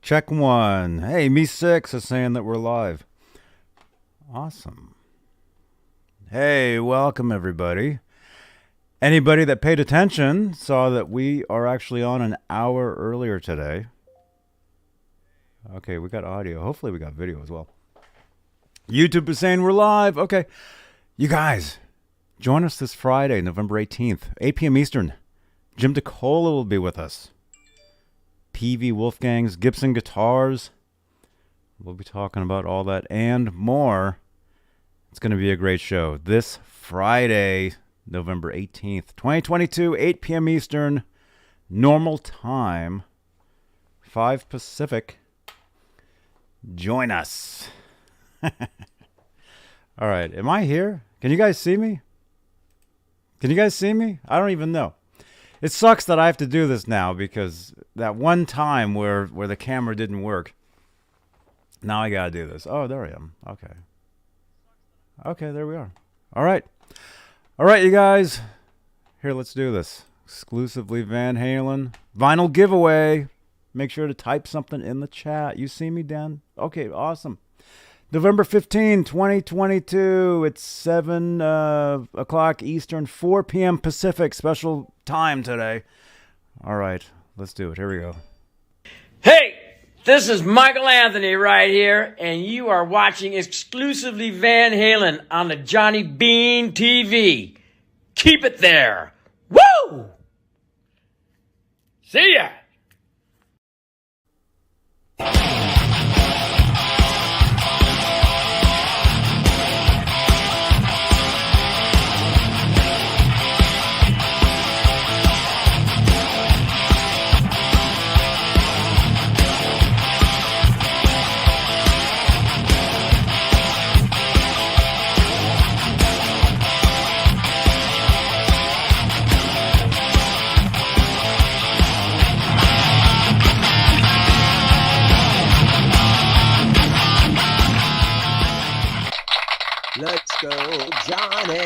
Check one. Hey, me6 is saying that we're live. Awesome. Hey, welcome everybody. Anybody that paid attention saw that we are actually on an hour earlier today. Okay, we got audio. Hopefully we got video as well. YouTube is saying we're live. Okay. You guys, join us this Friday, November 18th, 8 p.m. Eastern. Jim DeCola will be with us. PV Wolfgang's Gibson guitars. We'll be talking about all that and more. It's going to be a great show. This Friday, November 18th, 2022, 8 p.m. Eastern, normal time, 5 Pacific. Join us. All right. Am I here? Can you guys see me? Can you guys see me? I don't even know. It sucks that I have to do this now because that one time where the camera didn't work, now I got to do this. Oh, there I am. Okay. Okay, there we are. All right. All right, you guys. Here, let's do this. Exclusively Van Halen. Vinyl giveaway. Make sure to type something in the chat. You see me, Dan? Okay, awesome. November 15, 2022. It's 7 o'clock Eastern, 4 p.m. Pacific. Special time today. All right, let's do it. Here we go. Hey, this is Michael Anthony right here, and you are watching exclusively Van Halen on the Johnny Beane TV. Keep it there. Woo! See ya! Let's go, Johnny.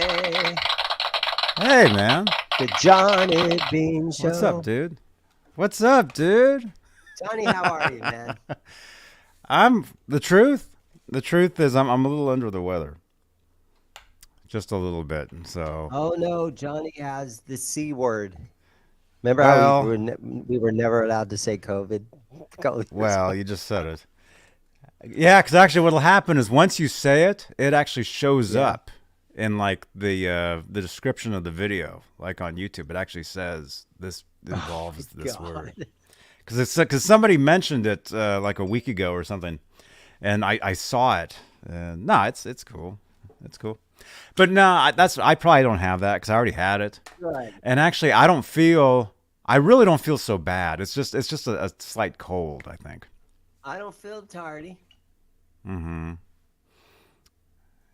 Hey, man. The Johnny Beane Show. What's up, dude? What's up, dude? Johnny, how are you, man? I'm the truth. The truth is, I'm a little under the weather, just a little bit. So. Oh no, Johnny has the C word. Remember Well, how we were never allowed to say COVID? well, you just said it. Yeah, because actually, what'll happen is once you say it, it actually shows up in like the description of the video, like on YouTube. It actually says this involves this word. Because somebody mentioned it like a week ago or something, and I saw it. No, it's cool. It's cool. But no, I probably don't have that because I already had it. Right. And actually, I really don't feel so bad. It's just a slight cold, I think. I don't feel tardy. Mm-hmm.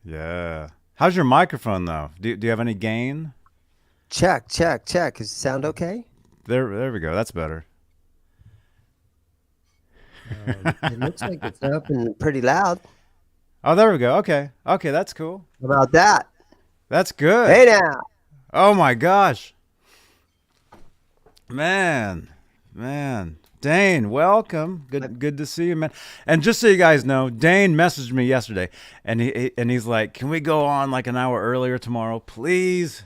Yeah. How's your microphone though? Do you have any gain? Check. Does it sound okay? There we go. That's better. It looks like it's up and pretty loud. Oh, there we go. Okay, that's cool. How about that? That's good. Hey now. Oh my gosh. Man. Dane, welcome. Good to see you, man. And just so you guys know, Dane messaged me yesterday, and he's like, "Can we go on like an hour earlier tomorrow, please?"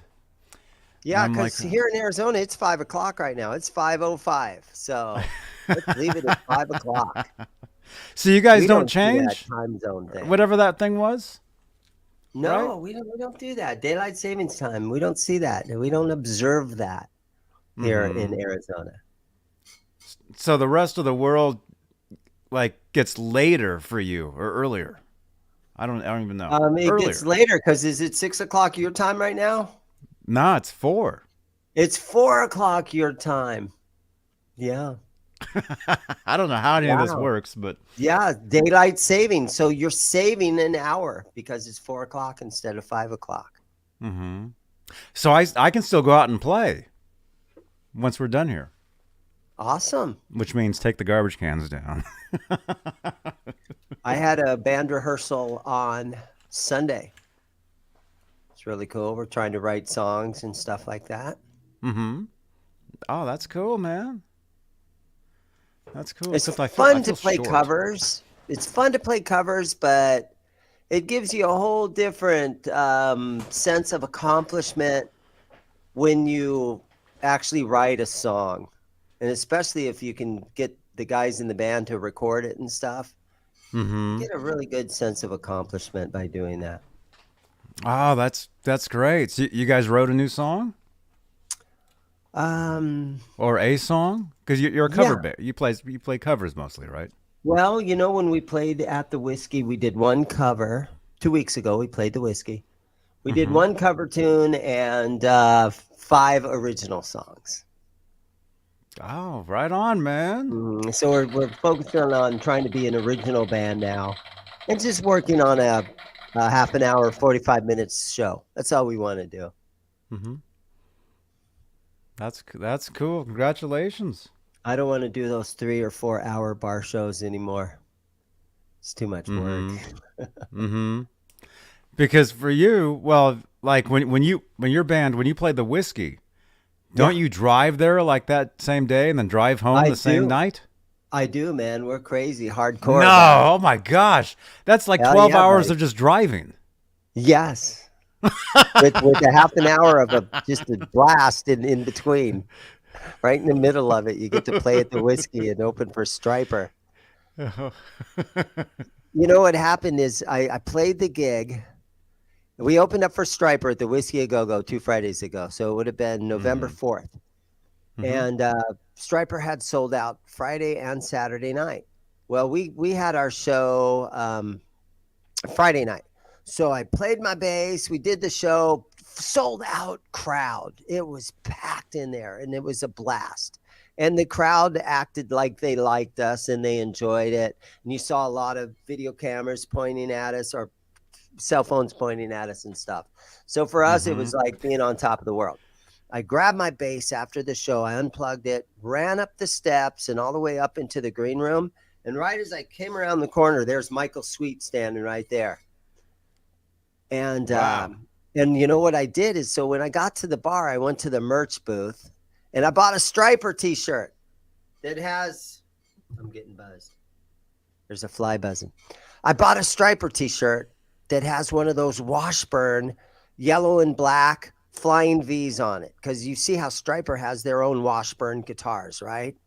Yeah, because here in Arizona, it's 5 o'clock right now. It's 5:05. So let's leave it at 5 o'clock. So you guys We don't do change that time zone thing. whatever that thing was? No, right? we don't do that. Daylight savings time. We don't see that. We don't observe that here in Arizona. So the rest of the world like gets later for you or earlier. I don't even know. It gets later because is it 6 o'clock your time right now? No, it's 4. It's 4 o'clock your time. Yeah. I don't know how any of this works, but yeah, daylight saving. So you're saving an hour because it's 4 o'clock instead of 5 o'clock. Mm-hmm. So I can still go out and play once we're done here. Awesome. Which means take the garbage cans down. I had a band rehearsal on Sunday. It's really cool. We're trying to write songs and stuff like that. Mm-hmm. Oh, that's cool, man. That's cool. It's Except I fun to feel play short. covers. It's fun to play covers, but it gives you a whole different sense of accomplishment when you actually write a song, and especially if you can get the guys in the band to record it and stuff. You get a really good sense of accomplishment by doing that. Oh, that's great. So you guys wrote a new song? Or a song? Because you're a cover band. You play covers mostly, right? Well, when we played at the Whiskey, we did one cover. 2 weeks ago, we played the Whiskey. We did one cover tune and 5 original songs. Oh, right on, man. So we're focusing on trying to be an original band now, and just working on a half an hour, 45 minutes show. That's all we want to do. That's cool. Congratulations. I don't want to do those 3 or 4 hour bar shows anymore. It's too much work. Because for you, well, like when your band, when you play the Whiskey, don't you drive there like that same day and then drive home the same night? I do, man. We're crazy, hardcore. No, oh my gosh. That's like 12 hours of just driving. Yes. with a half an hour of just a blast in between. Right in the middle of it, you get to play at the Whiskey and open for Stryper. What happened is I played the gig. We opened up for Stryper at the Whiskey A Go-Go 2 Fridays ago. So it would have been November 4th. And Stryper had sold out Friday and Saturday night. Well, we had our show Friday night. So I played my bass. We did the show, sold out crowd. It was packed in there, and it was a blast. And the crowd acted like they liked us and they enjoyed it. And you saw a lot of video cameras pointing at us or cell phones pointing at us and stuff. So for us, it was like being on top of the world. I grabbed my bass after the show. I unplugged it, ran up the steps and all the way up into the green room. And right as I came around the corner, there's Michael Sweet standing right there. And and you know what I did is, so when I got to the bar, I went to the merch booth and I bought a Stryper t-shirt that has, I'm getting buzzed. There's a fly buzzing. I bought a Stryper t-shirt that has one of those Washburn yellow and black flying V's on it. Because you see how Stryper has their own Washburn guitars, right?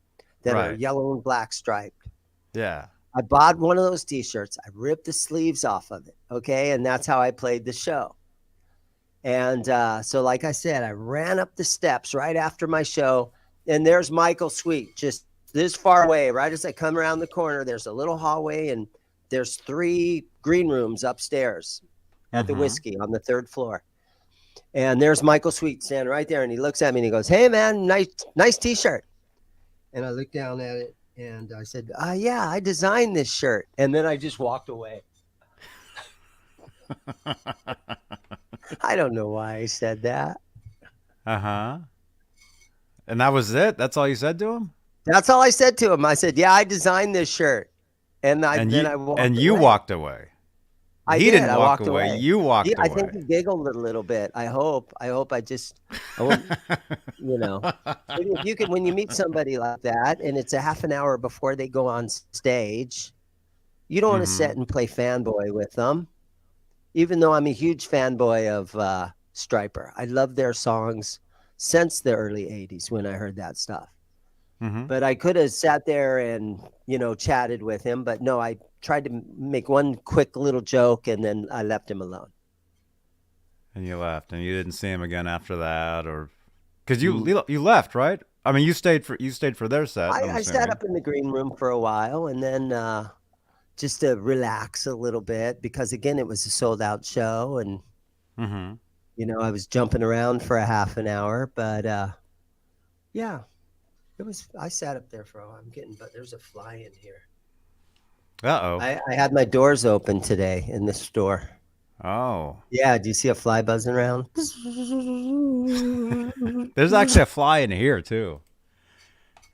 That are yellow and black striped. Yeah. I bought one of those t-shirts. I ripped the sleeves off of it. Okay. And that's how I played the show. And so like I said, I ran up the steps right after my show. And there's Michael Sweet just this far away. Right as I come around the corner, there's a little hallway and there's 3 green rooms upstairs at the Whiskey on the 3rd floor. And there's Michael Sweet standing right there. And he looks at me and he goes, "Hey, man, nice t-shirt." And I looked down at it and I said, "Yeah, I designed this shirt." And then I just walked away. I don't know why I said that. And that was it? That's all you said to him? That's all I said to him. I said, "Yeah, I designed this shirt." And you walked away. He didn't walk away. You walked away. I think he giggled a little bit. I hope I won't, if you can, when you meet somebody like that and it's a half an hour before they go on stage, you don't want to sit and play fanboy with them. Even though I'm a huge fanboy of Stryper. I love their songs since the early 80s when I heard that stuff. But I could have sat there and, chatted with him. But no, I tried to make one quick little joke and then I left him alone. And you left and you didn't see him again after that, or because you left, right? I mean, you stayed for their set. I sat up in the green room for a while and then just to relax a little bit because, again, it was a sold out show and, I was jumping around for a half an hour. But, yeah. I sat up there for a while. But there's a fly in here. Uh-oh. I had my doors open today in the store. Oh. Yeah. Do you see a fly buzzing around? There's actually a fly in here, too.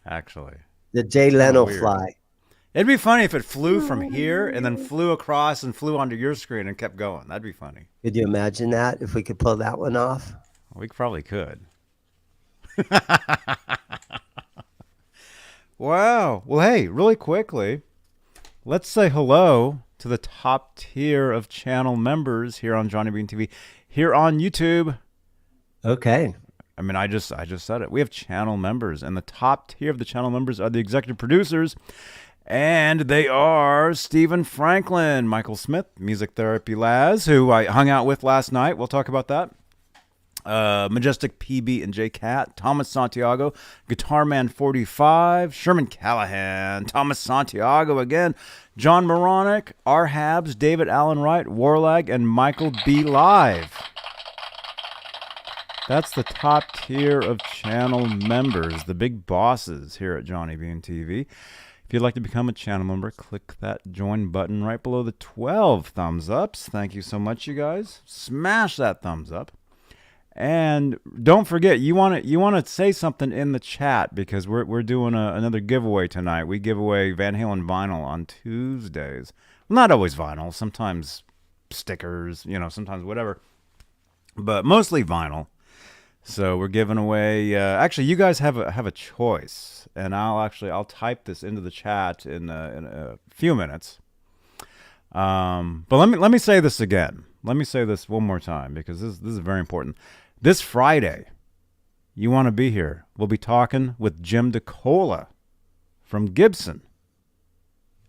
Actually. The Jay Leno fly. It'd be funny if it flew from here and then flew across and flew onto your screen and kept going. That'd be funny. Could you imagine that if we could pull that one off? We probably could. Wow. Well, Hey, really quickly, let's say hello to the top tier of channel members here on Johnny Beane TV, here on YouTube. Okay. I mean, I just said it. We have channel members, and the top tier of the channel members are the executive producers, and they are Stephen Franklin, Michael Smith, Music Therapy Laz, who I hung out with last night. We'll talk about that. Majestic PB and J Cat, Thomas Santiago, Guitar Man 45, Sherman Callahan, Thomas Santiago again, John Moronic, R. Habs, David Allen Wright, Warlag, and Michael B. Live. That's the top tier of channel members, the big bosses here at Johnny Beane TV. If you'd like to become a channel member, click that join button right below the 12 thumbs ups. Thank you so much, you guys. Smash that thumbs up. And don't forget, you want to say something in the chat, because we're doing another giveaway tonight. We give away Van Halen vinyl on Tuesdays. Well, not always vinyl, sometimes stickers, sometimes whatever, but mostly vinyl. So we're giving away. Actually, you guys have a choice, and I'll type this into the chat in a few minutes. But let me say this again. Let me say this one more time, because this is very important. This Friday, you want to be here. We'll be talking with Jim DeCola from Gibson.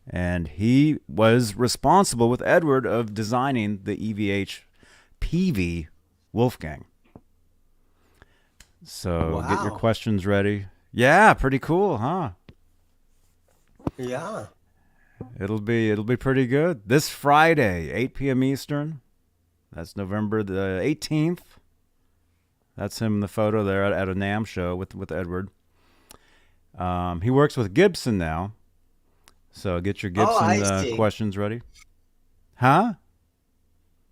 And he was responsible with Edward of designing the EVH PV Wolfgang. So Get your questions ready. Yeah, pretty cool, huh? Yeah. It'll be pretty good. This Friday, 8 p.m. Eastern. That's November the 18th. That's him in the photo there at a NAMM show with Edward. He works with Gibson now. So get your Gibson questions ready. Huh?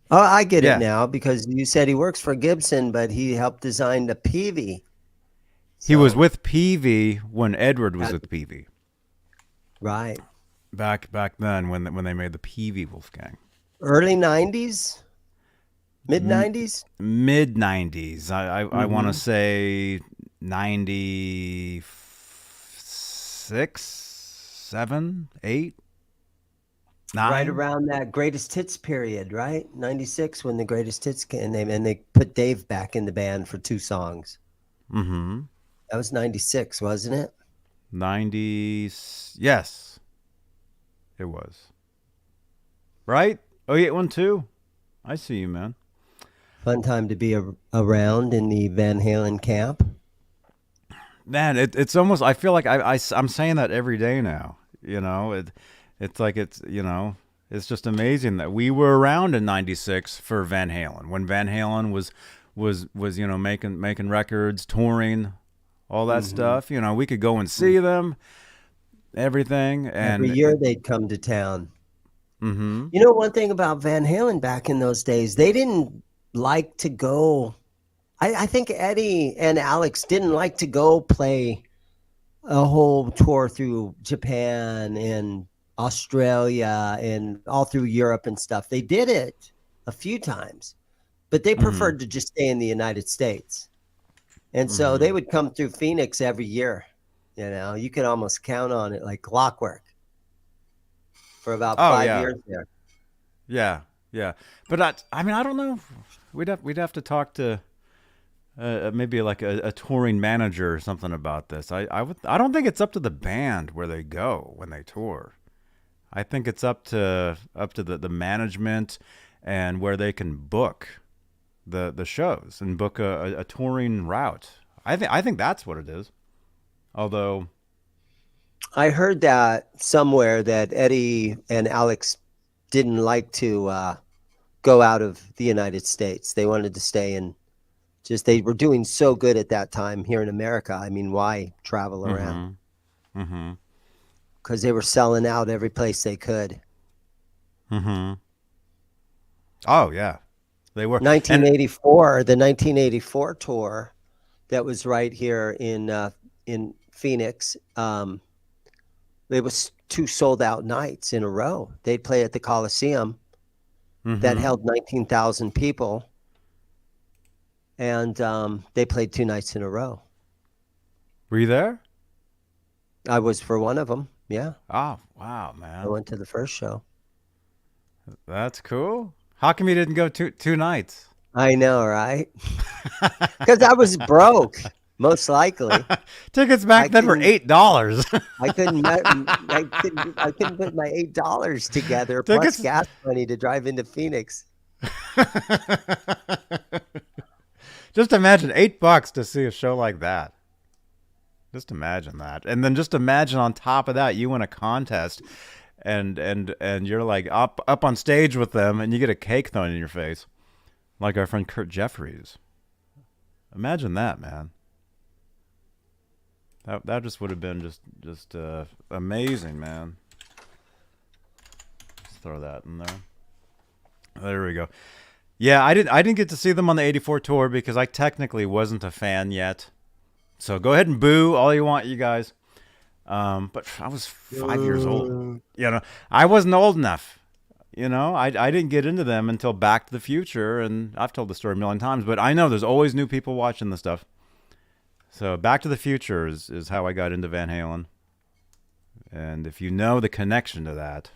Oh, I get it now, because you said he works for Gibson, but he helped design the PV. He was with PV when Edward was with PV. Right. Back then when they made the PV Wolfgang. Early 90s? Mid 90s? Mid 90s. I want to say 96, 7, 8, 9. Right around that greatest hits period, right? 96 when the greatest hits came, and they put Dave back in the band for 2 songs. Mm-hmm. That was 96, wasn't it? 90s. Yes. It was. Right? 0812. I see you, man. Fun time to be around in the Van Halen camp. Man, it's almost, I feel like I'm saying that every day now. It's like it's just amazing that we were around in 96 for Van Halen, when Van Halen was making records, touring, all that stuff. We could go and see them, everything, and every year they'd come to town. Mm-hmm. One thing about Van Halen back in those days, they didn't like to go. I think Eddie and Alex didn't like to go play a whole tour through Japan and Australia and all through Europe and stuff. They did it a few times, but they preferred to just stay in the United States. And so they would come through Phoenix every year. You could almost count on it like clockwork for about 5 years there. Yeah. But I don't know. We'd have to talk to maybe like a touring manager or something about this. I don't think it's up to the band where they go when they tour. I think it's up to the management and where they can book the shows and book a touring route. I think that's what it is. Although I heard that somewhere that Eddie and Alex didn't like to go out of the United States. They wanted to stay in. They were doing so good at that time here in America. I mean, why travel around? Because they were selling out every place they could. Oh yeah, they were. 1984, the 1984 tour that was right here in Phoenix. It was 2 sold out nights in a row. They'd play at the Coliseum that held 19,000 people. And they played 2 nights in a row. Were you there? I was for one of them. Yeah, Oh, wow, I man. went to the first show. That's cool. How come you didn't go two nights? I know, right? Because I was broke, most likely. Tickets I back then were couldn't. $8. I couldn't. I couldn't put my $8 together plus Tickets. gas money to drive into Phoenix. Just imagine $8 to see a show like that. Just imagine that, and then just imagine on top of that, you win a contest, and you're like up on stage with them, and you get a cake thrown in your face, like our friend Kurt Jeffries. Imagine that, man. That just would have been just amazing, man. Let's throw that in there. There we go. Yeah, I didn't get to see them on the '84 tour because I technically wasn't a fan yet. So go ahead and boo all you want, you guys. But I was 5 years old. You know, I wasn't old enough. You know, I didn't get into them until Back to the Future, and I've told the story a million times. But I know there's always new people watching this stuff. So Back to the Future is how I got into Van Halen. And if you know the connection to that,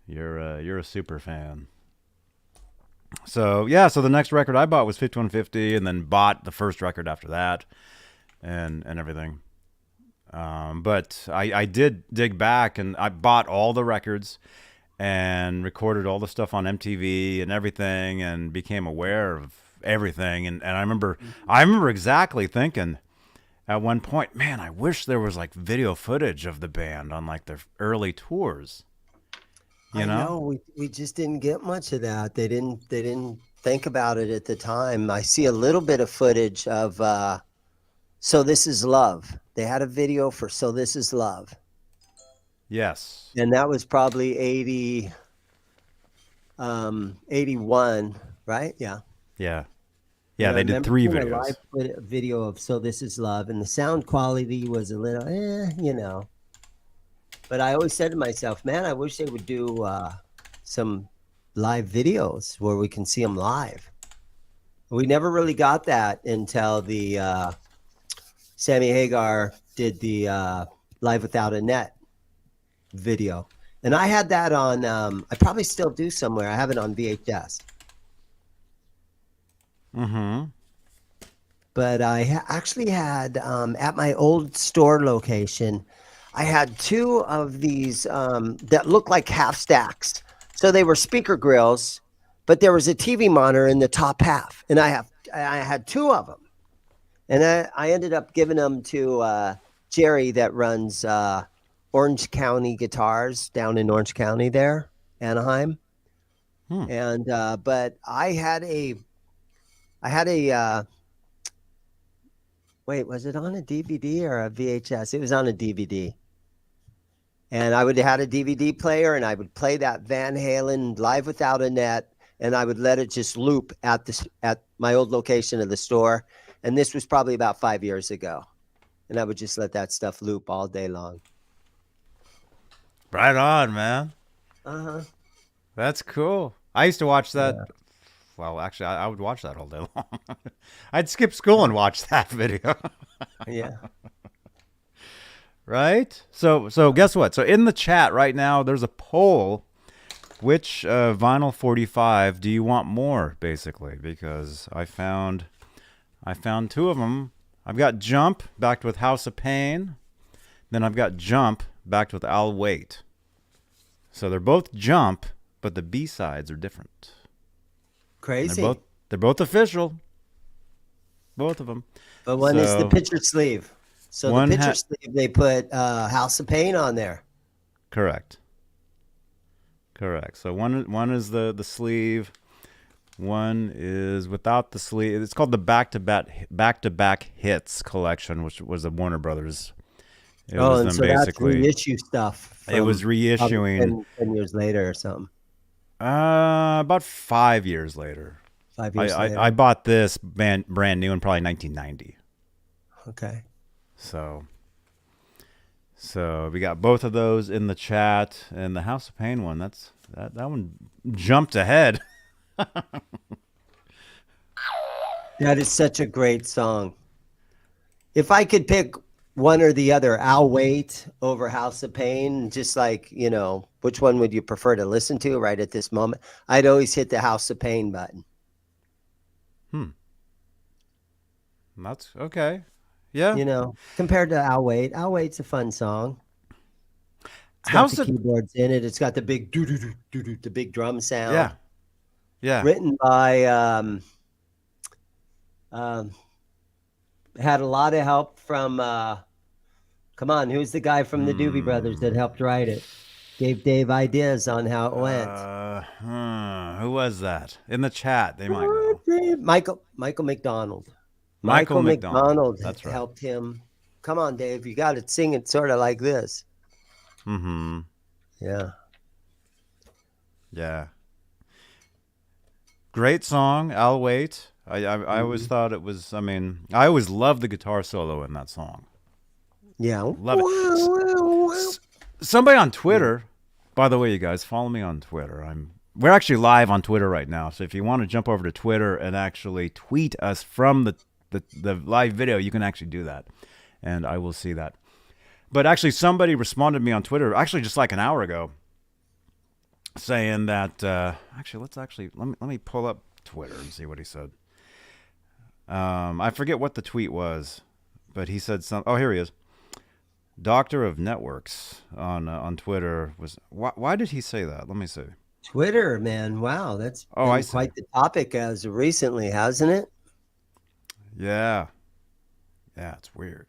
you're a super fan. So yeah, so the next record I bought was 5150, and then bought the first record after that, and everything. But I did dig back, and I bought all the records and recorded all the stuff on MTV and everything, and became aware of everything. And I remember exactly thinking at one point, man, I wish there was like video footage of the band on like their early tours. You know? I know we just didn't get much of that. They didn't think about it at the time. I see a little bit of footage of So This Is Love. They had a video for So This Is Love. Yes. And that was probably 81, right? Yeah. Yeah. Yeah, they did 3 videos. A live video of So This Is Love, and the sound quality was a little, you know. But I always said to myself, man, I wish they would do some live videos where we can see them live. We never really got that until the Sammy Hagar did the Live Without a Net video. And I had that on, I probably still do somewhere. I have it on VHS. Mm-hmm. But I actually had, at my old store location, I had 2 of these that looked like half stacks. So they were speaker grills, but there was a TV monitor in the top half. And I had 2 of them. And I ended up giving them to Jerry that runs Orange County Guitars down in Orange County there, Anaheim. And but I had a wait, was it on a DVD or a VHS? It was on a DVD. And I would have had a DVD player, and I would play that Van Halen Live Without a Net, and I would let it just loop at my old location of the store. And this was probably about 5 years ago. And I would just let that stuff loop all day long. Right on, man. Uh-huh. That's cool. I used to watch that. Yeah. Well, actually, I would watch that all day long. I'd skip school and watch that video. Yeah. Right? So guess what? So in the chat right now, there's a poll. Which vinyl 45 do you want more, basically? Because I found 2 of them. I've got Jump backed with House of Pain. Then I've got Jump backed with I'll Wait. So they're both Jump, but the B-sides are different. Crazy. They're both official. Both of them. But one is the picture sleeve. So one the picture sleeve, they put House of Pain on there. Correct. So one is the sleeve. One is without the sleeve. It's called the back-to-back hits collection, which was the Warner Brothers. It was and them so basically that's reissue stuff. It was reissuing 10 years later or something. About 5 years later. 5 years later. I bought this brand new in probably 1990. Okay. So we got both of those in the chat, and the House of Pain one. That one jumped ahead. That is such a great song. If I could pick one or the other. I'll wait over House of Pain. Just like, which one would you prefer to listen to right at this moment? I'd always hit the House of Pain button. That's okay. Yeah. Compared to I'll Wait. I'll Wait's a fun song. It's got How's the it? keyboards in it. It's got the big doo-doo-doo, the big drum sound. Yeah. Yeah. Written by had a lot of help from come on, who's the guy from the Doobie Brothers that helped write it? Gave Dave ideas on how it went. Who was that? In the chat, they might know. Michael McDonald. Michael McDonald. That's right. Helped him. Come on, Dave, you got to sing it sort of like this. Mm-hmm. Yeah. Yeah. Great song. I'll wait. I always thought it was. I mean, I always loved the guitar solo in that song. Yeah. Love it. Somebody on Twitter, by the way, you guys follow me on Twitter. We're actually live on Twitter right now. So if you want to jump over to Twitter and actually tweet us from the live video, you can actually do that, and I will see that. But actually, somebody responded to me on Twitter, actually just like an hour ago, saying that. Let me pull up Twitter and see what he said. I forget what the tweet was, but he said something. Oh, here he is. Doctor of Networks on Twitter was. Why did he say that? Let me see. Twitter, man. Wow, that's been quite the topic as recently, hasn't it? Yeah. Yeah, it's weird.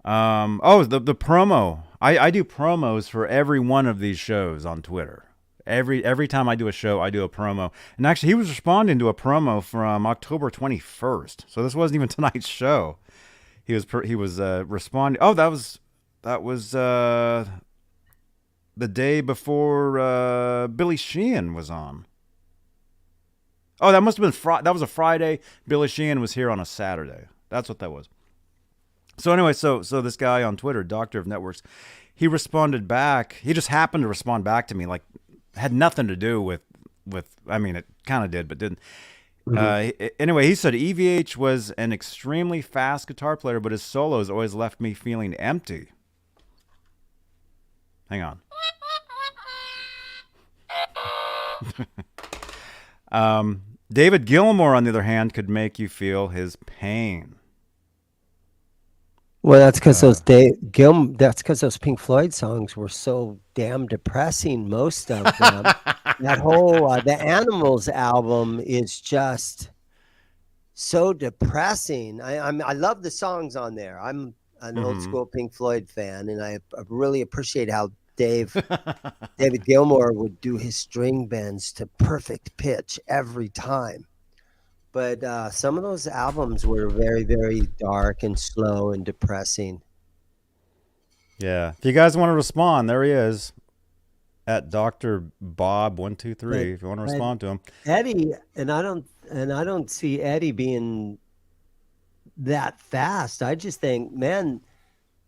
The promo. I do promos for every one of these shows on Twitter. Every time I do a show, I do a promo. And actually, he was responding to a promo from October 21st. So this wasn't even tonight's show. He was responding. Oh, that was the day before Billy Sheehan was on. Oh, that must have been that was a Friday. Billy Sheehan was here on a Saturday. That's what that was. So anyway, so this guy on Twitter, Doctor of Networks, he responded back. He just happened to respond back to me, like had nothing to do with. I mean, it kind of did, but didn't. Mm-hmm. Anyway, he said EVH was an extremely fast guitar player, but his solos always left me feeling empty. Hang on. David Gilmour, on the other hand, could make you feel his pain. Well, that's because that's because those Pink Floyd songs were so damn depressing. Most of them. That whole the Animals album is just so depressing. I love the songs on there. I'm an old school Pink Floyd fan, and I really appreciate how David Gilmour would do his string bends to perfect pitch every time. But some of those albums were very, very dark and slow and depressing. Yeah. If you guys want to respond, there he is at Dr. Bob 123. If you want to respond to him, Eddie, and I don't see Eddie being that fast. I just think, man,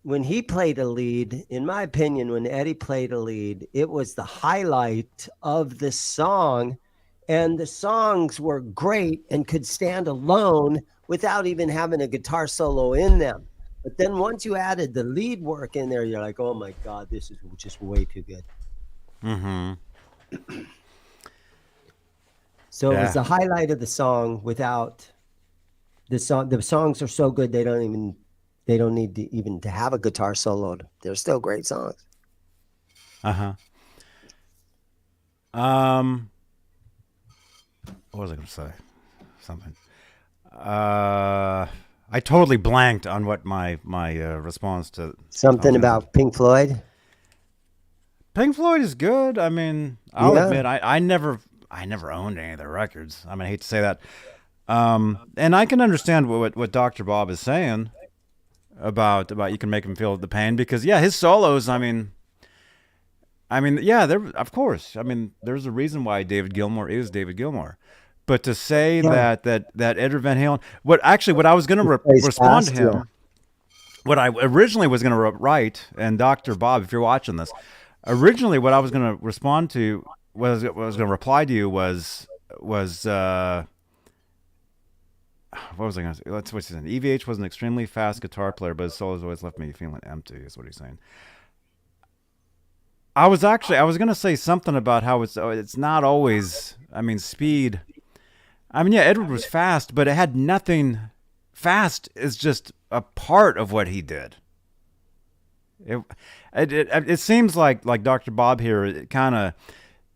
when he played a lead, in my opinion, when Eddie played a lead, it was the highlight of the song. And the songs were great and could stand alone without even having a guitar solo in them. But then once you added the lead work in there, you're like, oh my God, this is just way too good. Mm-hmm. So it was the highlight of the song without the song. The songs are so good they don't need to even to have a guitar solo. They're still great songs. What was I going to say? Something. I totally blanked on what my response to something about Pink Floyd. Pink Floyd is good. I mean, I'll admit I never owned any of their records. I mean, I hate to say that. And I can understand what Dr. Bob is saying about you can make him feel the pain because his solos. I mean, there of course. I mean, there's a reason why David Gilmour is David Gilmour. But to say that Edward Van Halen, what I was going to respond to him, what I originally was going to write, and Dr. Bob, if you're watching this, originally what I was going to respond to what I was going to reply to you was what was I going to say? That's what he's saying. EVH was an extremely fast guitar player, but his solos always left me feeling empty, is what he's saying. I was going to say something about how it's not always, I mean, speed. I mean, yeah, Edward was fast, but it had nothing. Fast is just a part of what he did. It seems like Dr. Bob here kind of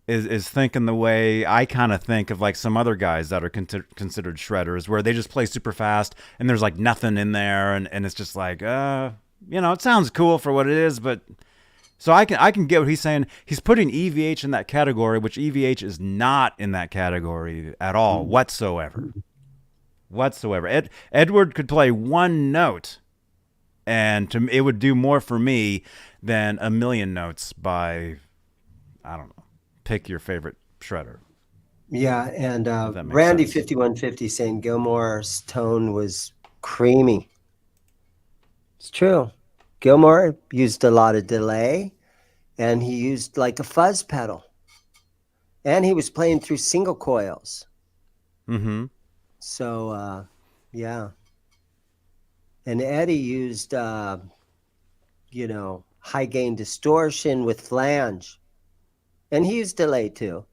is thinking the way I kind of think of like some other guys that are considered shredders, where they just play super fast and there's like nothing in there, and it's just like, it sounds cool for what it is, but so I can get what he's saying. He's putting EVH in that category, which EVH is not in that category at all whatsoever. Edward could play one note, and it would do more for me than a million notes by, I don't know, pick your favorite shredder. Yeah, and Randy 5150 saying Gilmore's tone was creamy. It's true. Gilmore used a lot of delay, and he used like a fuzz pedal, and he was playing through single coils. Mm-hmm. So, yeah. And Eddie used, high gain distortion with flange, and he used delay too.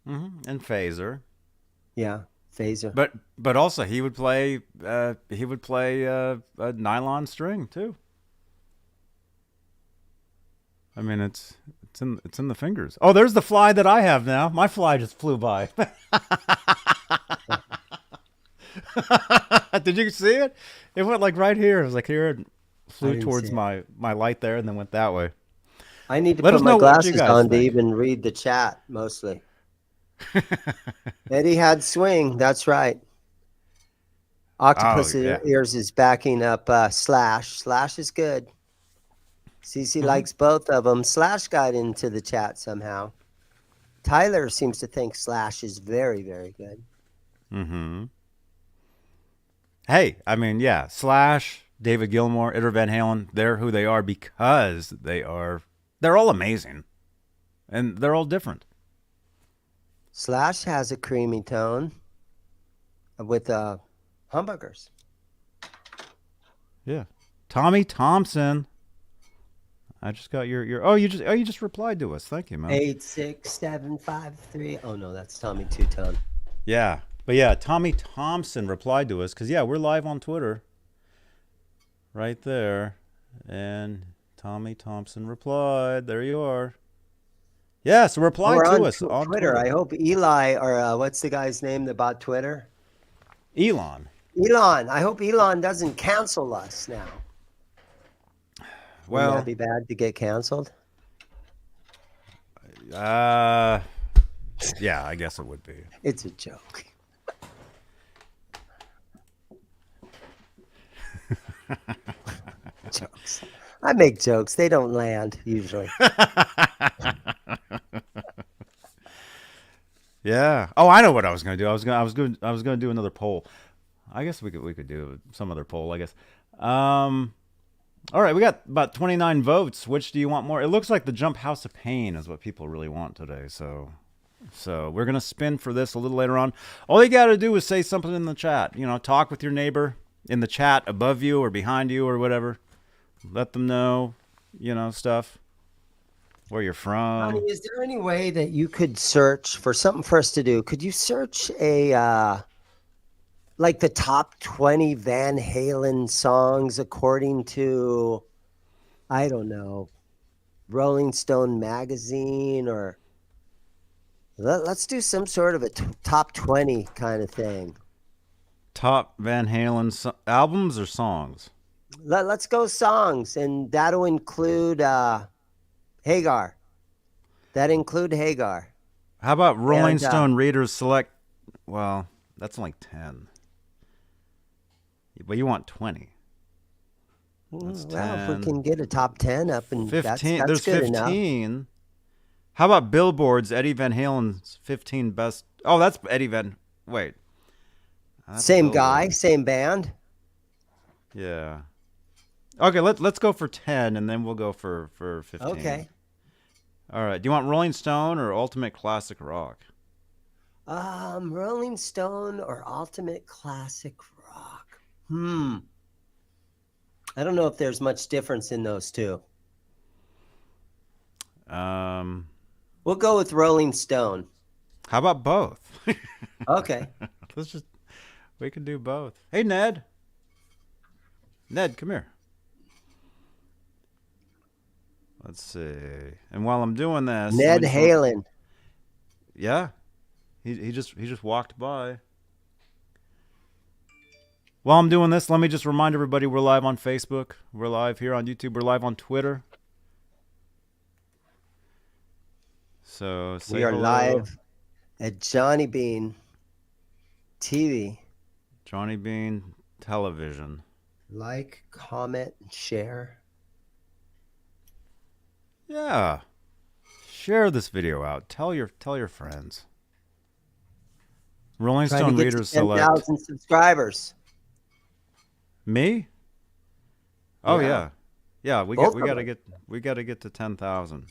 Mm-hmm. And phaser. Yeah, phaser. But also he would play a nylon string too. I mean, it's in the fingers. Oh, there's the fly that I have now. My fly just flew by. Did you see it? It went like right here. It was like here, and flew towards my light there, and then went that way. I need to put my glasses on to even read the chat mostly. Eddie had swing. That's right. Octopus Ears is backing up Slash. Slash is good. CC likes both of them. Slash got into the chat somehow. Tyler seems to think Slash is very, very good. Mm-hmm. Hey, I mean, yeah, Slash, David Gilmour, Edward Van Halen, they're who they are because they're all amazing. And they're all different. Slash has a creamy tone with humbuckers. Yeah. Tommy Thompson. I just got your you just replied to us. Thank you, man. 86753. Oh no, that's Tommy Two-Tone. Yeah. But yeah, Tommy Thompson replied to us because we're live on Twitter. Right there. And Tommy Thompson replied. There you are. Yeah, so reply to us on Twitter. I hope Eli, or what's the guy's name that bought Twitter? Elon. I hope Elon doesn't cancel us now. Well, would that be bad to get canceled? Yeah, I guess it would be. It's a joke. Jokes. I make jokes. They don't land usually. Yeah. Oh, I know what I was going to do. I was going to do another poll. I guess we could do some other poll, I guess. All right, we got about 29 votes. Which do you want more? It looks like the Jump House of Pain is what people really want today. So we're going to spin for this a little later on. All you got to do is say something in the chat. Talk with your neighbor in the chat above you or behind you or whatever. Let them know, stuff. Where you're from. Honey, is there any way that you could search for something for us to do? Could you search like the top 20 Van Halen songs according to, I don't know, Rolling Stone magazine, or let's do some sort of a top 20 kind of thing. Top Van Halen albums or songs? Let's go songs, and that'll include Hagar. That include Hagar. How about Rolling Stone Readers Select? Well, that's only 10. But you want 20. Well, if we can get a top 10 up, and 15. That's There's good 15. Enough. How about Billboard's Eddie Van Halen's 15 best? Oh, that's Eddie Van. Wait. Same guy, same band. Yeah. Okay, let's go for 10, and then we'll go for 15. Okay. All right. Do you want Rolling Stone or Ultimate Classic Rock? Rolling Stone or Ultimate Classic Rock? I don't know if there's much difference in those two. We'll go with Rolling Stone. How about both? Okay. We can do both. Hey, Ned. Ned, come here. Let's see. And while I'm doing this, Ned Halen. Yeah, he just walked by. While I'm doing this, let me just remind everybody we're live on Facebook. We're live here on YouTube. We're live on Twitter. So say We are hello. live at Johnny Beane TV. Johnny Beane Television. Like, comment, and share. Yeah. Share this video out. Tell your friends. Rolling Trying to Stone get readers to 10,000 select. subscribers. Me? Oh Yeah. yeah. We gotta get to 10,000.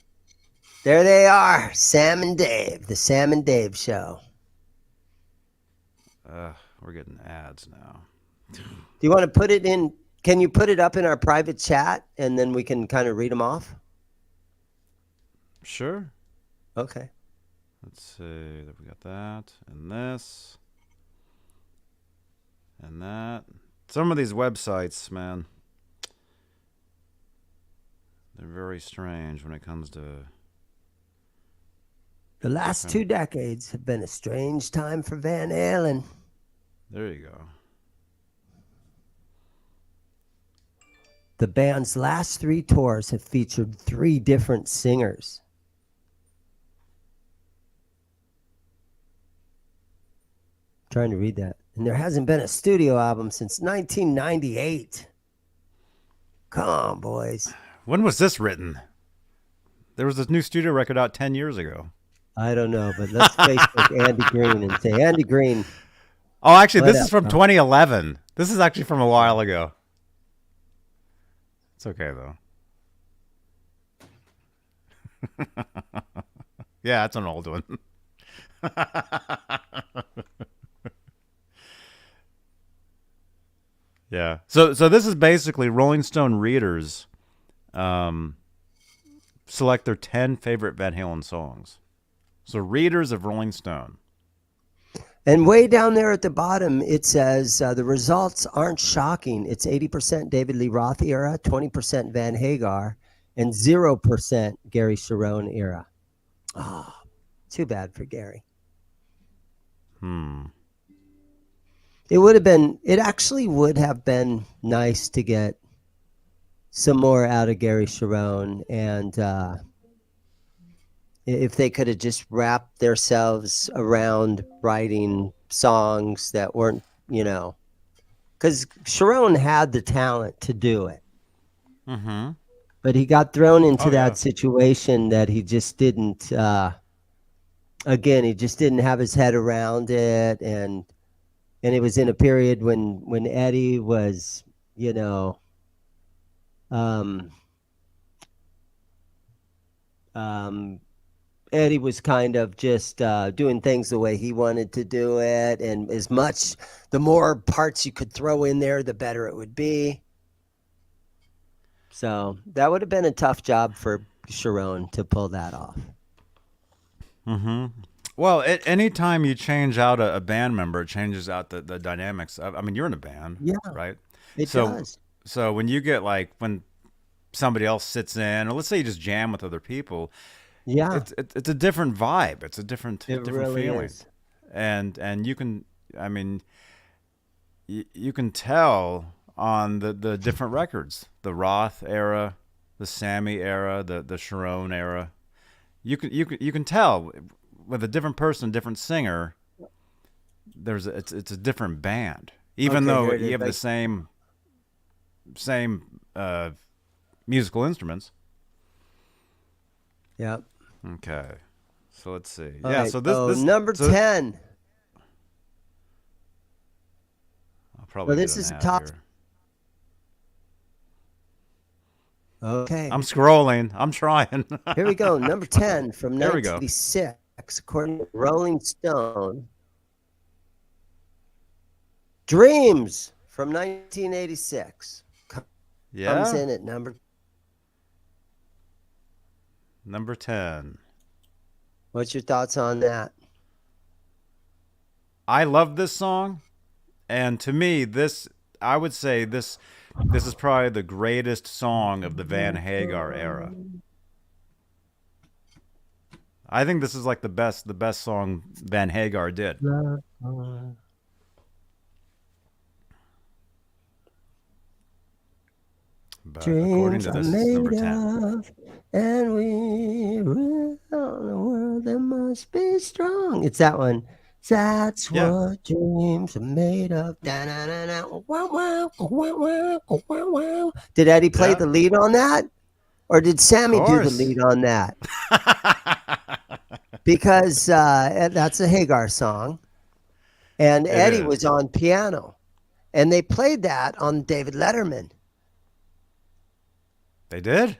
There they are, Sam and Dave, the Sam and Dave show. We're getting ads now. Do you want to put it in? Can you put it up in our private chat and then we can kind of read them off? Sure. Okay. Let's see. We got that and this and that. Some of these websites, man, they're very strange when it comes to. The last 2 decades have been a strange time for Van Halen. There you go. The band's last 3 tours have featured 3 different singers. Trying to read that. And there hasn't been a studio album since 1998. Come on, boys. When was this written? There was this new studio record out 10 years ago. I don't know, but let's Facebook Andy Green and say, Andy Green. Oh, actually, this is from 2011. This is actually from a while ago. It's okay, though. Yeah, it's an old one. Yeah. So this is basically Rolling Stone readers select their 10 favorite Van Halen songs. So readers of Rolling Stone. And way down there at the bottom, it says the results aren't shocking. It's 80% David Lee Roth era, 20% Van Hagar, and 0% Gary Sharon era. Oh, too bad for Gary. It actually would have been nice to get some more out of Gary Sharon, and if they could have just wrapped themselves around writing songs that weren't, because Sharon had the talent to do it. Mm-hmm. But he got thrown into that situation that he just didn't, he just didn't have his head around it. And it was in a period when Eddie was, Eddie was kind of just doing things the way he wanted to do it. And the more parts you could throw in there, the better it would be. So that would have been a tough job for Sharon to pull that off. Mm-hmm. Well, anytime you change out a band member, it changes out the dynamics. I mean, you're in a band, right? It does. So when you get when somebody else sits in, or let's say you just jam with other people, it's a different vibe. It's a different really feeling, is. and you can, you can tell on the different records, the Roth era, the Sammy era, the Sharon era. You can tell with a different person, different singer. It's a different band, even though you have the same musical instruments. Yep. Okay, so let's see. All yeah. right. So this number 10. I'll probably. This is top. Here. Okay. I'm scrolling. I'm trying. Here we go. Number 10 from There we go. 1986. according to Rolling Stone. Dreams from 1986 comes Yeah. in at number. Number 10. What's your thoughts on that? I love this song, and to me, I would say this is probably the greatest song of the Van Hagar era. I think this is like the best song Van Hagar did. But according to this, it's number 10. And we rule the world that must be strong. It's that one. That's what dreams are made of. Did Eddie play the lead on that? Or did Sammy do the lead on that? Because that's a Hagar song. And Eddie was on piano. And they played that on David Letterman. They did?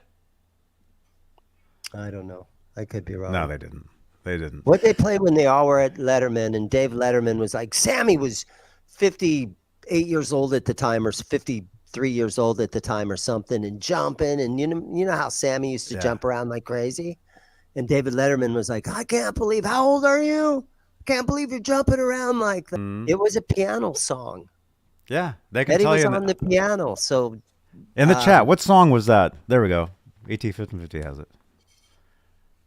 I don't know. I could be wrong. No, they didn't. They didn't. What they played when they all were at Letterman, and Dave Letterman was like, Sammy was 58 years old at the time, or 53 years old at the time, or something, and jumping, and you know how Sammy used to jump around like crazy, and David Letterman was like, I can't believe, how old are you? I can't believe you're jumping around like that. Mm-hmm. It was a piano song. Yeah, they can Eddie tell was you on the piano. So in the chat, what song was that? There we go. ET1550 has it.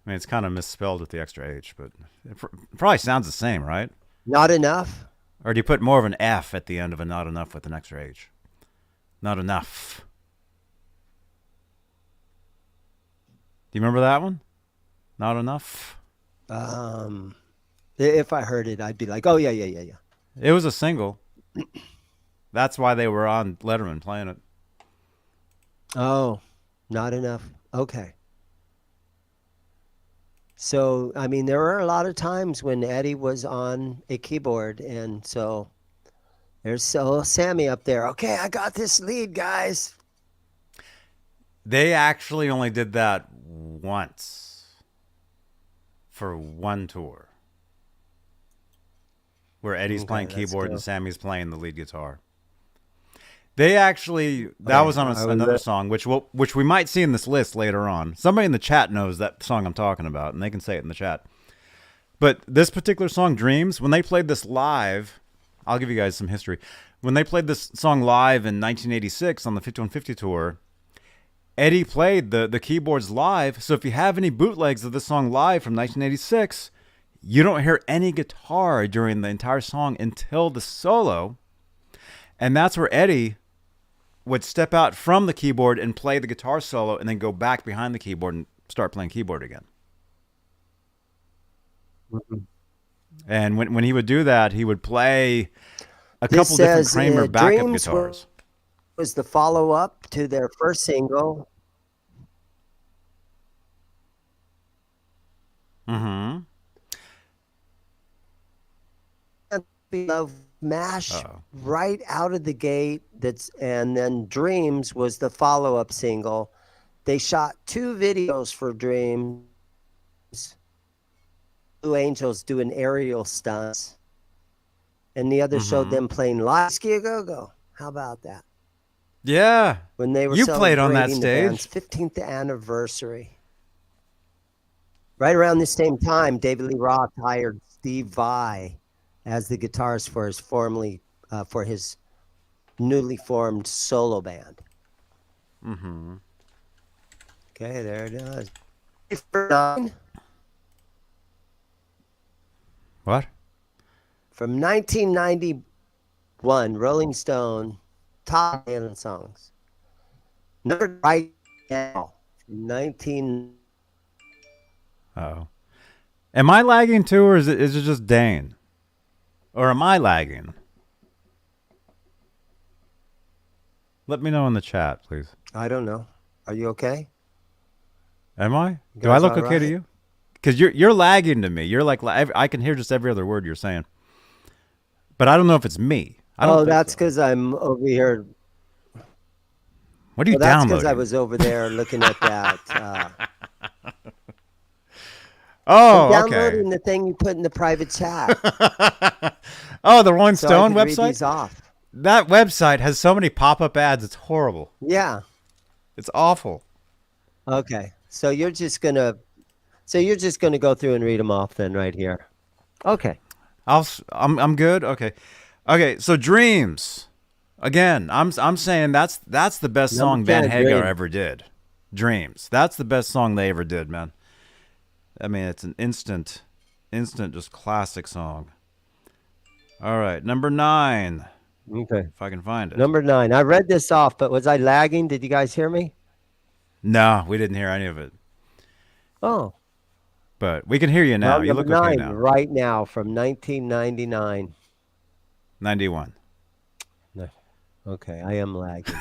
I mean, it's kind of misspelled with the extra H, but it probably sounds the same, right? Not enough? Or do you put more of an F at the end of a not enough with an extra H? Not enough. Do you remember that one? Not enough? If I heard it, I'd be like, oh, yeah. It was a single. That's why they were on Letterman playing it. Oh, not enough. Okay. So, I mean, there were a lot of times when Eddie was on a keyboard, and so there's Sammy up there. Okay, I got this lead, guys. They actually only did that once for one tour, where Eddie's playing keyboard and Sammy's playing the lead guitar. They actually, that was on another song, which we might see in this list later on. Somebody in the chat knows that song I'm talking about, and they can say it in the chat. But this particular song, Dreams, when they played this live, I'll give you guys some history. When they played this song live in 1986 on the 5150 tour, Eddie played the keyboards live. So if you have any bootlegs of this song live from 1986, you don't hear any guitar during the entire song until the solo. And that's where Eddie would step out from the keyboard and play the guitar solo and then go back behind the keyboard and start playing keyboard again. Mm-hmm. And when he would do that, he would play a couple different Kramer backup guitars. Was the follow-up to their first single. Mm-hmm. Love Mash right out of the gate. And then Dreams was the follow-up single. They shot 2 videos for Dreams. Blue Angels doing aerial stunts, and the other showed them playing live. Go. How about that? Yeah, when they were played on that stage. The band's 15th anniversary. Right around the same time, David Lee Roth hired Steve Vai as the guitarist for his newly formed solo band. Mm-hmm. Okay, there it is. What? From 1991, Rolling Stone, top Halen songs. Number right now, 19. Oh, am I lagging too, or is it just Dane? Or am I lagging? Let me know in the chat, please. I don't know. Are you okay? Am I? Do I look okay to you? Because you're lagging to me. You're like, I can hear just every other word you're saying. But I don't know if it's me. That's because I'm over here. What are you downloading? That's because I was over there looking at that. Oh, I'm okay. downloading the thing you put in the private chat. Oh, the Rolling So I Stone could read website? these off. That website has so many pop-up ads. It's horrible. Yeah. It's awful. Okay. So you're just gonna go through and read them off then right here. Okay. I'm good. Okay. Okay, so Dreams. Again, I'm saying that's the best Number song Van 10, Hagar Dream. ever did. Dreams. That's the best song they ever did, man. I mean, it's an instant just classic song. All right, number 9. Okay. If I can find it. Number 9. I read this off, but was I lagging? Did you guys hear me? No, we didn't hear any of it. Oh. But we can hear you now. Well, You number look okay 9 now. right now from 1999. 91. No. Okay, I am lagging.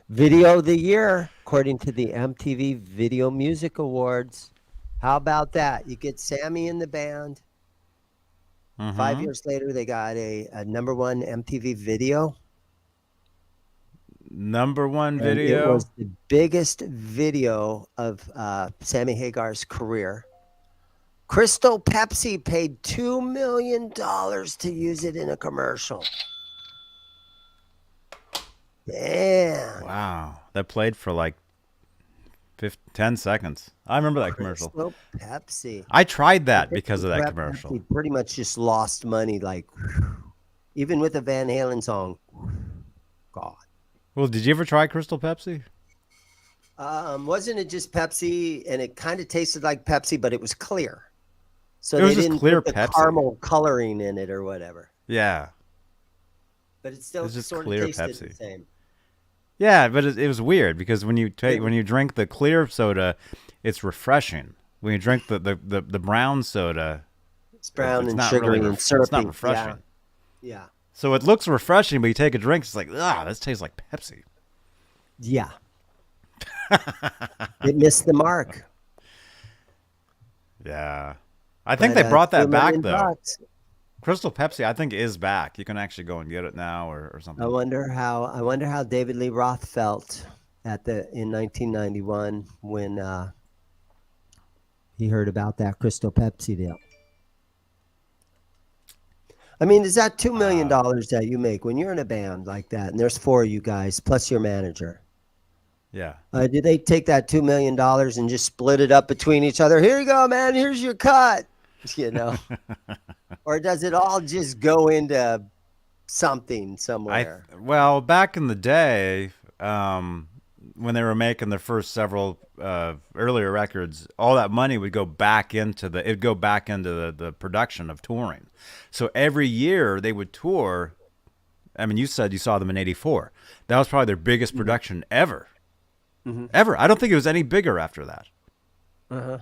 Video of the year, according to the MTV Video Music Awards. How about that? You get Sammy in the band. 5 years later, they got a number 1 MTV video. Number 1 And video. it was the biggest video of Sammy Hagar's career. Crystal Pepsi paid $2 million to use it in a commercial. Damn. Wow. That played for like 10 seconds. I remember that commercial. Crystal Pepsi. I tried that because of that commercial. Pepsi pretty much just lost money, like, even with a Van Halen song. God. Well, did you ever try Crystal Pepsi? Wasn't it just Pepsi, and it kind of tasted like Pepsi, but it was clear. So It was they just didn't clear put the Pepsi. caramel coloring in it or whatever. Yeah. But it still It's just sort of clear tasted Pepsi. the same. Yeah, but it was weird because when you drink the clear soda, it's refreshing. When you drink the brown soda, It's brown it's and not sugary really and syrupy. It's not refreshing. Yeah. So it looks refreshing, but you take a drink, it's like, this tastes like Pepsi. Yeah. It missed the mark. Yeah. I think But, they brought that $2 back, million though. bucks. Crystal Pepsi, I think, is back. You can actually go and get it now or something. I wonder how David Lee Roth felt in 1991 when he heard about that Crystal Pepsi deal. I mean, is that $2 million that you make when you're in a band like that, and there's 4 of you guys plus your manager? Yeah. Do they take that $2 million and just split it up between each other? Here you go, man. Here's your cut. You know, or does it all just go into something somewhere? Well, back in the day, when they were making the first several earlier records, all that money would go back into the production of touring. So every year they would tour. I mean, you said you saw them in '84. That was probably their biggest production ever. Ever. I don't think it was any bigger after that. Uh-huh.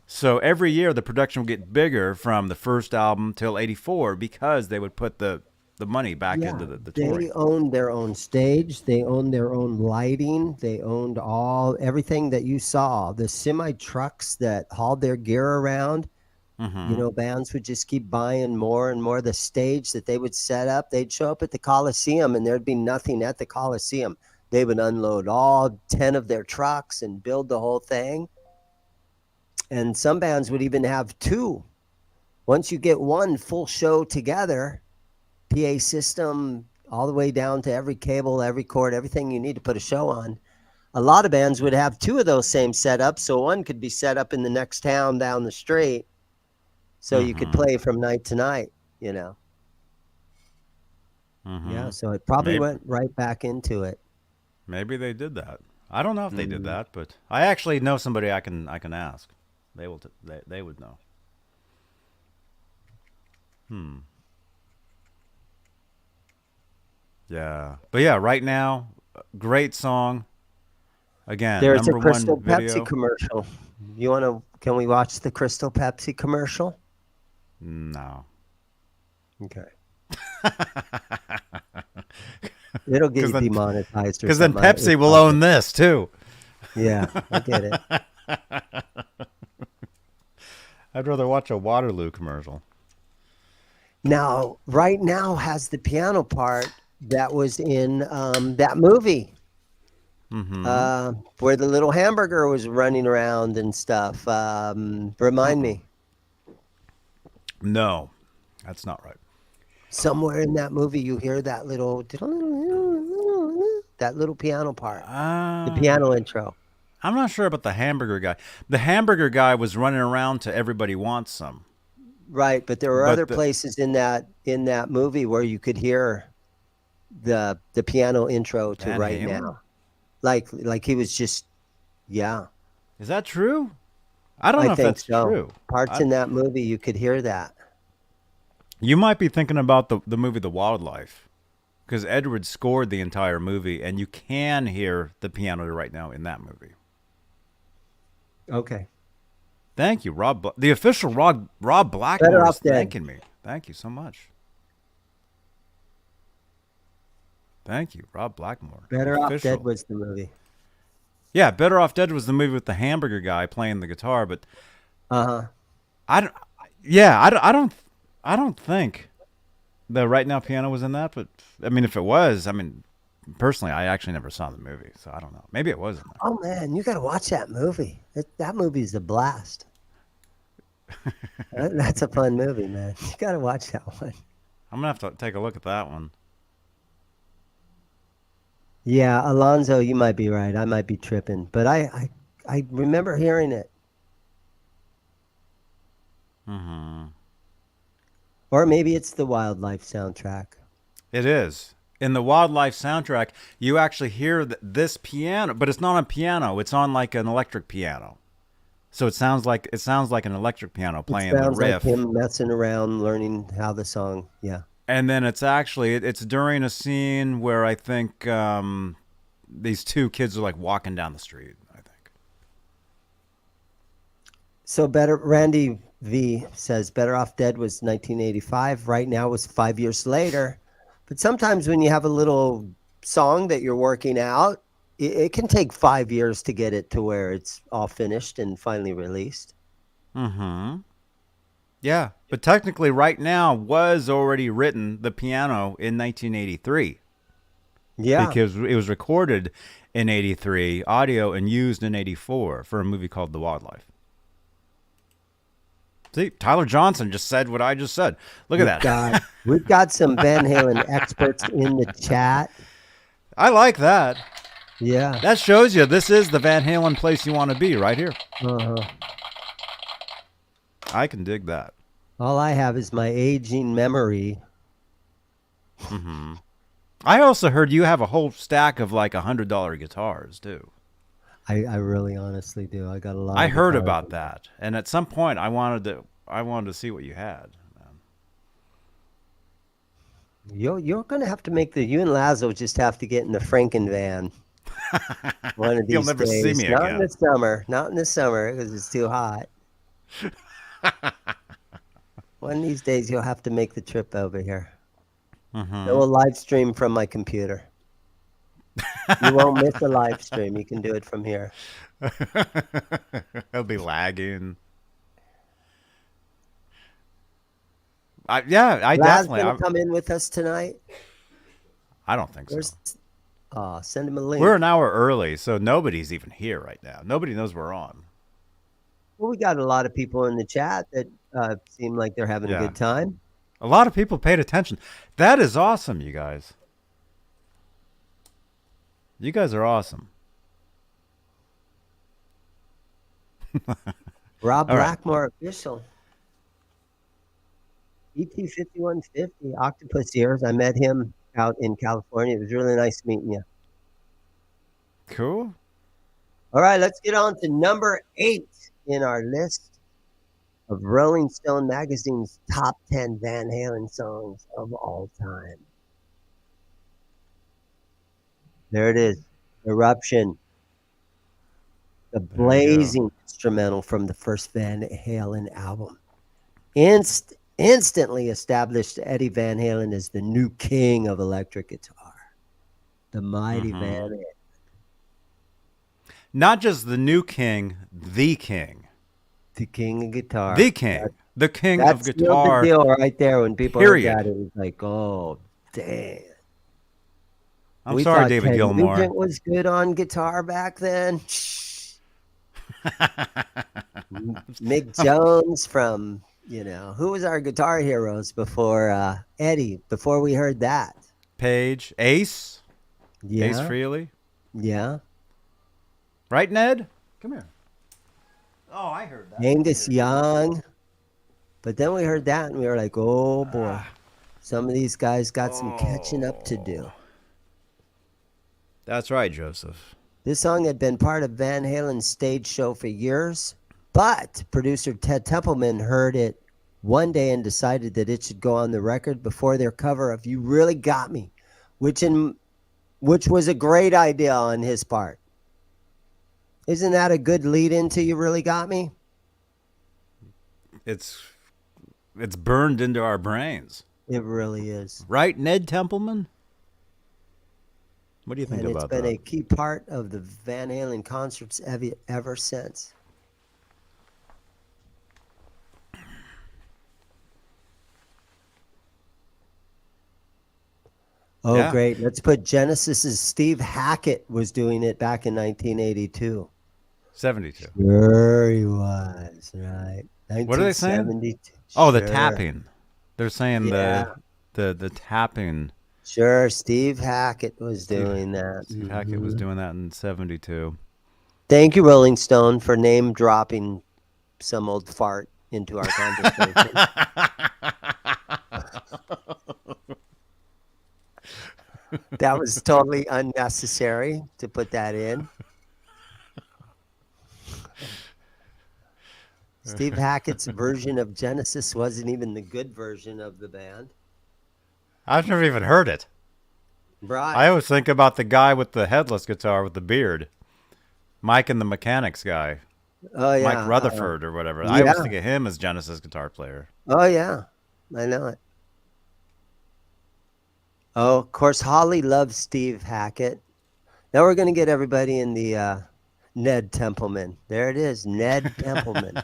So every year the production would get bigger from the first album till '84 because they would put the money back into the touring. They owned their own stage. They owned their own lighting. They owned everything that you saw. The semi trucks that hauled their gear around. You know, bands would just keep buying more and more. The stage that they would set up, they'd show up at the Coliseum and there'd be nothing at the Coliseum. They would unload all 10 of their trucks and build the whole thing. And some bands would even have 2. Once you get one full show together, PA system all the way down to every cable, every cord, everything you need to put a show on. A lot of bands would have 2 of those same setups, so one could be set up in the next town down the street, so you could play from night to night, you know. Yeah, so it probably went right back into it. Maybe they did that. I don't know if they did that, but I actually know somebody I can ask. They would know. Yeah, but yeah, right now, great song. Again, There's a number Crystal 1 video. Pepsi commercial. Can we watch the Crystal Pepsi commercial? No. Okay. It'll get you demonetized. Because then Pepsi will own this too. Yeah, I get it. I'd rather watch a Waterloo commercial. Now, right now has the piano part that was in that movie where the little hamburger was running around and stuff. Remind me. No, that's not right. Somewhere in that movie, you hear that little piano part, the piano intro. I'm not sure about the hamburger guy. The hamburger guy was running around to Everybody Wants Some. Right, but there were other places in that movie where you could hear the piano intro to Van Right Halen? Now. Like he was just, yeah. Is that true? I don't know if think that's so. true. Parts in that movie, you could hear that. You might be thinking about the movie The Wildlife, because Edward scored the entire movie, and you can hear the piano right now in that movie. Okay. Thank you, Rob. The official Rob Better Blackmore is Off Dead. thanking me. Thank you so much. Thank you, Rob Blackmore. Better Official. Off Dead was the movie. Yeah, Better Off Dead was the movie with the hamburger guy playing the guitar, but I don't think the Right Now piano was in that, but I mean, if it was, I mean, personally, I actually never saw the movie, so I don't know. Maybe it was in there. Oh man, you got to watch that movie. That movie is a blast. That's a fun movie, man. You got to watch that one. I'm gonna have to take a look at that one. Yeah, Alonzo, you might be right. I might be tripping, but I remember hearing it. Or maybe it's the Wildlife soundtrack. It is. In the Wildlife soundtrack, you actually hear this piano, but it's not a piano. It's on like an electric piano. So it sounds like an electric piano playing the riff. Like him messing around, learning how the song. Yeah. And then it's during a scene where I think these two kids are like walking down the street, I think. So Randy V says Better Off Dead was 1985. Right Now was 5 years later. But sometimes when you have a little song that you're working out, it can take 5 years to get it to where it's all finished and finally released. Yeah, but technically Right Now was already written, the piano, in 1983. Yeah. Because it was recorded in 83, audio, and used in 84 for a movie called The Wildlife. See, Tyler Johnson just said what I just said. Look at that. We've got some Van Halen experts in the chat. I like that. Yeah. That shows you this is the Van Halen place you want to be, right here. I can dig that. All I have is my aging memory. I also heard you have a whole stack of like $100 guitars too. I really honestly do. I got a lot. I heard about that, and at some point I wanted to see what you had. You're gonna have to make you and Lazo just have to get in the Franken van. One of these You'll never days. see me Not again. in the summer. Not in the summer because it's too hot. One of these days you'll have to make the trip over here. We'll live stream from my computer. You won't miss a live stream. You can do it from here. It'll be lagging. I definitely. Gonna come in with us tonight. I don't think so. Send him a link. We're an hour early, so nobody's even here right now. Nobody knows we're on. Well, we got a lot of people in the chat that seem like they're having a good time. A lot of people paid attention. That is awesome, you guys. You guys are awesome. Rob Blackmore official. ET5150, Octopus Ears. I met him out in California. It was really nice meeting you. Cool. All right, let's get on to number 8 in our list of Rolling Stone magazine's top 10 Van Halen songs of all time. There it is, Eruption. The blazing instrumental from the first Van Halen album. Instantly established Eddie Van Halen as the new king of electric guitar. The mighty Van Halen. Not just the new king, the king. The king of guitar. The king. The king of That's guitar. the deal right there. When people Period. heard that, it was like, oh, damn. I'm We sorry, thought David Ted Gilmour. Nugent was good on guitar back then. Mick Jones from, who was our guitar heroes before Eddie, before we heard that? Page, Ace Yeah. Frehley. Yeah. Right, Ned? Come here. Oh, I heard that. Angus Young. But then we heard that and we were like, oh boy, some of these guys got some catching up to do. That's right, Joseph. This song had been part of Van Halen's stage show for years, but producer Ted Templeman heard it one day and decided that it should go on the record before their cover of You Really Got Me, which was a great idea on his part. Isn't that a good lead into You Really Got Me? It's burned into our brains. It really is. Right, Ned Templeman? What do you think about that? And it's been a key part of the Van Halen concerts ever since. Oh, yeah. Great. Let's put Genesis's Steve Hackett was doing it back in 1982. 72. Sure he was, right. What are they saying? Oh, the tapping. They're saying the tapping. Sure, Steve Hackett was doing that. Steve Hackett was doing that in 72. Thank you, Rolling Stone, for name dropping some old fart into our conversation. That was totally unnecessary to put that in. Steve Hackett's version of Genesis wasn't even the good version of the band. I've never even heard it. Right. I always think about the guy with the headless guitar with the beard. Mike and the Mechanics guy. Oh, yeah. Mike Rutherford or whatever. I always think of him as Genesis guitar player. Oh, yeah. I know it. Oh, of course, Holly loves Steve Hackett. Now we're going to get everybody in the Ned Templeman. There it is, Ned Templeman.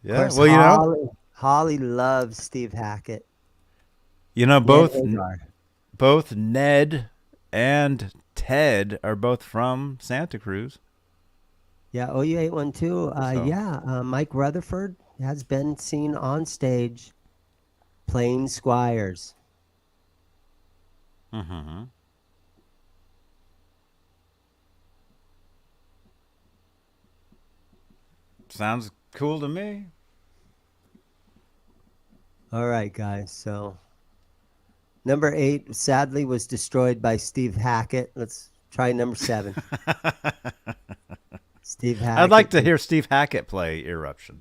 Yeah, course, well, Holly loves Steve Hackett. Both Ned and Ted are both from Santa Cruz. Yeah, you ate one too. Mike Rutherford has been seen on stage playing Squires. Mm-hmm. Sounds cool to me. All right, guys. So number 8 sadly was destroyed by Steve Hackett. Let's try number 7. Steve Hackett. I'd like to hear Steve Hackett play Eruption.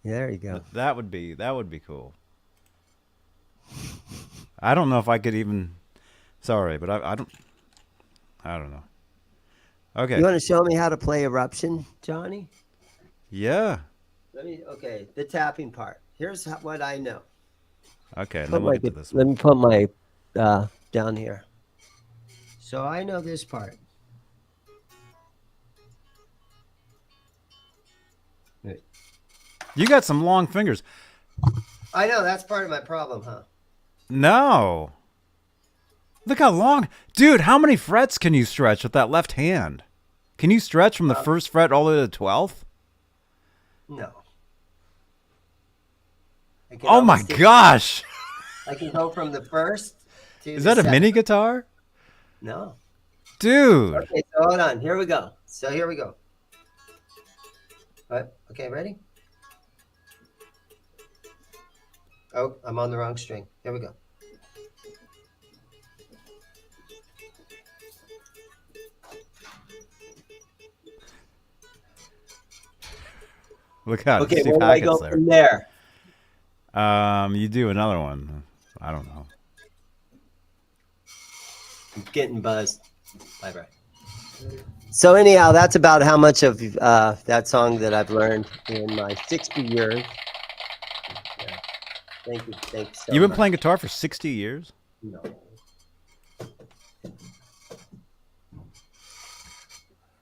There you go. That would be cool. I don't know if I could even. Sorry, but I don't know. Okay. You want to show me how to play Eruption, Johnny? Yeah. Okay, the tapping part. Here's what I know. Okay, let me get to this one. Let me put my down here. So I know this part. You got some long fingers. I know, that's part of my problem, huh? No. Look how long. Dude, how many frets can you stretch with that left hand? Can you stretch from the first fret all the way to the 12th? No. Oh my gosh. I can go from the first to Is that a mini guitar? No. Dude. Okay, so hold on. Here we go. Okay, ready? Oh, I'm on the wrong string. Here we go. Look out. Okay, Steve where do I Hackett's go from there? You do another one. I don't know. I'm getting buzzed. Bye-bye. So anyhow, that's about how much of that song that I've learned in my 60 years. Yeah. Thank you. Thanks so You've been much. playing guitar for 60 years? No.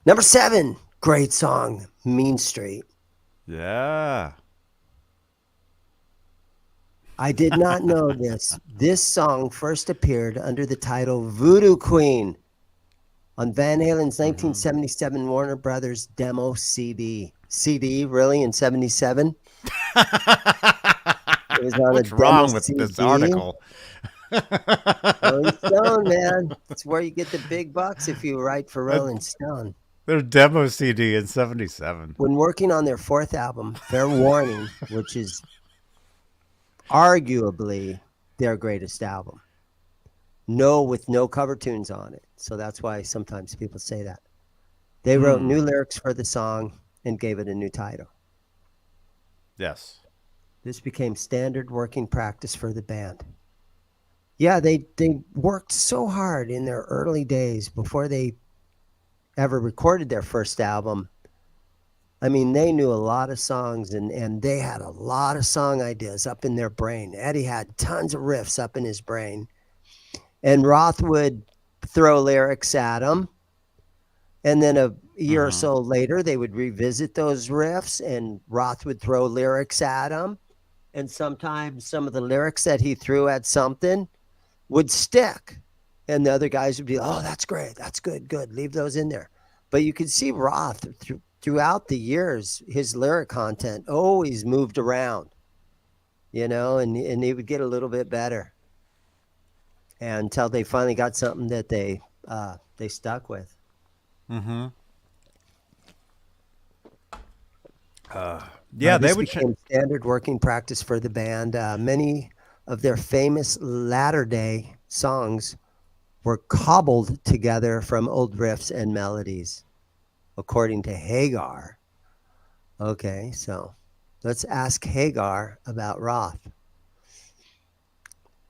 Number 7, great song, Mean Street. Yeah. I did not know this. This song first appeared under the title Voodoo Queen on Van Halen's 1977 Warner Brothers demo CD. CD, really, in 77? It was on a What's demo wrong with CD. this article? Rolling Stone, man. It's where you get the big bucks if you write for Rolling Stone. Their demo CD in 77. When working on their fourth album, Fair Warning, which is arguably their greatest album, with no cover tunes on it. So that's why sometimes people say that. They wrote new lyrics for the song and gave it a new title. Yes. This became standard working practice for the band. Yeah, they worked so hard in their early days before they ever recorded their first album. I mean, they knew a lot of songs and they had a lot of song ideas up in their brain. Eddie had tons of riffs up in his brain. And Roth would throw lyrics at them. And then a year or so later, they would revisit those riffs and Roth would throw lyrics at them. And sometimes some of the lyrics that he threw at something would stick. And the other guys would be, oh, that's great. That's good. Leave those in there. But you could see Roth throughout the years, his lyric content always moved around, and he would get a little bit better until they finally got something that they stuck with. Mm-hmm. Yeah, they would became standard working practice for the band. Many of their famous latter-day songs were cobbled together from old riffs and melodies, according to Hagar. Okay, so let's ask Hagar about Roth.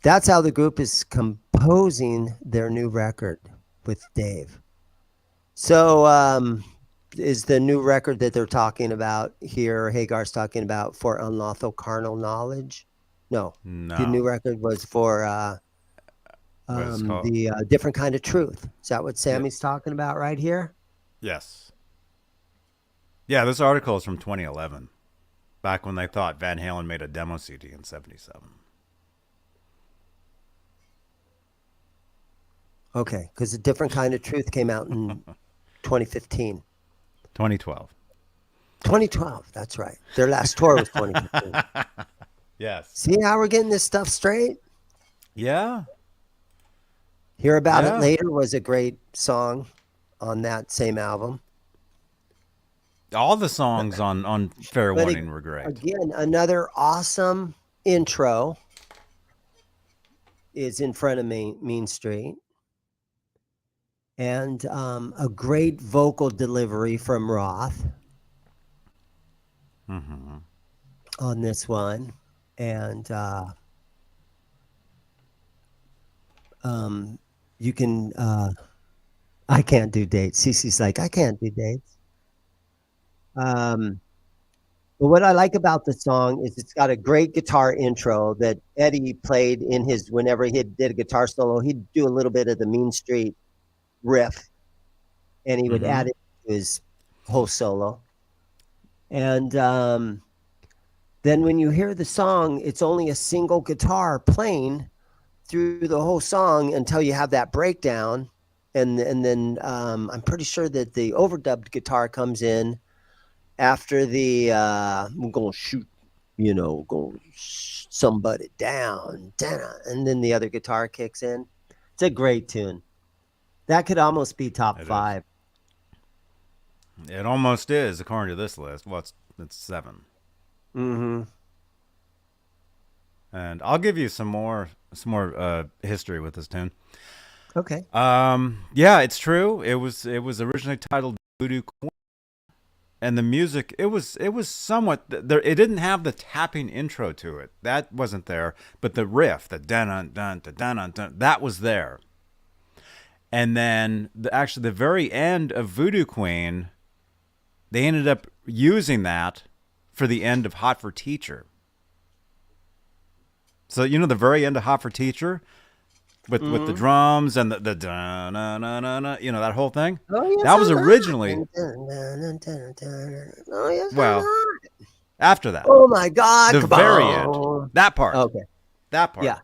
That's how the group is composing their new record with Dave. So is the new record that they're talking about here, Hagar's talking about, for Unlawful Carnal Knowledge? No. The new record was for the Different Kind of Truth. Is that what Sammy's talking about right here? Yes. Yeah, this article is from 2011, back when they thought Van Halen made a demo CD in 77. Okay, because A Different Kind of Truth came out in 2015. 2012. 2012, that's right. Their last tour was 2015. Yes. See how we're getting this stuff straight? Yeah. Hear About It Later was a great song on that same album. All the songs on Fair Warning were great. Again, another awesome intro is In Front of Mean Street. And a great vocal delivery from Roth on this one. And you can, I can't do dates. Cece's like, I can't do dates. But what I like about the song is it's got a great guitar intro that Eddie played in his, whenever he did a guitar solo, he'd do a little bit of the Mean Street riff and he would add it to his whole solo. And then when you hear the song, it's only a single guitar playing through the whole song until you have that breakdown. And then I'm pretty sure that the overdubbed guitar comes in after the I'm gonna shoot, gonna somebody down, and then the other guitar kicks in. It's a great tune. That could almost be top 5. It almost is, according to this list. Well, it's 7. Mm-hmm. And I'll give you some more history with this tune. Okay. Yeah, it's true. It was originally titled Voodoo Queen, and the music it was somewhat there. It didn't have the tapping intro to it. That wasn't there, but the riff, the dun dun dun dun dun, that was there. And then the very end of Voodoo Queen, they ended up using that for the end of Hot for Teacher. So the very end of Hot for Teacher, with the drums and the da na na na na, that whole thing. Oh, yes, that was originally. Oh, yes, well, after that. Oh my God! The very end, that part. Okay. That part. Yeah.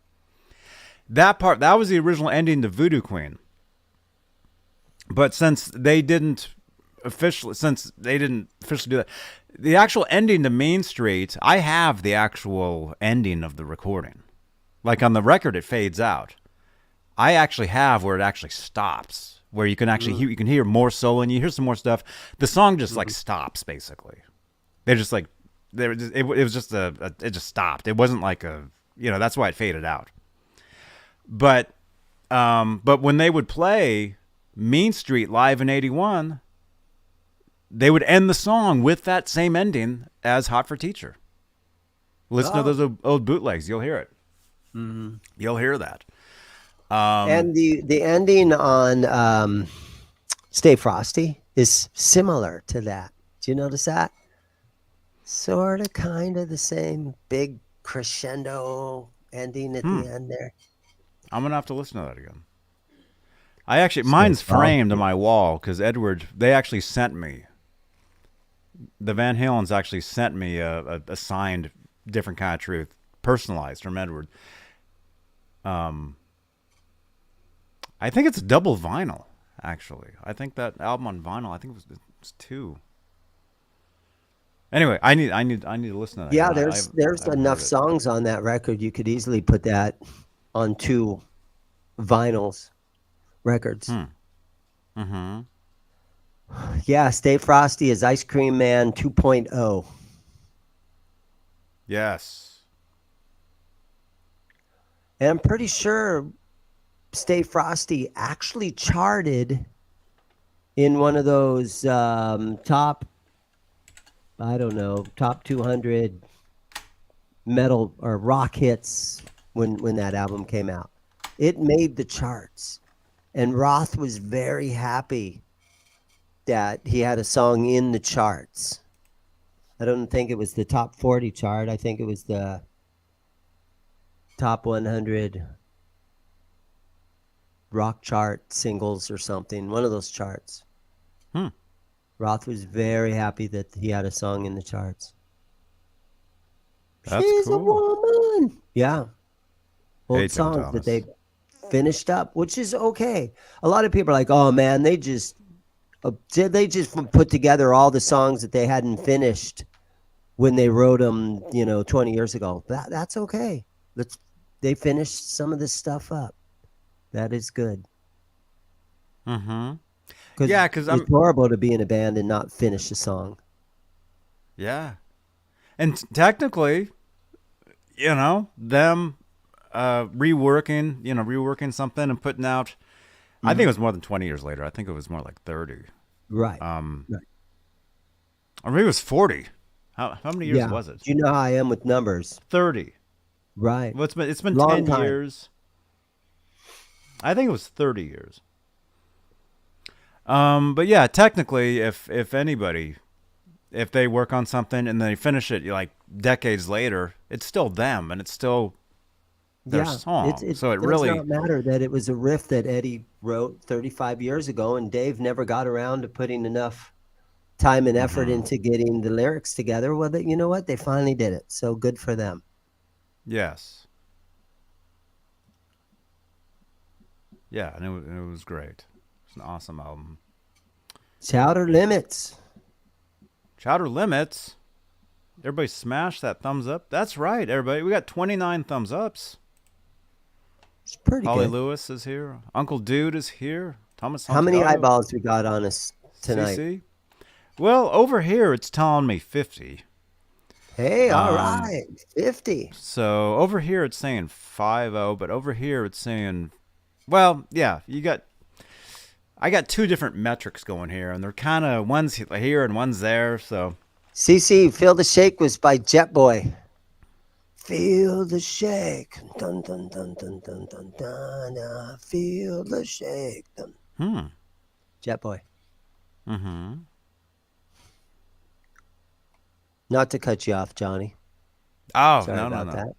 That was the original ending to Voodoo Queen. But since they didn't officially do that, the actual ending to Mean Street, I have the actual ending of the recording. Like on the record, it fades out. I actually have where it actually stops, where you can actually hear, you can hear more solo and you hear some more stuff. The song just like stops basically. They're just like, it was just it just stopped. It wasn't like that's why it faded out. But when they would play Mean Street live in '81, they would end the song with that same ending as Hot for Teacher. Listen to those old bootlegs. You'll hear it. Mm-hmm. You'll hear that. And the ending on Stay Frosty is similar to that. Do you notice that? Sort of, kind of the same big crescendo ending at the end there. I'm going to have to listen to that again. Mine's framed on my wall because they actually sent me. The Van Halens actually sent me a signed Different Kind of Truth, personalized from Edward. I think it's double vinyl, actually. I think that album on vinyl, I think it was 2. Anyway, I need to listen to that. Yeah, there's enough songs on that record. You could easily put that on 2 vinyls records. Mm-hmm. Yeah, Stay Frosty is Ice Cream Man 2.0. Yes. And I'm pretty sure Stay Frosty actually charted in one of those top 200 metal or rock hits when that album came out. It made the charts. And Roth was very happy that he had a song in the charts. I don't think it was the top 40 chart. I think it was the top 100 rock chart singles or something. One of those charts. Roth was very happy that he had a song in the charts. That's She's cool. a woman. Yeah. Old songs Thomas. that they finished up, which is okay. A lot of people are like, oh man, they just put together all the songs that they hadn't finished when they wrote them, 20 years ago. That's okay. They finished some of this stuff up. That is good. Mm-hmm. Because it's horrible to be in a band and not finish a song. Yeah. And technically, them reworking something and putting out, I think it was more than 20 years later. I think it was more like 30. Right. Right. Or maybe it was 40. How many years was it? You know how I am with numbers. 30. Right. Well, it's been Long 10 time. years. I think it was 30 years. But yeah, technically, if they work on something and they finish it like decades later, it's still them and it's still their song. So it really does not matter that it was a riff that Eddie wrote 35 years ago and Dave never got around to putting enough time and effort into getting the lyrics together. Well, you know what? They finally did it. So good for them. Yes. Yeah, and it was great. It's an awesome album. Outer Limits. Outer Limits. Everybody smash that thumbs up. That's right, everybody. We got 29 thumbs ups. It's pretty Holly good. Lewis is here. Uncle Dude is here. Thomas. How many Santiago. eyeballs we got on us tonight? CC? Well, over here it's telling me 50. Hey, all right. 50. So over here it's saying 50, but over here it's saying, well, yeah, I got 2 different metrics going here, and they're kind of, one's here and one's there, so. CC, Feel the Shake was by Jet Boy. Feel the shake. Dun, dun, dun, dun, dun, dun, dun, dun. Feel the shake. Dun. Jet Boy. Mm-hmm. Not to cut you off, Johnny. Oh, Sorry no. about that.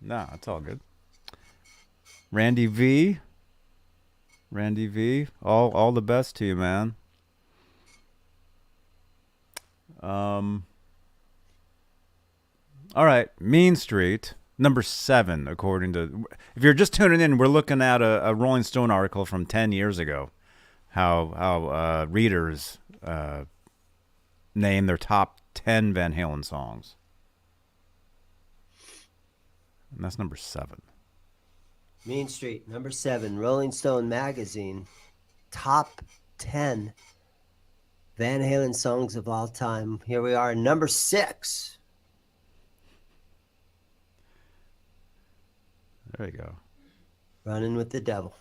No, it's all good. Randy V, all the best to you, man. All right, Mean Street. Number 7, according to... If you're just tuning in, we're looking at a Rolling Stone article from 10 years ago. How readers name their top 10 Van Halen songs. And that's number 7. Main Street, number 7, Rolling Stone magazine, top 10 Van Halen songs of all time. Here we are, number 6. There you go. Running with the Devil.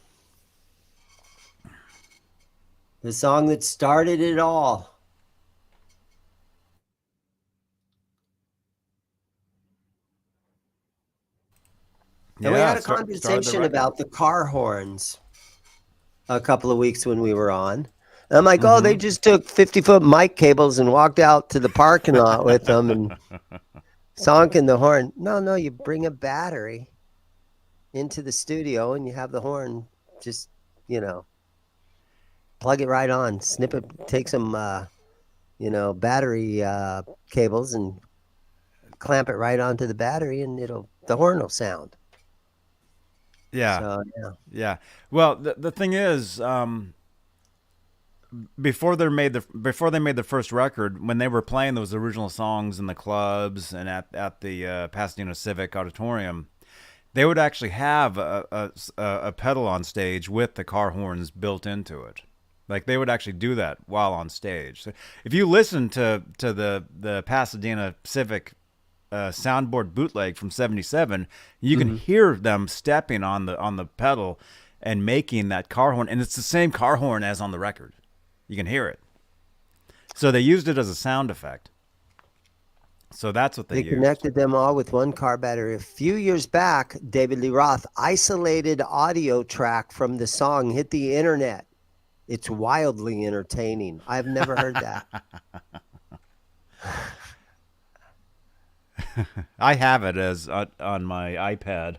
The song that started it all. And we had a conversation about the car horns a couple of weeks when we were on. And I'm like, oh, they just took 50-foot mic cables and walked out to the parking lot with them and sonking the horn. No, you bring a battery into the studio and you have the horn just, plug it right on, snip it, take some, battery cables and clamp it right onto the battery and the horn will sound. Yeah. So, yeah. Well, the thing is, before they made the first record, when they were playing those original songs in the clubs and at the Pasadena Civic Auditorium, they would actually have a pedal on stage with the car horns built into it. Like they would actually do that while on stage. So if you listen to the Pasadena Civic soundboard bootleg from '77, you can hear them stepping on the pedal and making that car horn, and it's the same car horn as on the record. You can hear it. So they used it as a sound effect. So that's what they used. Connected them all with one car battery. A few years back, David Lee Roth isolated audio track from the song hit the internet. It's wildly entertaining. I've never heard that. I have it as on my iPad.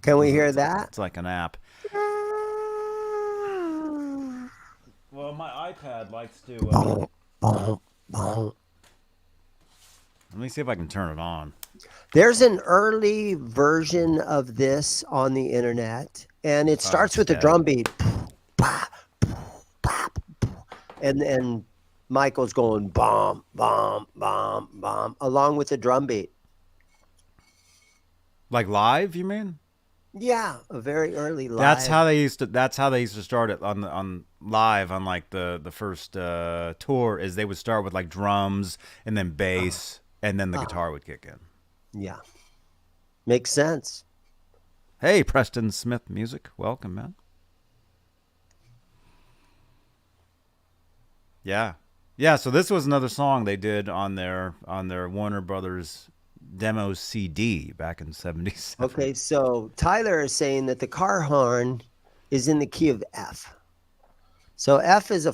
Can we hear that? It's like an app. Well, my iPad likes to... Let me see if I can turn it on. There's an early version of this on the internet, and it starts with a drum beat. And Michael's going bomb, bomb, bomb, bomb, along with the drum beat. Like live, you mean? Yeah, a very early live. That's how they used to start it on live on like the first tour. Is they would start with like drums and then bass and then the guitar would kick in. Yeah, makes sense. Hey, Preston Smith Music, welcome, man. Yeah. So this was another song they did on their Warner Brothers demo CD back in '77. Okay, so Tyler is saying that the car horn is in the key of F. So F is a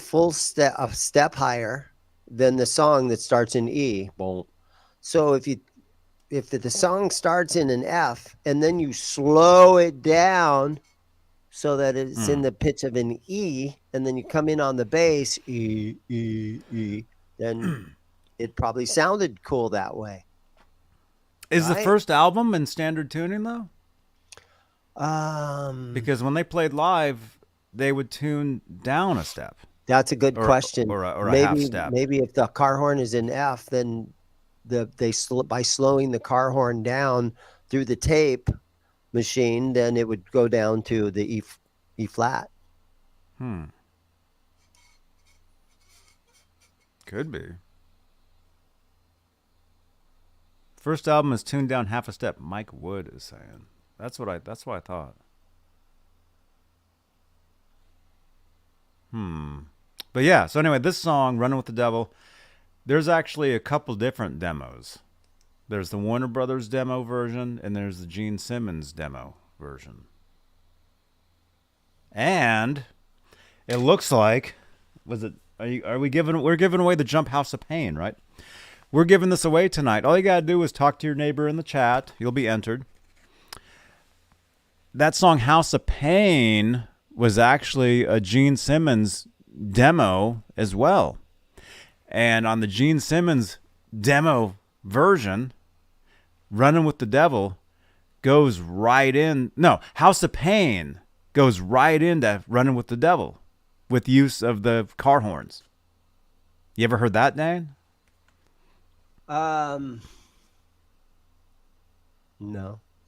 step higher than the song that starts in E. So if the song starts in an F and then you slow it down so that it's in the pitch of an E, and then you come in on the bass, E, E, E, then it probably sounded cool that way. Is the first album in standard tuning though? Because when they played live, they would tune down a step. That's a good question. Or a half step. Maybe if the car horn is in F, then by slowing the car horn down through the tape machine, then it would go down to the E flat. Could be. First album is tuned down half a step. Mike Wood is saying. That's what I thought. But yeah, so anyway, this song, Running with the Devil, there's actually a couple different demos. There's the Warner Brothers demo version, and there's the Gene Simmons demo version. And it looks like, we're giving away the Jump House of Pain, right? We're giving this away tonight. All you got to do is talk to your neighbor in the chat. You'll be entered. That song, House of Pain, was actually a Gene Simmons demo as well. And on the Gene Simmons demo version, Running with the Devil goes right in. No, House of Pain goes right into Running with the Devil with use of the car horns. You ever heard that, Dan? No,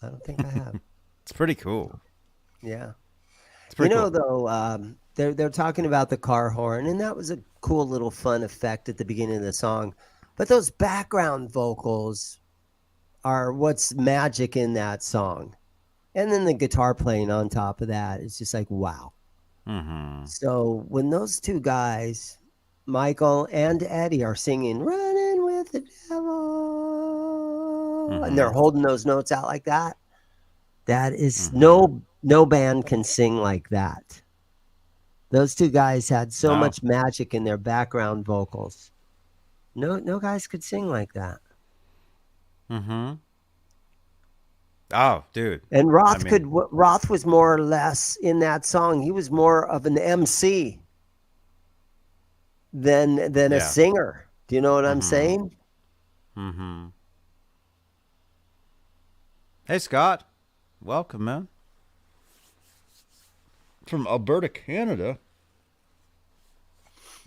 I don't think I have. It's pretty cool. Yeah. It's pretty cool. Though, they're talking about the car horn, and that was a cool little fun effect at the beginning of the song. But those background vocals are what's magic in that song. And then the guitar playing on top of that is just like, wow. Mm-hmm. So when those two guys, Michael and Eddie, are singing Running with the Devil, and they're holding those notes out like that, that is no band can sing like that. Those two guys had so much magic in their background vocals. No guys could sing like that. Mm-hmm. Oh, dude. And Roth was more or less in that song. He was more of an MC than a singer. Do you know what I'm saying? Mm-hmm. Hey, Scott. Welcome, man. From Alberta, Canada.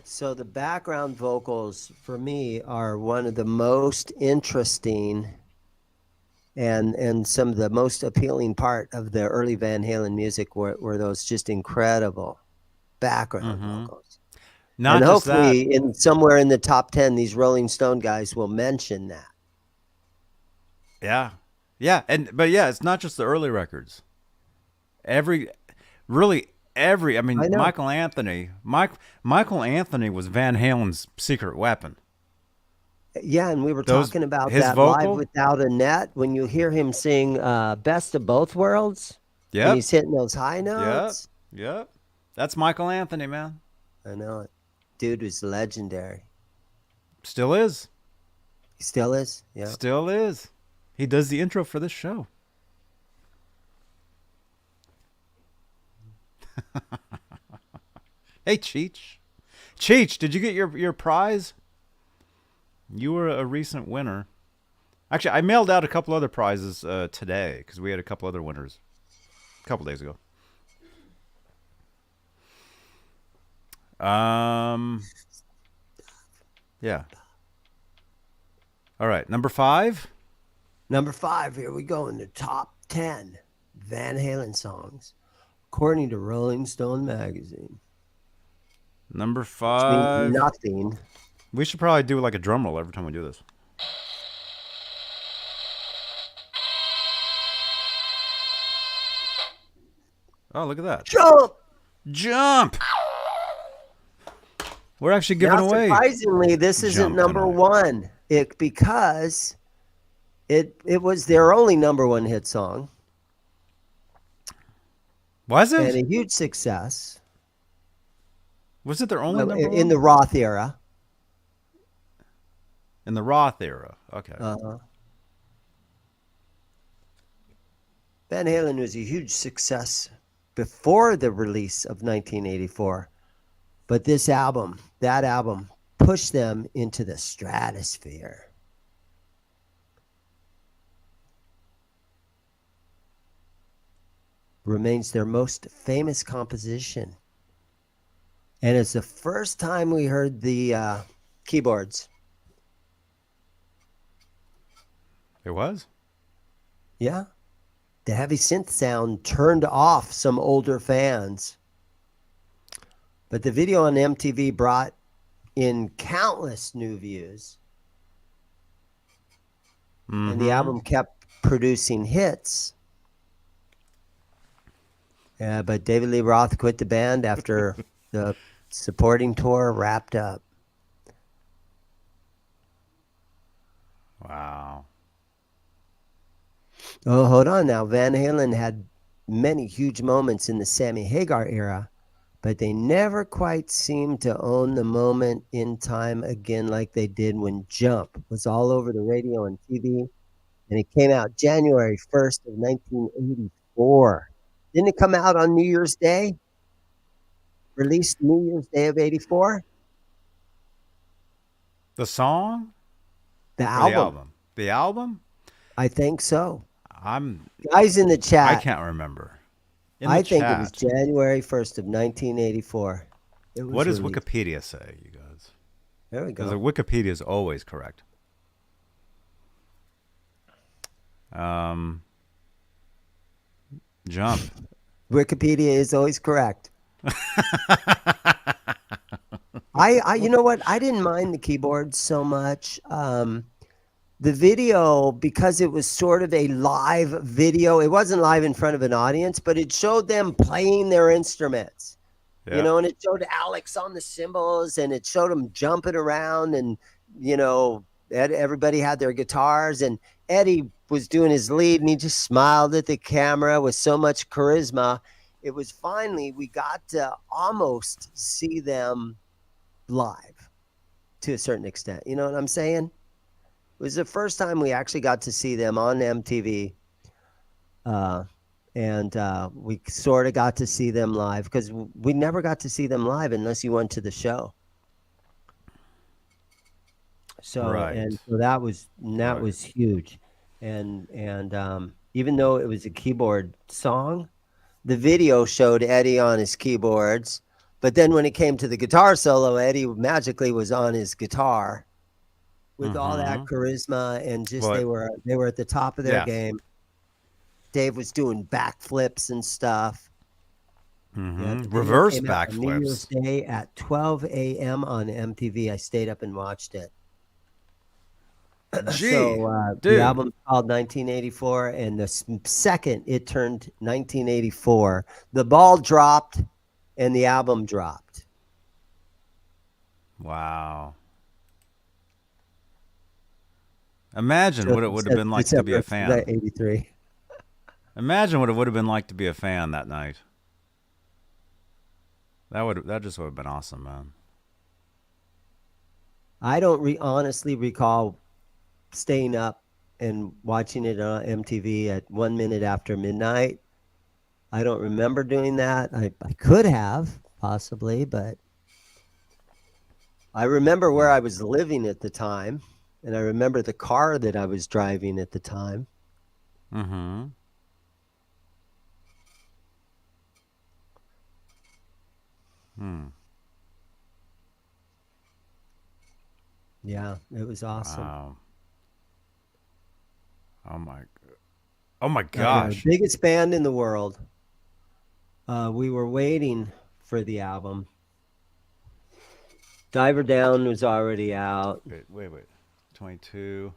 So the background vocals for me are one of the most interesting and some of the most appealing part of the early Van Halen music were those just incredible background vocals. Not and just hopefully that. somewhere in the top 10, these Rolling Stone guys will mention that. Yeah. Yeah. But it's not just the early records. I mean, Michael Anthony was Van Halen's secret weapon. Yeah, and we were talking about that vocal? Live Without a Net when you hear him sing Best of Both Worlds. Yeah. And he's hitting those high notes. Yep. That's Michael Anthony, man. I know it. Dude was legendary. Still is. He still is? Yeah. Still is. He does the intro for this show. Hey, Cheech. Cheech, did you get your prize? You were a recent winner. Actually, I mailed out a couple other prizes today because we had a couple other winners a couple days ago. Yeah. All right, number 5. Number 5, here we go in the top 10 Van Halen songs, according to Rolling Stone magazine. Number 5. Nothing. We should probably do like a drum roll every time we do this. Oh, look at that. Jump! We're actually giving away. Surprisingly, this isn't number 1. Because it was their only number 1 hit song. Was it? And a huge success. Was it their only number 1? In the Roth era. In the Roth era. Okay. Van Halen was a huge success before the release of 1984. But that album, pushed them into the stratosphere. Remains their most famous composition. And it's the first time we heard the keyboards. It was? Yeah. The heavy synth sound turned off some older fans. But the video on MTV brought in countless new views. And the album kept producing hits. Yeah, but David Lee Roth quit the band after the supporting tour wrapped up. Wow. Oh, hold on now. Van Halen had many huge moments in the Sammy Hagar era, but they never quite seemed to own the moment in time again like they did when Jump was all over the radio and TV, and it came out January 1st of 1984. Didn't it come out on New Year's Day? Released New Year's Day of 84? The song? The album. The album? I think so. I'm. Guys in the I chat, can't remember. In the I think it was chat, January 1st of 1984. It what was does released. Wikipedia say, you guys? There we Because go. Wikipedia is always correct. Um, jump. Wikipedia is always correct. You know what? I didn't mind the keyboard so much. The video, because it was sort of a live video, it wasn't live in front of an audience, but it showed them playing their instruments, Yeah. and it showed Alex on the cymbals and it showed them jumping around and, everybody had their guitars and Eddie was doing his lead and he just smiled at the camera with so much charisma. It was finally, we got to almost see them live to a certain extent. You know what I'm saying? It was the first time we actually got to see them on MTV. And we sort of got to see them live because we never got to see them live unless you went to the show. So, Right. and so that was huge. And even though it was a keyboard song, the video showed Eddie on his keyboards. But then when it came to the guitar solo, Eddie magically was on his guitar with all that charisma and just Well, they were at the top of their yes. game. Dave was doing backflips and stuff. Yeah, the video Reverse came out on New Year's backflips. Day at 12 a.m. on MTV. I stayed up and watched it. Gee, So the dude. album's called 1984, and the second it turned 1984, the ball dropped and the album dropped. Wow. Imagine what it would have been like to be December a of fan. 83. Imagine what it would have been like to be a fan that night. That just would have been awesome, man. I don't honestly recall staying up and watching it on MTV at 1 minute after midnight. I don't remember doing that. I could have possibly, but I remember where I was living at the time, and I remember the car that I was driving at the time. Mm-hmm. Yeah, it was awesome. Wow. Oh my I know, gosh. biggest band in the world. We were waiting for the album. Diver Down was already out. Wait. 22.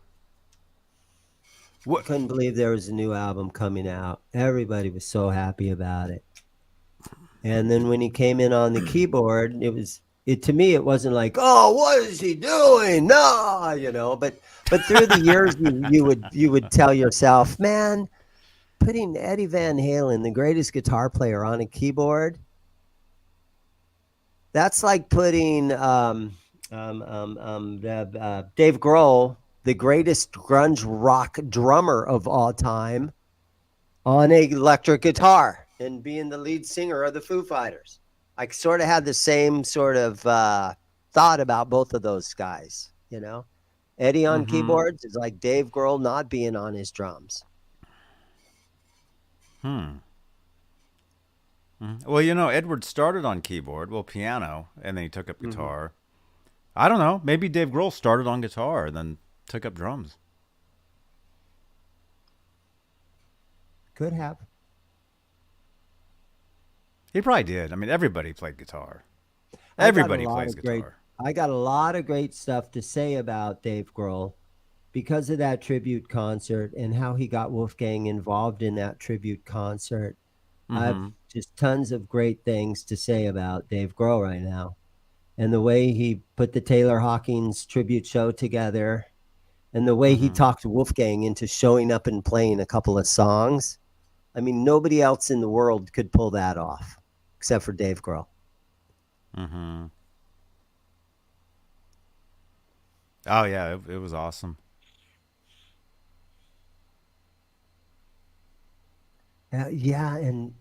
Couldn't believe there was a new album coming out. Everybody was so happy about it. And then when he came in on the keyboard, to me it wasn't like, oh, what is he doing? No, but through the years you would tell yourself, man, putting Eddie Van Halen, the greatest guitar player, on a keyboard, that's like putting Dave Grohl, the greatest grunge rock drummer of all time, on an electric guitar and being the lead singer of the Foo Fighters. I sort of had the same sort of thought about both of those guys, Eddie on keyboards is like Dave Grohl not being on his drums. Well, Edward started on keyboard, piano, and then he took up guitar. I don't know. Maybe Dave Grohl started on guitar and then took up drums. Could have. He probably did. I mean, everybody played guitar. Everybody plays guitar. I got a lot of great stuff to say about Dave Grohl because of that tribute concert and how he got Wolfgang involved in that tribute concert. I've just tons of great things to say about Dave Grohl right now. And the way he put the Taylor Hawkins tribute show together and the way he talked Wolfgang into showing up and playing a couple of songs. I mean, nobody else in the world could pull that off except for Dave Grohl. Oh, yeah, it was awesome. Yeah, and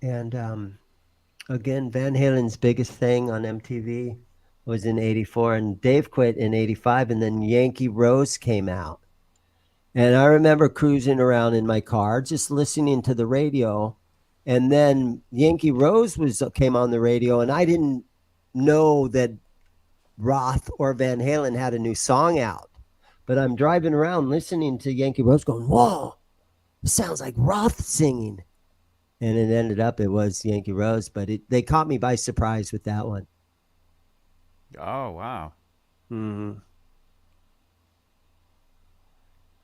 again, Van Halen's biggest thing on MTV was in '84, and Dave quit in '85, and then Yankee Rose came out, And I remember cruising around in my car, just listening to the radio. And then Yankee Rose came on the radio, and I didn't know that Roth or Van Halen had a new song out. But I'm driving around listening to Yankee Rose going, whoa, it sounds like Roth singing. And it ended up, it was Yankee Rose, but they caught me by surprise with that one. Oh, wow. Mm-hmm.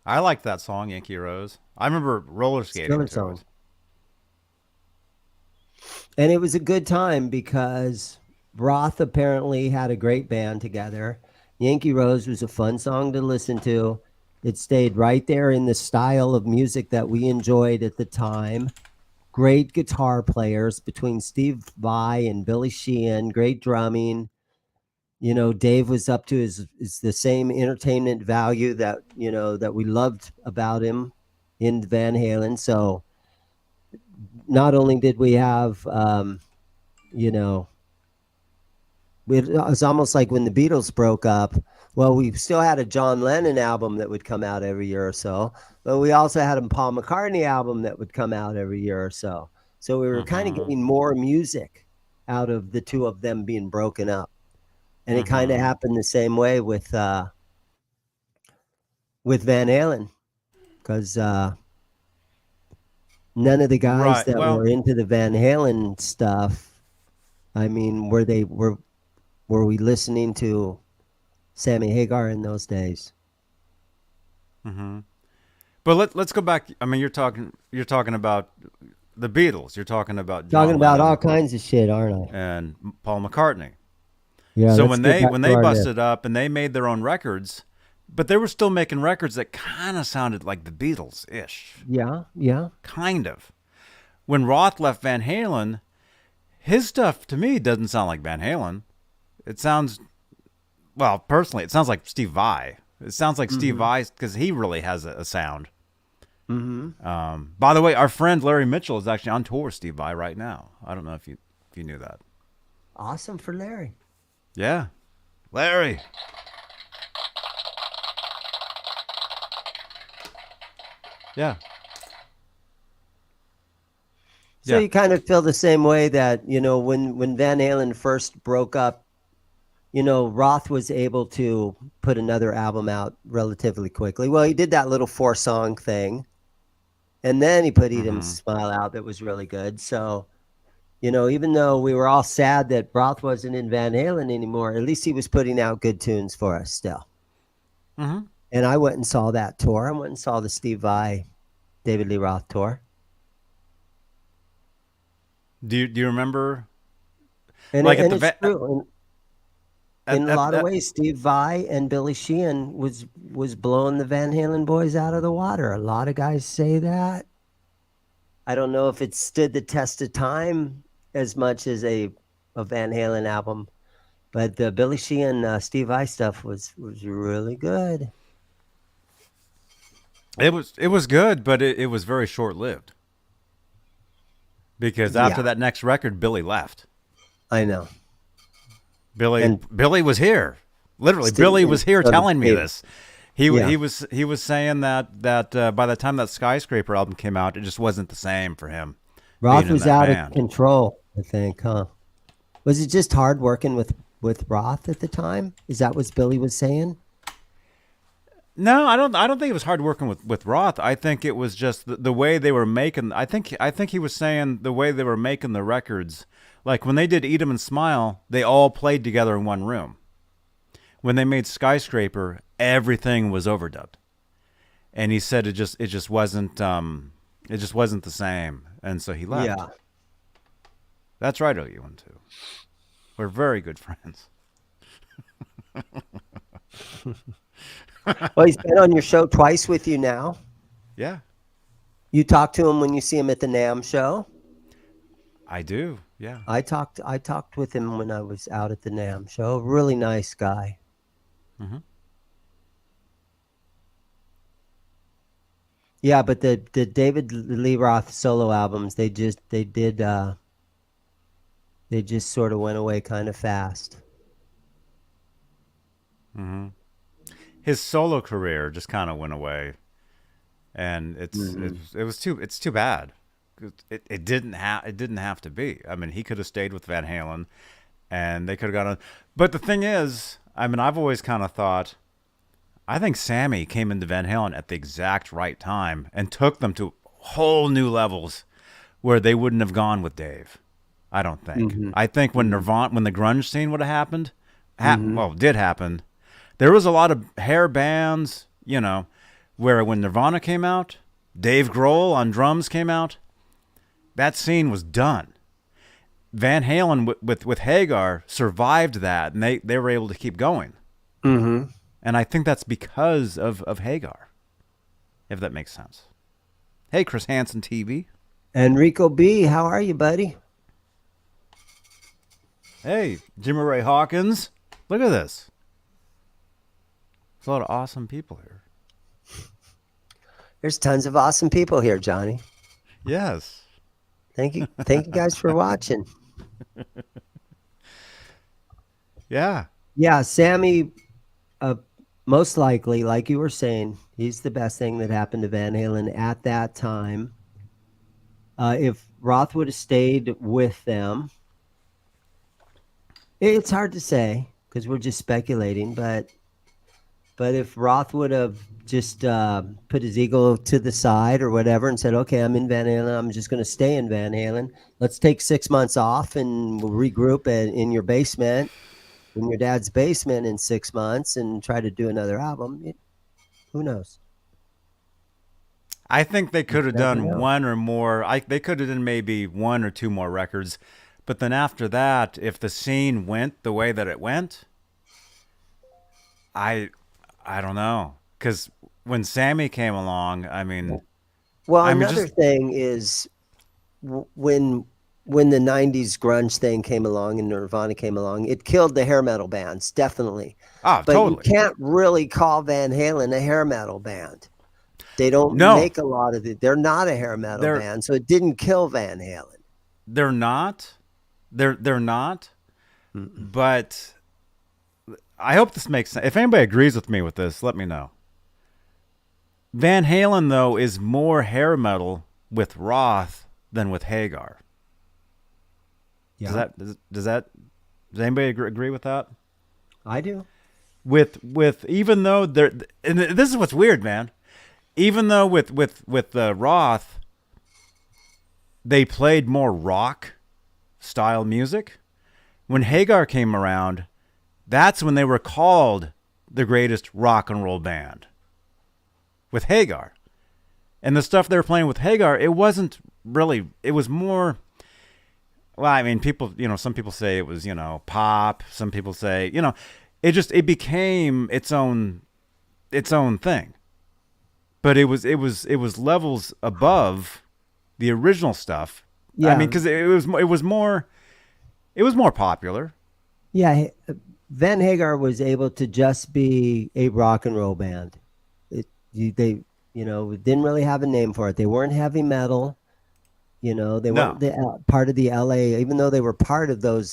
I liked that song, Yankee Rose. I remember roller skating to Song. it. And it was a good time because Roth apparently had a great band together. Yankee Rose was a fun song to listen to. It stayed right there in the style of music that we enjoyed at the time. Great guitar players between Steve Vai and Billy Sheehan, great drumming. You know, Dave was up to is the same entertainment value that, you know, that we loved about him in Van Halen. So not only did we have, you know, it was almost like when the Beatles broke up. Well, we still had a John Lennon album that would come out every year or so, but we also had a Paul McCartney album that would come out every year or so. So we were kind of getting more music out of the two of them being broken up. And it kind of happened the same way with Van Halen, because none of the guys that were into the Van Halen stuff, I mean, were we listening to Sammy Hagar in those days? Mm-hmm. But let's go back. I mean, you're talking about the Beatles. You're talking about John Lennon, all kinds of shit, aren't I? And Paul McCartney. Yeah. So when they busted up and they made their own records, but they were still making records that kind of sounded like the Beatles-ish. Yeah. Kind of. When Roth left Van Halen, his stuff to me doesn't sound like Van Halen. It sounds, well, personally, it sounds like Steve Vai. It sounds like Steve Vai because he really has a sound. Mm-hmm. By the way, our friend Larry Mitchell is actually on tour with Steve Vai right now. I don't know if you knew that. Awesome for Larry. Yeah. Larry. Yeah. So you kind of feel the same way that, you know, when Van Halen first broke up, you know, Roth was able to put another album out relatively quickly. Well, he did that little 4-song thing. And then he put Eat 'Em Smile out that was really good. So, you know, even though we were all sad that Roth wasn't in Van Halen anymore, at least he was putting out good tunes for us still. Mm-hmm. And I went and saw that tour. I went and saw the Steve Vai, David Lee Roth tour. Do you remember? And, like it's true. In a lot of ways, Steve Vai and Billy Sheehan was blowing the Van Halen boys out of the water. A lot of guys say that. I don't know if it stood the test of time as much as a Van Halen album, but the Billy Sheehan, Steve Vai stuff was really good. It was good, but it was very short lived. Because after that next record, Billy left. I know. Billy was here. Literally, Billy was here telling me this. He was saying that by the time that Skyscraper album came out, it just wasn't the same for him. Roth was out of control, I think, huh? Was it just hard working with Roth at the time? Is that what Billy was saying? No, I don't think it was hard working with Roth. I think it was just the way they were making. I think he was saying the way they were making the records. Like when they did Eat 'Em and Smile, they all played together in one room. When they made Skyscraper, everything was overdubbed, and he said it just wasn't the same, and so he left. Yeah, that's right, OU12. We're very good friends. Well, he's been on your show twice with you now. Yeah. You talk to him when you see him at the NAMM show? I do, yeah. I talked with him when I was out at the NAMM show. Really nice guy. Mm-hmm. Yeah, but the David Lee Roth solo albums, they just sort of went away kind of fast. Mm-hmm. His solo career just kind of went away. and it's too bad. It didn't have to be. I mean, he could have stayed with Van Halen, and they could have gone on. But the thing is, I mean, I've always kind of thought, I think Sammy came into Van Halen at the exact right time and took them to whole new levels where they wouldn't have gone with Dave. I don't think. I think when the grunge scene would have happened, did happen, there was a lot of hair bands, you know, where when Nirvana came out, Dave Grohl on drums came out, that scene was done. Van Halen with Hagar survived that, and they were able to keep going. And I think that's because of Hagar, if that makes sense. Hey, Chris Hansen TV. Enrico B., how are you, buddy? Hey, Jimmy Ray Hawkins. Look at this. There's a lot of awesome people here. There's tons of awesome people here, Johnny. Yes. Thank you guys for watching. Yeah. Yeah, Sammy, most likely, like you were saying, he's the best thing that happened to Van Halen at that time. If Roth would have stayed with them, it's hard to say because we're just speculating, but if Roth would have just put his ego to the side or whatever and said, okay, I'm in Van Halen, I'm just going to stay in Van Halen. Let's take 6 months off and we'll regroup in your basement, in your dad's basement in 6 months and try to do another album. Who knows? I think they could have done one or more. They could have done maybe one or two more records. But then after that, if the scene went the way that it went, I don't know. Because when Sammy came along, I mean... Well, another thing is when the 90s grunge thing came along and Nirvana came along, it killed the hair metal bands, definitely. But totally. You can't really call Van Halen a hair metal band. They don't make a lot of it. They're not a hair metal band, so it didn't kill Van Halen. They're not. They're not. But I hope this makes sense. If anybody agrees with me with this, let me know. Van Halen, though, is more hair metal with Roth than with Hagar. Yeah. Does anybody agree with that? I do. With even though they're, and this is what's weird, man. Even though with Roth, they played more rock style music. When Hagar came around, that's when they were called the greatest rock and roll band. With Hagar. And the stuff they were playing with Hagar, it wasn't really, it was more, well, I mean, people, some people say it was, pop. Some people say, it became its own thing. But it was levels above the original stuff. Yeah. I mean, because it was more popular. Yeah, Van Hagar was able to just be a rock and roll band. They didn't really have a name for it. They weren't heavy metal. They weren't part of the LA. Even though they were part of the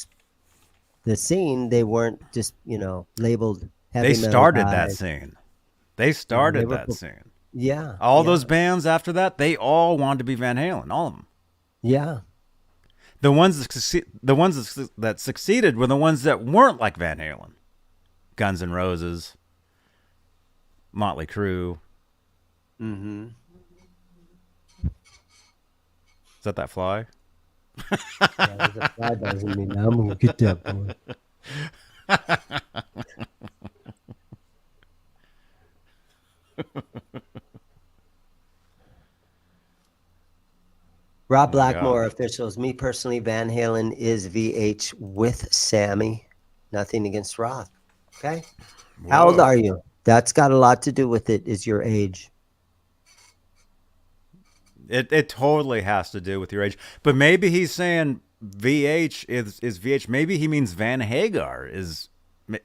scene, they weren't just labeled heavy metal. They started that scene. They started that scene. Yeah. All those bands after that, they all wanted to be Van Halen, all of them. Yeah. The ones that succeeded were the ones that weren't like Van Halen. Guns N' Roses, Motley Crue. Mm-hmm. Is that fly? Yeah, the fly buzzing me now. I'm gonna get that boy. Rob Blackmore officials. Me personally, Van Halen is VH with Sammy. Nothing against Roth. Okay. Whoa. How old are you? That's got a lot to do with it. Is your age? It totally has to do with your age. But maybe he's saying VH is VH. Maybe he means Van Hagar is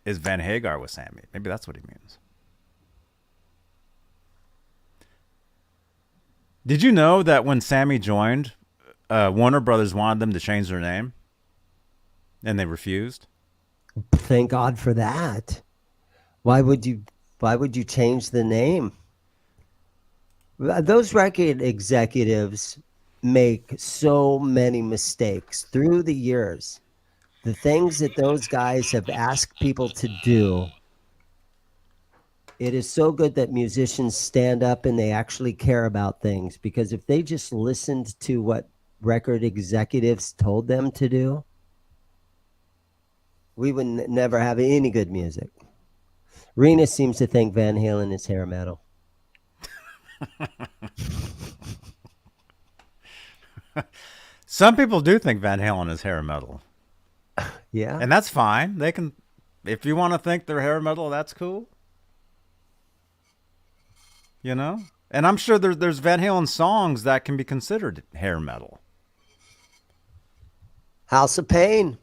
Van Hagar with Sammy. Maybe that's what he means. Did you know that when Sammy joined, Warner Brothers wanted them to change their name, and they refused? Thank God for that. Why would you change the name? Those record executives make so many mistakes through the years. The things that those guys have asked people to do, it is so good that musicians stand up and they actually care about things, because if they just listened to what record executives told them to do, we would never have any good music. Rena seems to think Van Halen is hair metal. Some people do think Van Halen is hair metal. Yeah. And that's fine. They can, if you want to think they're hair metal, that's cool. You know? And I'm sure there's Van Halen songs that can be considered hair metal. House of Pain.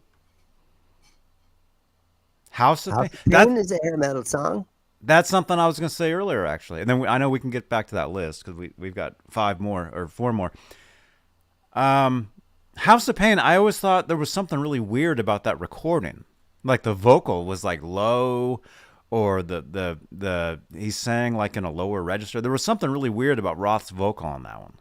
House of House Pain. of Pain is a hair metal song. That's something I was going to say earlier, actually. And then I know we can get back to that list because we've got 4 more. House of Pain, I always thought there was something really weird about that recording. Like the vocal was like low, or the he sang like in a lower register. There was something really weird about Roth's vocal on that one.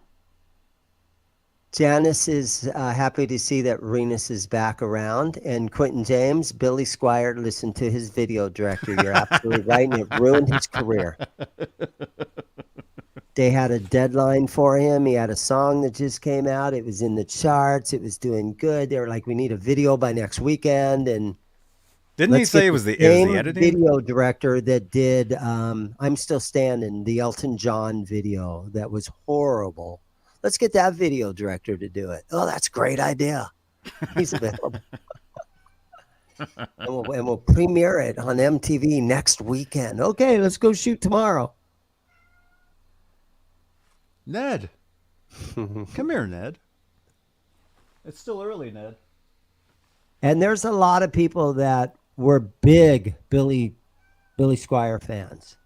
Janice is happy to see that Renus is back around. And Quentin James, Billy Squire, listen to his video director. You're absolutely right, and it ruined his career. They had a deadline for him. He had a song that just came out. It was in the charts. It was doing good. They were like, we need a video by next weekend. And didn't he say it was the editing? Video director that did I'm Still Standing, the Elton John video that was horrible. Let's get that video director to do it. Oh, that's a great idea. He's available. and we'll premiere it on MTV next weekend. Okay, let's go shoot tomorrow. Ned. Come here, Ned. It's still early, Ned. And there's a lot of people that were big Billy Squire fans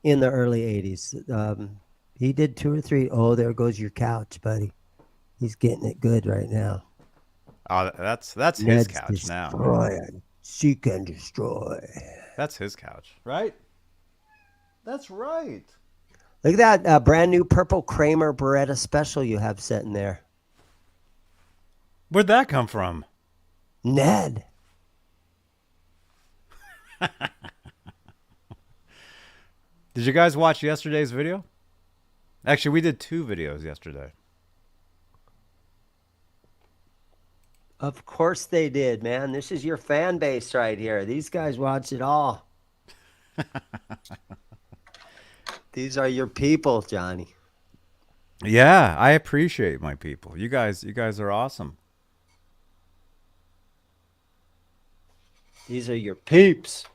in the early 80s. He did 2 or 3. Oh, there goes your couch, buddy. He's getting it good right now. Oh, that's his Ned's couch now. Seek and destroy. That's his couch, right? That's right. Look at that brand new purple Kramer Beretta special you have sitting there. Where'd that come from? Ned. Did you guys watch yesterday's video? Actually, we did 2 videos yesterday. Of course they did, man. This is your fan base right here. These guys watch it all. These are your people, Johnny. Yeah, I appreciate my people. You guys are awesome. These are your peeps.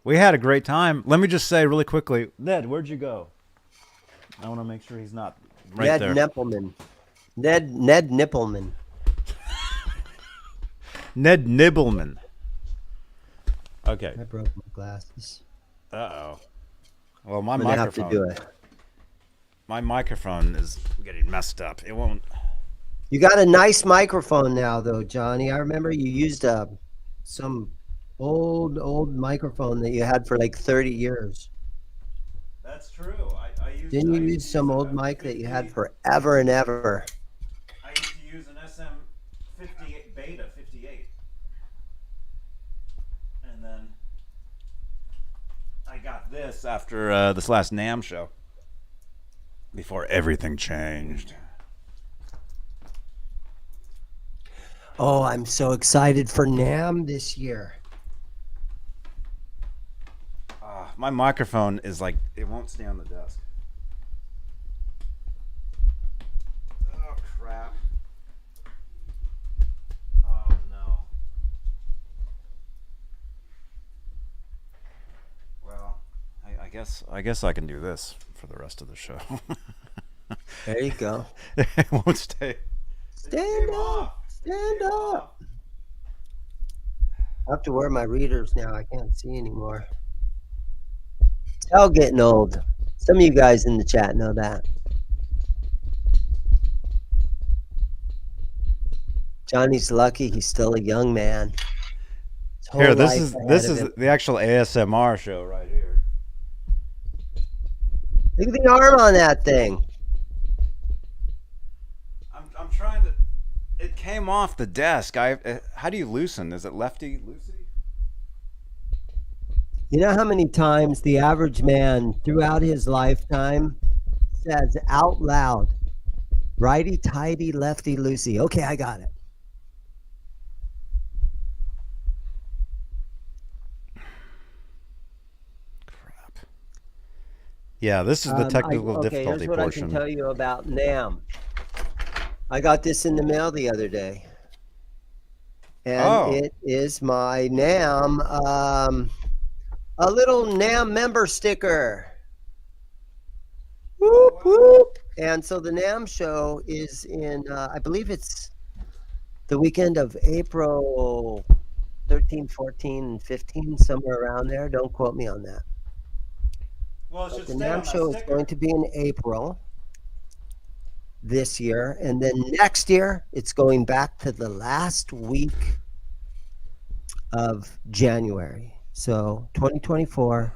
We had a great time. Let me just say really quickly, Ned, where'd you go? I want to make sure he's not right Ned there. Nippleman. Ned Nippleman. Ned Nibbleman. Okay. I broke my glasses. Uh-oh. Well, my I'm gonna microphone. have to do it. My microphone is getting messed up. It won't. You got a nice microphone now, though, Johnny. I remember you used some old microphone that you had for like 30 years. That's true. I used. Didn't you use some old mic that you had forever and ever? I used to use an SM58 Beta 58, and then I got this after this last NAMM show. Before everything changed. Oh, I'm so excited for NAMM this year. My microphone is like, it won't stay on the desk. Oh, crap. Oh, no. Well, I guess I can do this for the rest of the show. There you go. It won't stay. Stand up. Stand up. I have to wear my readers now. I can't see anymore. It's all getting old. Some of you guys in the chat know that. Johnny's lucky he's still a young man. Here, this is the actual ASMR show right here. Look at the arm on that thing. I'm trying to. It came off the desk. How do you loosen? Is it lefty loosey? You know how many times the average man throughout his lifetime says out loud, righty tighty, lefty loosey. Okay, I got it. Crap. Yeah, this is the technical okay, difficulty here's what portion. I can tell you about NAMM. I got this in the mail the other day. And it is my NAMM, a little NAMM member sticker. Whoop, whoop. And so the NAMM show is in, I believe it's the weekend of April 13, 14, and 15, somewhere around there. Don't quote me on that. Well, The NAMM show is going to be in April this year. And then next year, it's going back to the last week of January. So 2024,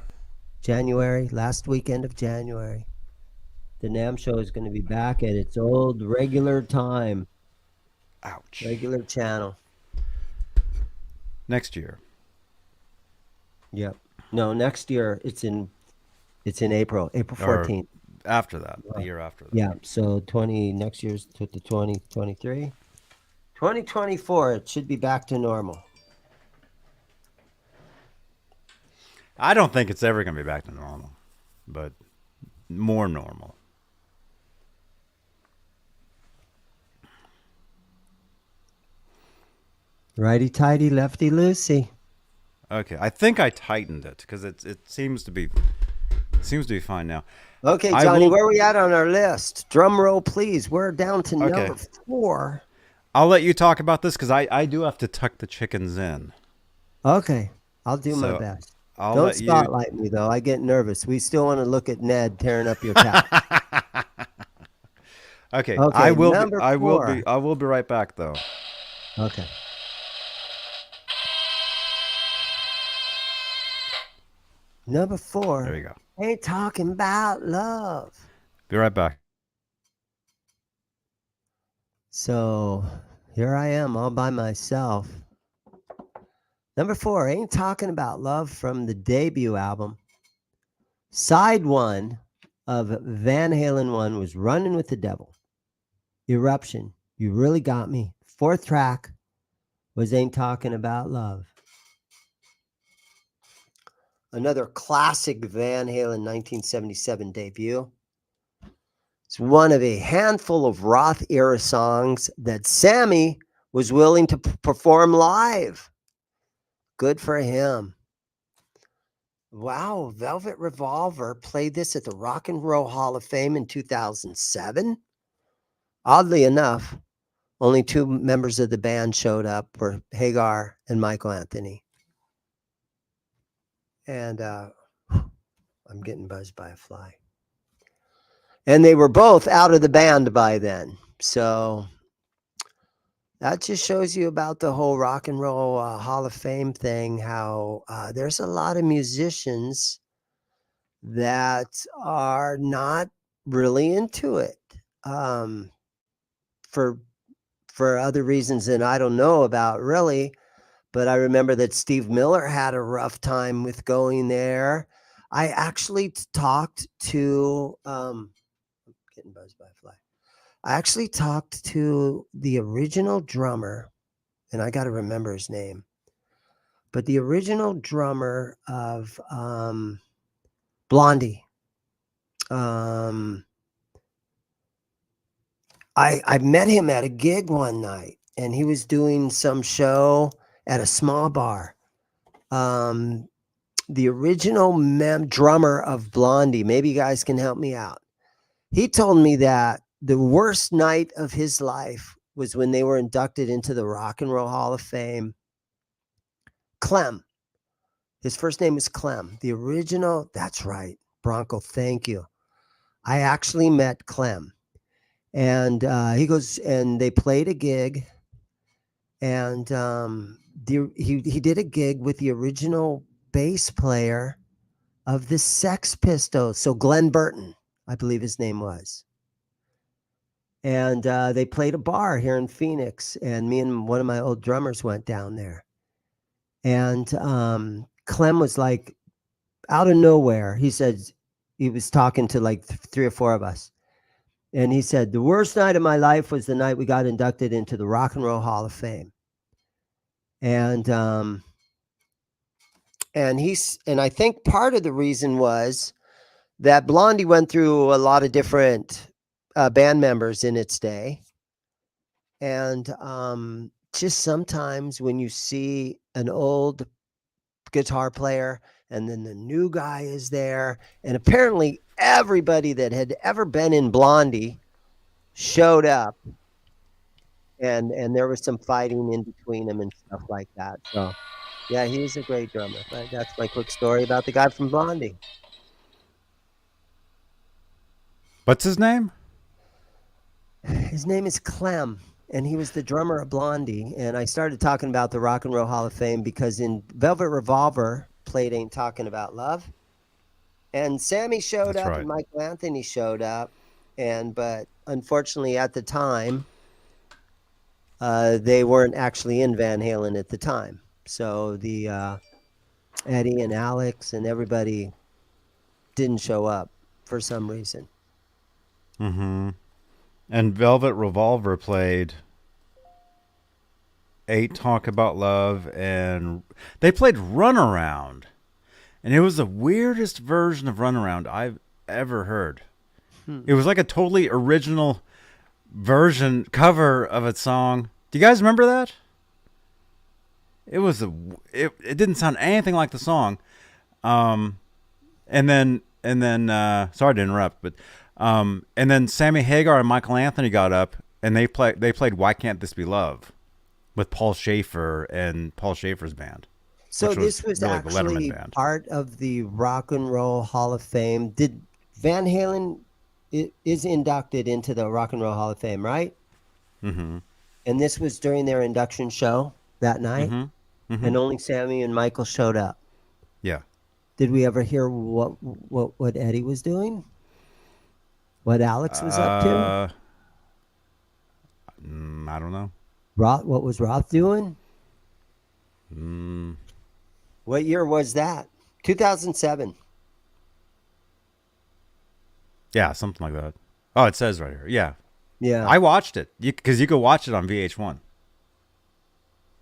January, last weekend of January. The NAMM show is going to be back at its old regular time. Ouch. Regular channel. Next year. Yep. No, next year it's in April 14th. After that, the year after that. Yeah. So next year's to the 2023. 2024, it should be back to normal. I don't think it's ever going to be back to normal, but more normal. Righty tighty, lefty loosey. Okay, I think I tightened it because it seems to be fine now. Okay, Johnny, where are we at on our list? Drum roll, please. We're down to number 4. I'll let you talk about this because I do have to tuck the chickens in. Okay, I'll do my best. Don't spotlight me though. I get nervous. We still want to look at Ned tearing up your couch. Okay, I will be right back though. Okay. Number 4. There you go. Ain't talking about love. Be right back. So here I am all by myself. Number 4, Ain't Talking About Love from the debut album. Side 1 of Van Halen 1 was Running with the Devil. Eruption, You Really Got Me. 4th track was Ain't Talking About Love. Another classic Van Halen 1977 debut. It's one of a handful of Roth era songs that Sammy was willing to perform live. Good for him. Wow, Velvet Revolver played this at the Rock and Roll Hall of Fame in 2007. Oddly enough, only 2 members of the band showed up, were Hagar and Michael Anthony. And I'm getting buzzed by a fly. And they were both out of the band by then. So that just shows you about the whole Rock and Roll Hall of Fame thing, how there's a lot of musicians that are not really into it for other reasons than I don't know about really. But I remember that Steve Miller had a rough time with going there. I actually talked to getting buzzed by a fly. I actually talked to the original drummer, and I got to remember his name, but the original drummer of Blondie. I met him at a gig one night, and he was doing some show at a small bar. The original drummer of Blondie, maybe you guys can help me out. He told me that the worst night of his life was when they were inducted into the Rock and Roll Hall of Fame. Clem. His first name is Clem. The original, that's right. Bronco, thank you. I actually met Clem. And he goes, and they played a gig. And he did a gig with the original bass player of the Sex Pistols. So Glenn Burton. I believe his name was. And they played a bar here in Phoenix, and me and one of my old drummers went down there. And Clem was like, out of nowhere, he said, he was talking to like 3 or 4 of us. And he said, the worst night of my life was the night we got inducted into the Rock and Roll Hall of Fame. And I think part of the reason was that Blondie went through a lot of different band members in its day. And just sometimes when you see an old guitar player and then the new guy is there, and apparently everybody that had ever been in Blondie showed up, and there was some fighting in between them and stuff like that. So yeah, he's a great drummer. But that's my quick story about the guy from Blondie. What's his name? His name is Clem, and he was the drummer of Blondie. And I started talking about the Rock and Roll Hall of Fame because in Velvet Revolver played Ain't Talking About Love. And Sammy showed up, and Michael Anthony showed up. But unfortunately at the time, they weren't actually in Van Halen at the time. So the Eddie and Alex and everybody didn't show up for some reason. Mm-hmm. And Velvet Revolver played Ain't Talk About Love, and they played Runaround. And it was the weirdest version of Runaround I've ever heard. It was like a totally original cover of a song. Do you guys remember that? It didn't sound anything like the song. And then sorry to interrupt, but and then Sammy Hagar and Michael Anthony got up and they played Why Can't This Be Love with Paul Schaefer and Paul Schaefer's band. So this was really actually part of the Rock and Roll Hall of Fame. Did Van Halen is inducted into the Rock and Roll Hall of Fame, right? Mm-hmm. And this was during their induction show that night? Mm-hmm. Mm-hmm. And only Sammy and Michael showed up. Yeah. Did we ever hear what Eddie was doing? What Alex was up to? I don't know. Roth, what was Roth doing? Mm. What year was that? 2007. Yeah, something like that. Oh, it says right here. Yeah. Yeah. I watched it because you could watch it on VH1.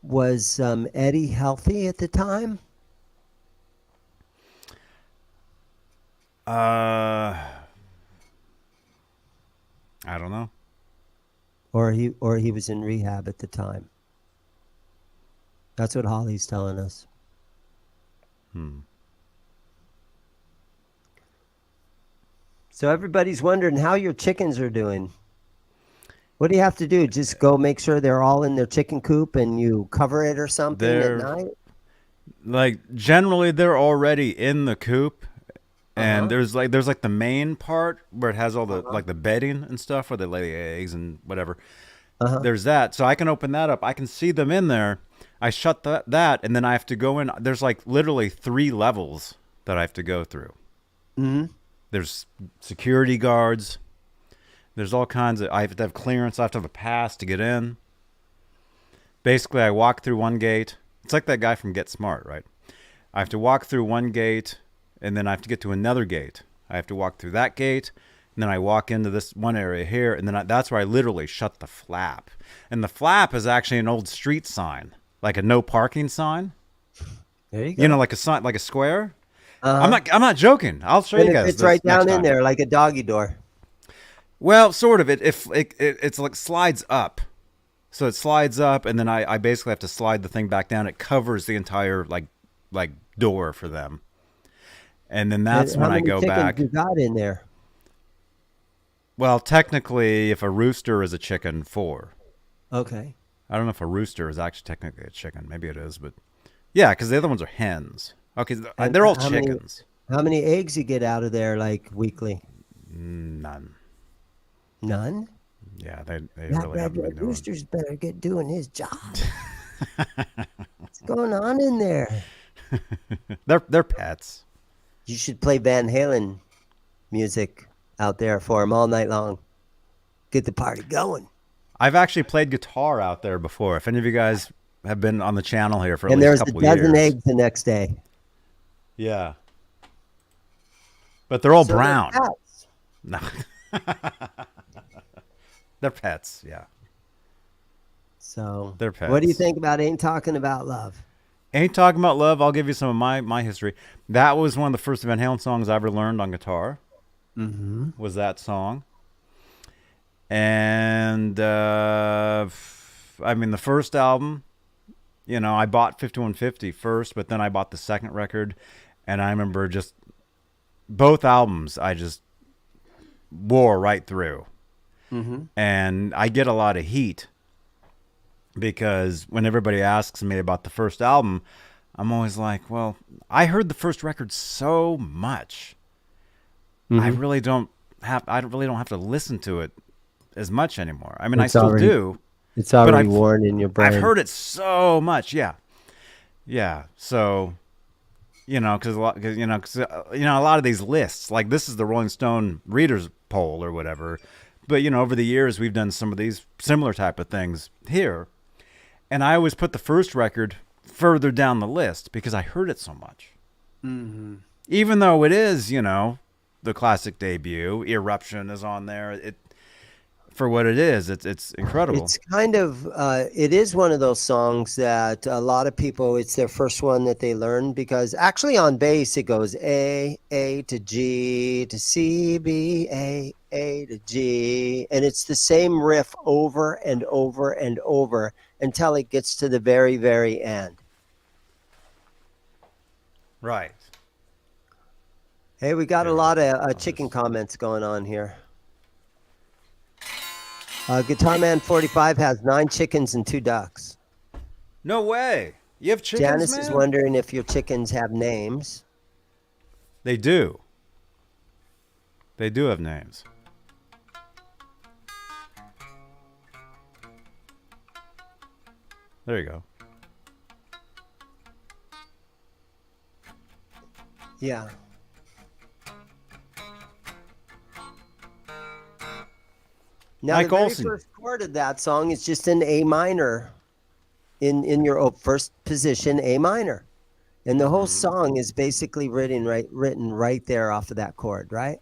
Was Eddie healthy at the time? I don't know. Or he was in rehab at the time. That's what Holly's telling us. So everybody's wondering how your chickens are doing. What do you have to do? Just go make sure they're all in their chicken coop and you cover it or something at night? Like generally they're already in the coop. And there's like the main part where it has all the like the bedding and stuff where they lay the eggs and whatever. There's that. So I can open that up. I can see them in there. I shut that and then I have to go in. There's like literally 3 levels that I have to go through. Mm-hmm. There's security guards. There's all kinds of, I have to have clearance. I have to have a pass to get in. Basically, I walk through one gate. It's like that guy from Get Smart, right? I have to walk through one gate, and then I have to get to another gate. I have to walk through that gate, and then I walk into this one area here, and then that's where I literally shut the flap. And the flap is actually an old street sign, like a no parking sign. There you go. You know, like a sign, like a square. I'm not joking. I'll show you guys. It's right down in there, like a doggy door. Well, sort of. It's like slides up. So it slides up, and then I basically have to slide the thing back down. It covers the entire like door for them. And then that's when I go back. You got in there? Well, technically, if a rooster is a chicken, 4. Okay. I don't know if a rooster is actually technically a chicken. Maybe it is, but yeah, because the other ones are hens. Okay, they're all chickens. How many eggs you get out of there, like weekly? None. None? Yeah, they really haven't been doing. Rooster's better get doing his job. What's going on in there? They're pets. You should play Van Halen music out there for them all night long. Get the party going. I've actually played guitar out there before. If any of you guys have been on the channel here for at And least a there's a couple years. dozen eggs the next day. Yeah. But they're all So brown. they're pets. No. They're pets, yeah. So They're pets. what do you think about Ain't Talking About Love? Ain't Talking About Love. I'll give you some of my history. That was one of the first Van Halen songs I ever learned on guitar. Mm-hmm. Was that song. And, I mean, the first album, you know, I bought 5150 first, but then I bought the second record. And I remember just both albums I just wore right through. Mm-hmm. And I get a lot of heat because when everybody asks me about the first album, I'm always like, well, I heard the first record so much. Mm-hmm. I really don't have to listen to it as much anymore. I mean, It's I still already- do. It's already I've- worn in your brain. I've heard it so much. Yeah. Yeah. So, you know, cause a lot of these lists, like this is the Rolling Stone readers poll or whatever. But, you know, over the years, we've done some of these similar type of things here. And I always put the first record further down the list because I heard it so much. Mm-hmm. Even though it is, you know, the classic debut, Eruption is on there. It for what it is, it's incredible. It's kind of, it is one of those songs that a lot of people, it's their first one that they learn because actually on bass it goes A to G to C, B, A to G. And it's the same riff over and over and over until it gets to the very, very end. Right. Hey, we got a lot of chicken comments going on here. Guitar Man 45 has 9 chickens and 2 ducks. No way. You have chickens, Janice man? is wondering if your chickens have names. They do. They do have names. There you go. Yeah. Now, Mike the very Olson. first chord of that song is just an A minor in your first position, A minor. And the whole song is basically written right there off of that chord, right?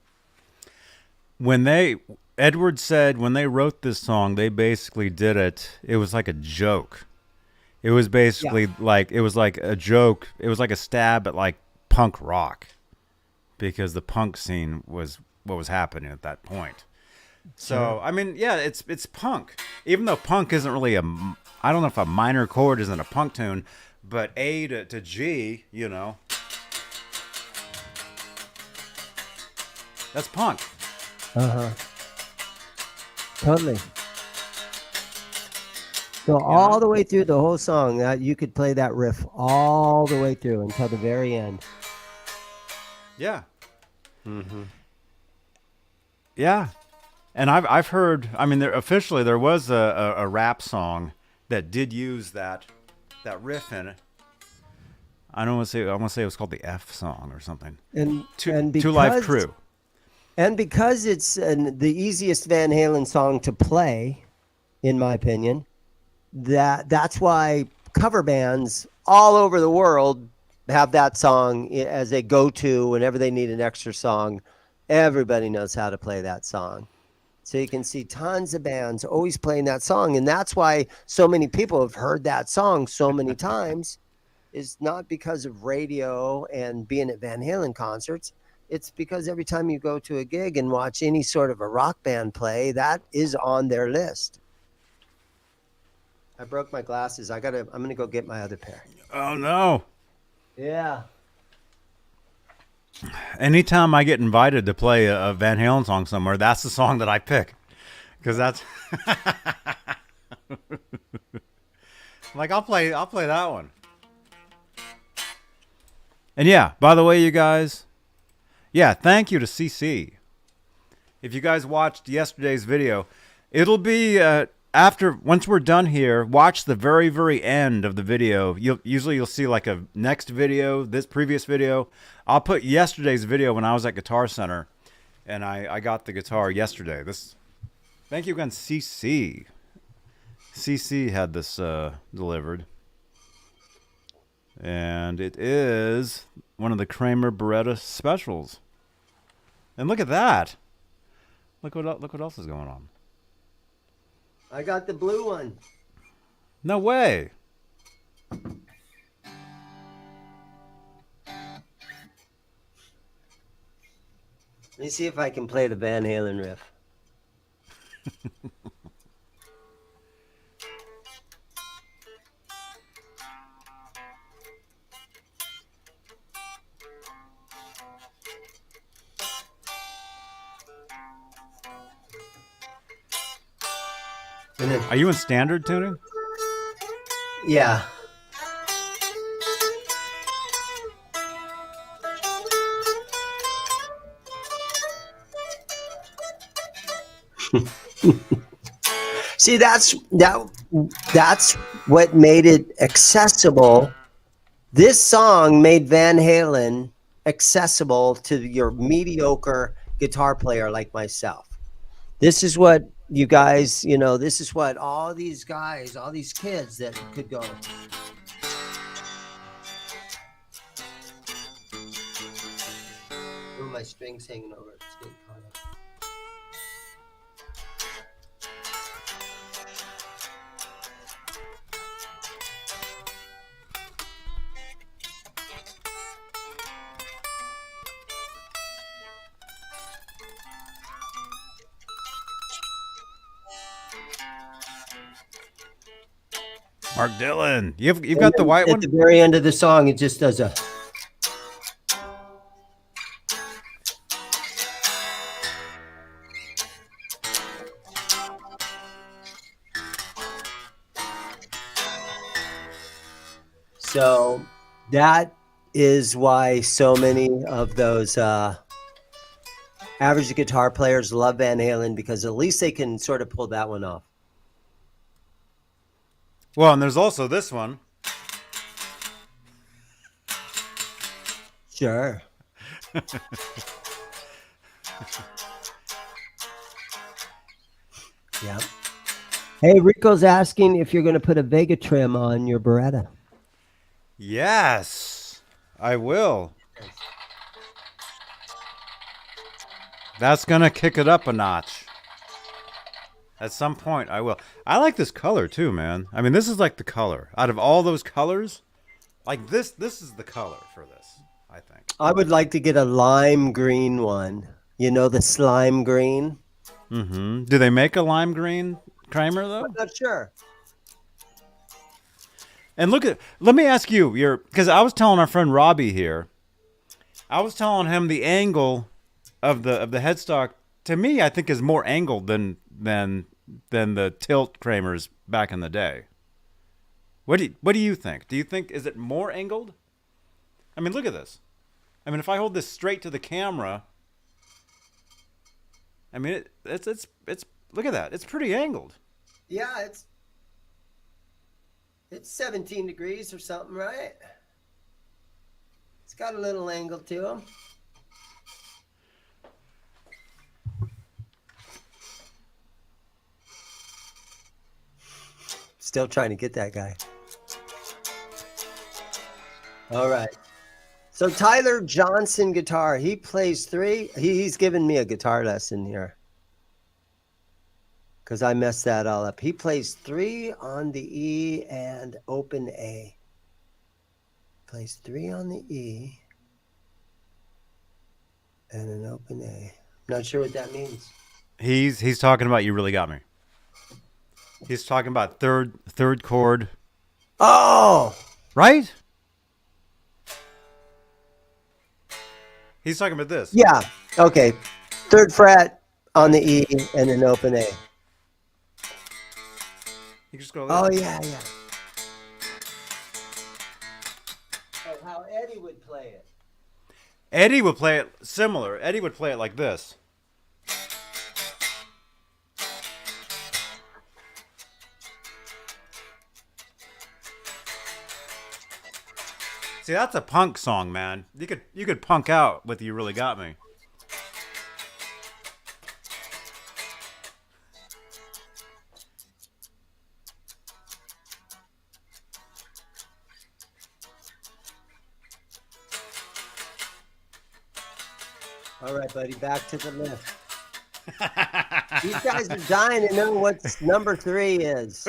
Edward said when they wrote this song, they basically did it. It was like a joke. It was basically like a joke. It was like a stab at like punk rock because the punk scene was what was happening at that point. So, I mean, yeah, it's punk. Even though punk isn't really I don't know if a minor chord isn't a punk tune, but A to G, you know, that's punk. Uh-huh. Totally. So all the way through the whole song, you could play that riff all the way through until the very end. Yeah. Mm-hmm. Yeah. And I've heard, I mean, there was a rap song that did use that riff in it. I want to say it was called the F song or something. And Two Live Crew. And because it's the easiest Van Halen song to play, in my opinion, that's why cover bands all over the world have that song as a go-to whenever they need an extra song. Everybody knows how to play that song. So you can see tons of bands always playing that song. And that's why so many people have heard that song so many times. Is not because of radio and being at Van Halen concerts. It's because every time you go to a gig and watch any sort of a rock band play, that is on their list. I broke my glasses. I'm going to go get my other pair. Oh, no. Yeah. Anytime I get invited to play a Van Halen song somewhere, that's the song that I pick. Because that's... like, I'll play that one. And yeah, by the way, you guys, yeah, thank you to CC. If you guys watched yesterday's video, it'll be once we're done here, watch the very, very end of the video. You'll see like a next video, this previous video. I'll put yesterday's video when I was at Guitar Center, and I got the guitar yesterday. Thank you again, CC. CC had this delivered. And it is one of the Kramer Beretta specials. And look at that. Look what else is going on. I got the blue one. No way. Let me see if I can play the Van Halen riff. Are you in standard tuning? Yeah. See, that's what made it accessible. This song made Van Halen accessible to your mediocre guitar player like myself. This is what you guys, this is what all these guys, all these kids that could go. Oh, my string's hanging over. It's getting caught up. Mark Dillon. You've got the white one? At the very end of the song, it just does a... So that is why so many of those average guitar players love Van Halen, because at least they can sort of pull that one off. Well, and there's also this one. Sure. Yeah. Hey, Rico's asking if you're going to put a Vega trim on your Beretta. Yes, I will. That's going to kick it up a notch. At some point, I will. I like this color, too, man. I mean, this is like the color. Out of all those colors, like this is the color for this, I think. I would like to get a lime green one. You know, the slime green? Mm-hmm. Do they make a lime green Kramer, though? I'm not sure. And let me ask you, because I was telling our friend Robbie here, I was telling him the angle of the headstock, to me, I think is more angled than the tilt Kramers back in the day. What do you think? Do you think, is it more angled? I mean, look at this. I mean, if I hold this straight to the camera, I mean, it's look at that. It's pretty angled. Yeah, it's 17 degrees or something, right? It's got a little angle to him. Still trying to get that guy. All right. So Tyler Johnson guitar, he plays 3. He's given me a guitar lesson here, because I messed that all up. He plays 3 on the E and open A. Plays 3 on the E and an open A. Not sure what that means. He's talking about You Really Got Me. He's talking about third chord. Oh! Right? He's talking about this. Yeah. Okay. 3rd fret on the E and an open A. You just go. Oh, yeah. Oh, how Eddie would play it. Eddie would play it similar. Eddie would play it like this. See, that's a punk song, man. You could punk out with You Really Got Me. All right, buddy, back to the list. These guys are dying to know what number 3 is.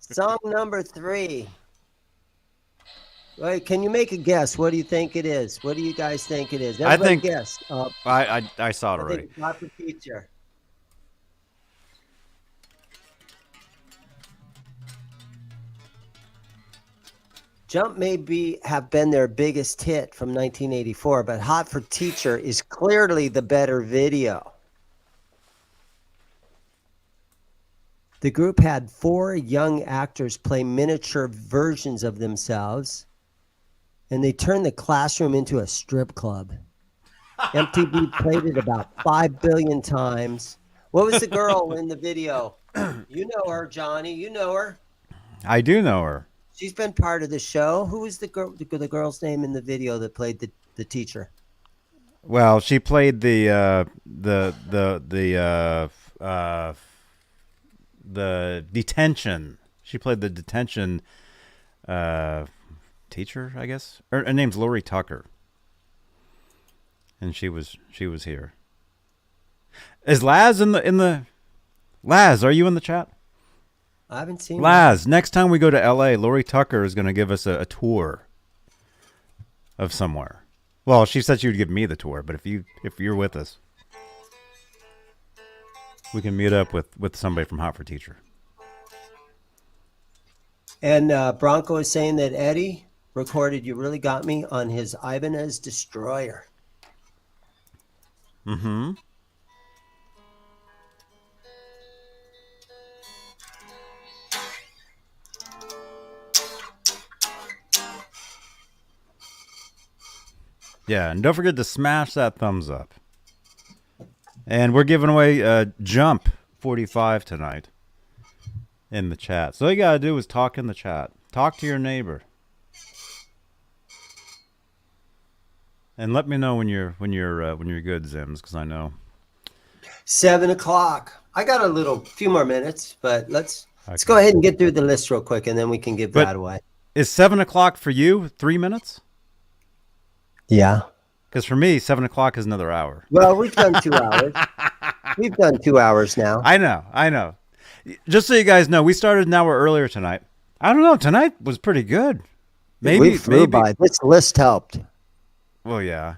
Song number 3. Wait, can you make a guess? What do you think it is? What do you guys think it is? Everybody think- guess. I saw it I already. think not the teacher. Jump may have been their biggest hit from 1984, but Hot for Teacher is clearly the better video. The group had 4 young actors play miniature versions of themselves, and they turned the classroom into a strip club. MTV played it about 5 billion times. What was the girl in the video? You know her, Johnny. You know her. I do know her. She's been part of the show. Who was the girl's name in the video that played the teacher? Well, she played the detention. She played the detention teacher, I guess. Her name's Lori Tucker, and she was here. Is Laz in the? Laz, are you in the chat? I haven't seen Laz, next time we go to L.A., Lori Tucker is going to give us a tour of somewhere. Well, she said she would give me the tour, but if you're with us, we can meet up with somebody from Hot for Teacher. And Bronco is saying that Eddie recorded "You Really Got Me" on his Ibanez Destroyer. Mm-hmm. Yeah, and don't forget to smash that thumbs up. And we're giving away Jump 45 tonight in the chat. So all you gotta do is talk in the chat. Talk to your neighbor. And let me know when you're good, Zims, because I know. 7 o'clock. I got a few more minutes, but let's go ahead and get through the list real quick, and then we can give that away. Is 7 o'clock for you 3 minutes? Yeah. Because for me, 7 o'clock is another hour. Well, we've done 2 hours. We've done 2 hours now. I know. Just so you guys know, we started an hour earlier tonight. I don't know. Tonight was pretty good. We flew by. This list helped. Well, yeah.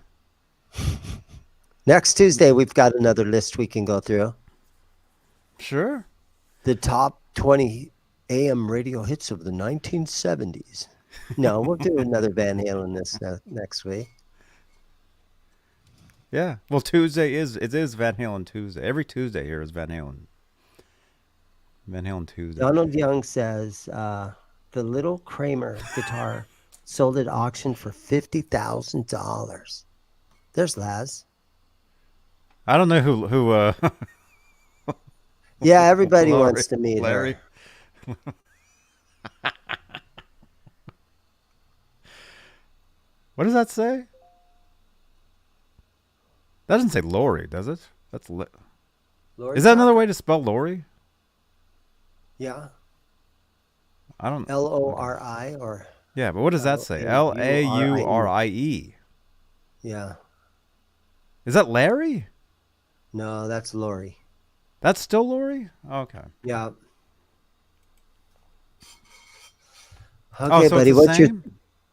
Next Tuesday, we've got another list we can go through. Sure. The top 20 AM radio hits of the 1970s. No, we'll do another Van Halen next week. Yeah. Well, Tuesday is Van Halen Tuesday. Every Tuesday here is Van Halen. Van Halen Tuesday. Donald Young says the little Kramer guitar sold at auction for $50,000. There's Laz. I don't know who Yeah, everybody wants to meet Larry. her. What does that say? That doesn't say Lori, does it? That's Is that another way to spell Lori? Yeah. I don't. Lori or. Yeah, but what does that say? Laurie. Yeah. Is that Larry? No, that's Lori. That's still Lori? Okay. Yeah. Okay, so buddy. it's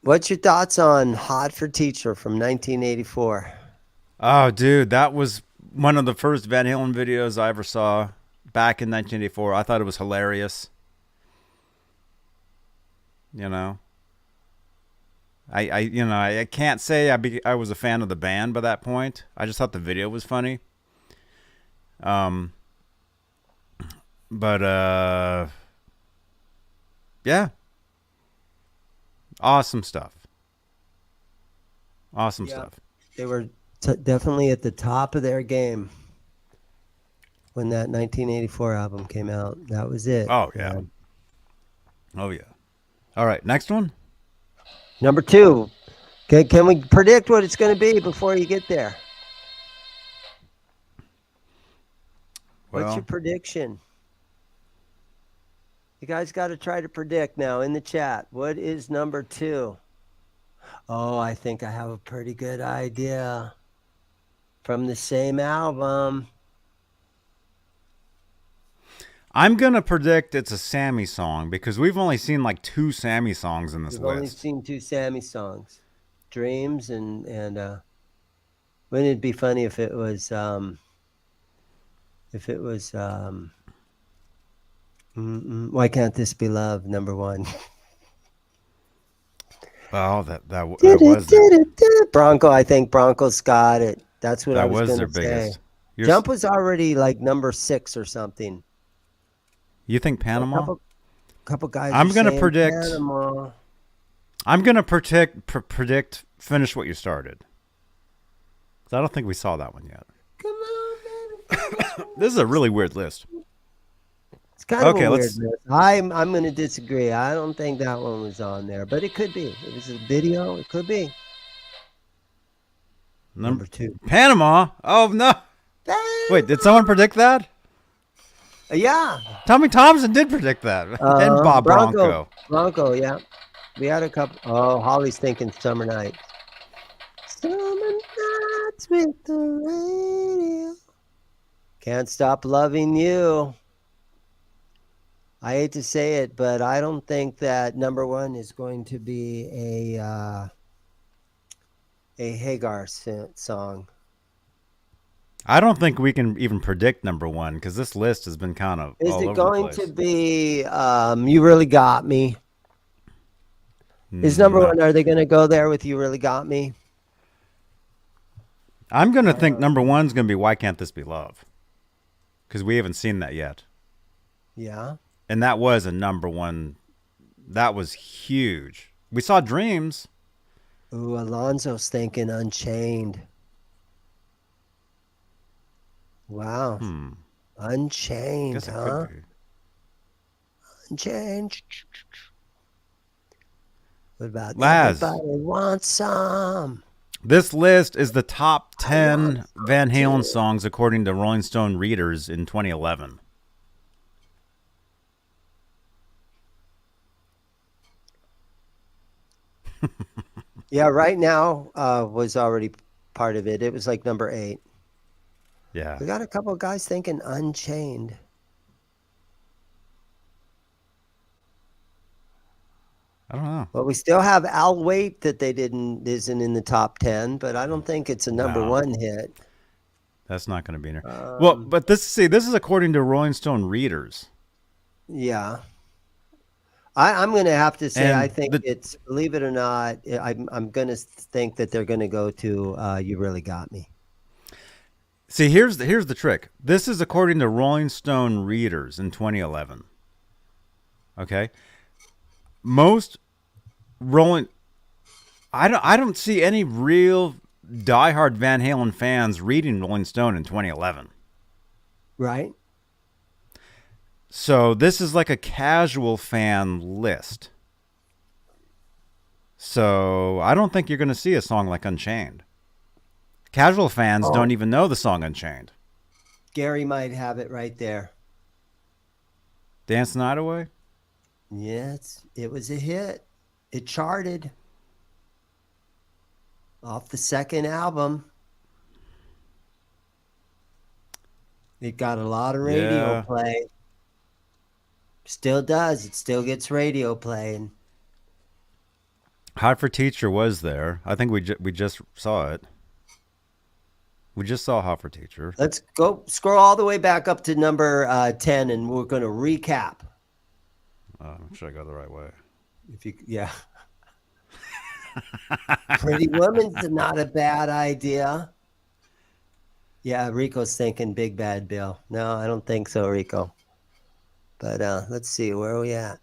What's your thoughts on Hot for Teacher from 1984? Oh, dude, that was one of the first Van Halen videos I ever saw back in 1984. I thought it was hilarious. You know, I can't say I was a fan of the band by that point. I just thought the video was funny. But yeah, awesome stuff. Awesome stuff. They were definitely at the top of their game when that 1984 album came out. That was it. Oh yeah. Oh yeah. All right, next one. Number 2. Can we predict what it's going to be before you get there? What's your prediction? You guys got to try to predict now in the chat. What is number 2? Oh, I think I have a pretty good idea. from the same album. I'm going to predict it's a Sammy song because we've only seen like 2 Sammy songs in this We've list. only seen 2 Sammy songs, Dreams and wouldn't it be funny if it was Why Can't This Be Love, number 1. Oh, that was their, Bronco. I think Bronco's got it. That's what I that was was going their to say. biggest. Jump was already like number 6 or something. You think Panama? Couple guys. I'm going to saying predict. Panama. I'm going to predict. Finish What You Started. I don't think we saw that one yet. Come on, baby. This is a really weird list. It's kind of a weird list. I'm going to disagree. I don't think that one was on there, but it could be. It was a video. It could be. Number 2. Panama. Oh no. Panama. Wait, did someone predict that? Yeah. Tommy Thompson did predict that. And Bob Bronco. Bronco, yeah. We had a couple. Oh, Holly's thinking Summer Nights. Summer nights with the radio. Can't Stop Loving You. I hate to say it, but I don't think that number 1 is going to be a Hagar song. I don't think we can even predict number 1 because this list has been kind of Is all it over going the place. to be You Really Got Me? Is number 1, are they going to go there with You Really Got Me? I'm going to think number 1's going to be Why Can't This Be Love? Because we haven't seen that yet. Yeah. And that was a number 1. That was huge. We saw Dreams. Ooh, Alonzo's thinking Unchained. Wow. Unchained, Guess it huh? could be. Unchained. What about Laz. Everybody Wants Some? This list is the top 10 Van Halen songs according to Rolling Stone readers in 2011. Yeah, Right Now was already part of it. It was like number 8. Yeah. We got a couple of guys thinking Unchained. I don't know. But we still have I'll Wait that isn't in the top 10, but I don't think it's a number 1 hit. That's not going to be in there. Well, but this is according to Rolling Stone readers. Yeah. I'm going to have to say, And I think it's, believe it or not, I'm going to think that they're going to go to You Really Got Me. See, here's the trick. This is according to Rolling Stone readers in 2011. Okay? Most Rolling I don't see any real diehard Van Halen fans reading Rolling Stone in 2011. Right? So this is like a casual fan list. So I don't think you're going to see a song like Unchained. Casual fans don't even know the song Unchained. Gary might have it right there. Dance the Night Away? Yes, it was a hit. It charted off the second album. It got a lot of radio play. Still does. It still gets radio play. Hot for Teacher was there. I think we just saw it. We just saw Hot for Teacher. Let's go scroll all the way back up to number 10, and we're going to recap. Should I go the right way? Yeah. Pretty Woman's not a bad idea. Yeah, Rico's thinking Big Bad Bill. No, I don't think so, Rico. But let's see, where are we at?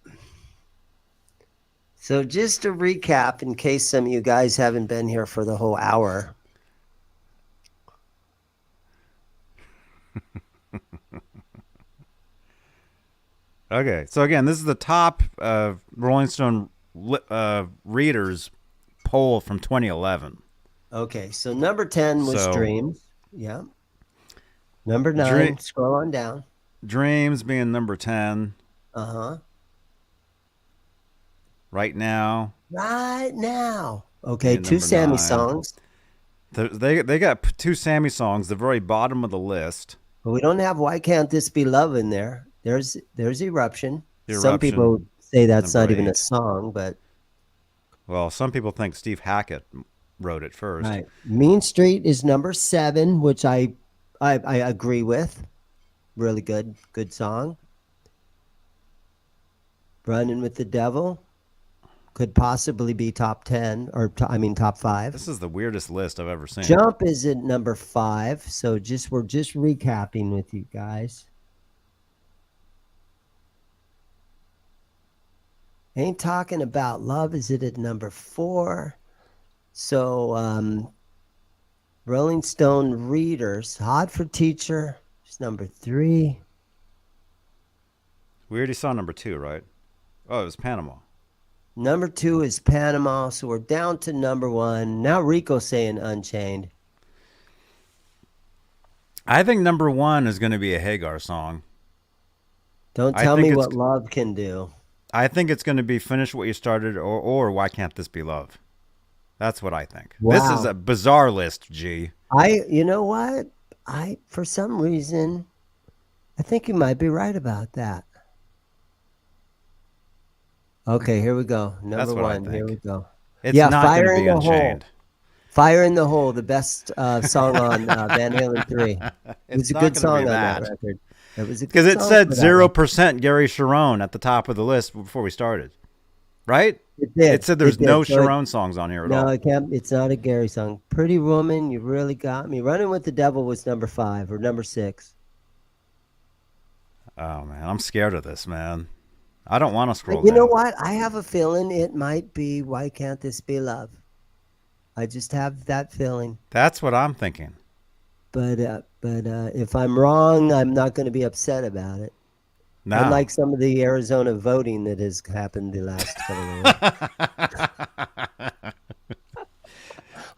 So just to recap, in case some of you guys haven't been here for the whole hour. Okay, so again, this is the top Rolling Stone readers poll from 2011. Okay, so number 10 was Dreams. Yeah. Number 9, scroll on down. Dreams being number 10. Uh-huh. Right Now. Right Now. Okay, 2 Sammy songs. They got two Sammy songs, the very bottom of the list. But we don't have Why Can't This Be Love in there. There's Eruption. Some Eruption, people say that's not number even a 8. song, but Well, some people think Steve Hackett wrote it first. right. Mean Street is number 7, which I agree with. Really good song. Running with the Devil could possibly be top 10 or top 5. This is the weirdest list I've ever seen. Jump is at number 5, so we're just recapping with you guys. Ain't Talking About Love is it at number 4. So Rolling Stone Readers, Hot for Teacher is number 3. We already saw number 2, right? Oh, it was Panama. Number 2 is Panama, so we're down to number 1. Now Rico's saying Unchained. I think number 1 is going to be a Hagar song. Don't tell me what love can do. I think it's going to be Finish What You Started or Why Can't This Be Love? That's what I think. Wow. This is a bizarre list, G. You know what? For some reason, I think you might be right about that. Okay, here we go. Number 1. Here we go. It's not Fire going to be in the Unchained. Hole. Fire in the Hole, the best song on Van Halen 3. It was a good song on that record. It was a good because it song said for that 0% Gary Sharon at the top of the list before we started, right? It did. It said there's no Sharon songs on here at all. No, it can't. It's not a Gary song. Pretty Woman, You Really Got Me. Running with the Devil was number 5 or number 6. Oh man, I'm scared of this, man. I don't want to scroll You down. know what? I have a feeling it might be Why Can't This Be Love? I just have that feeling. That's what I'm thinking. But if I'm wrong, I'm not going to be upset about it. No. Unlike some of the Arizona voting that has happened the last couple of years.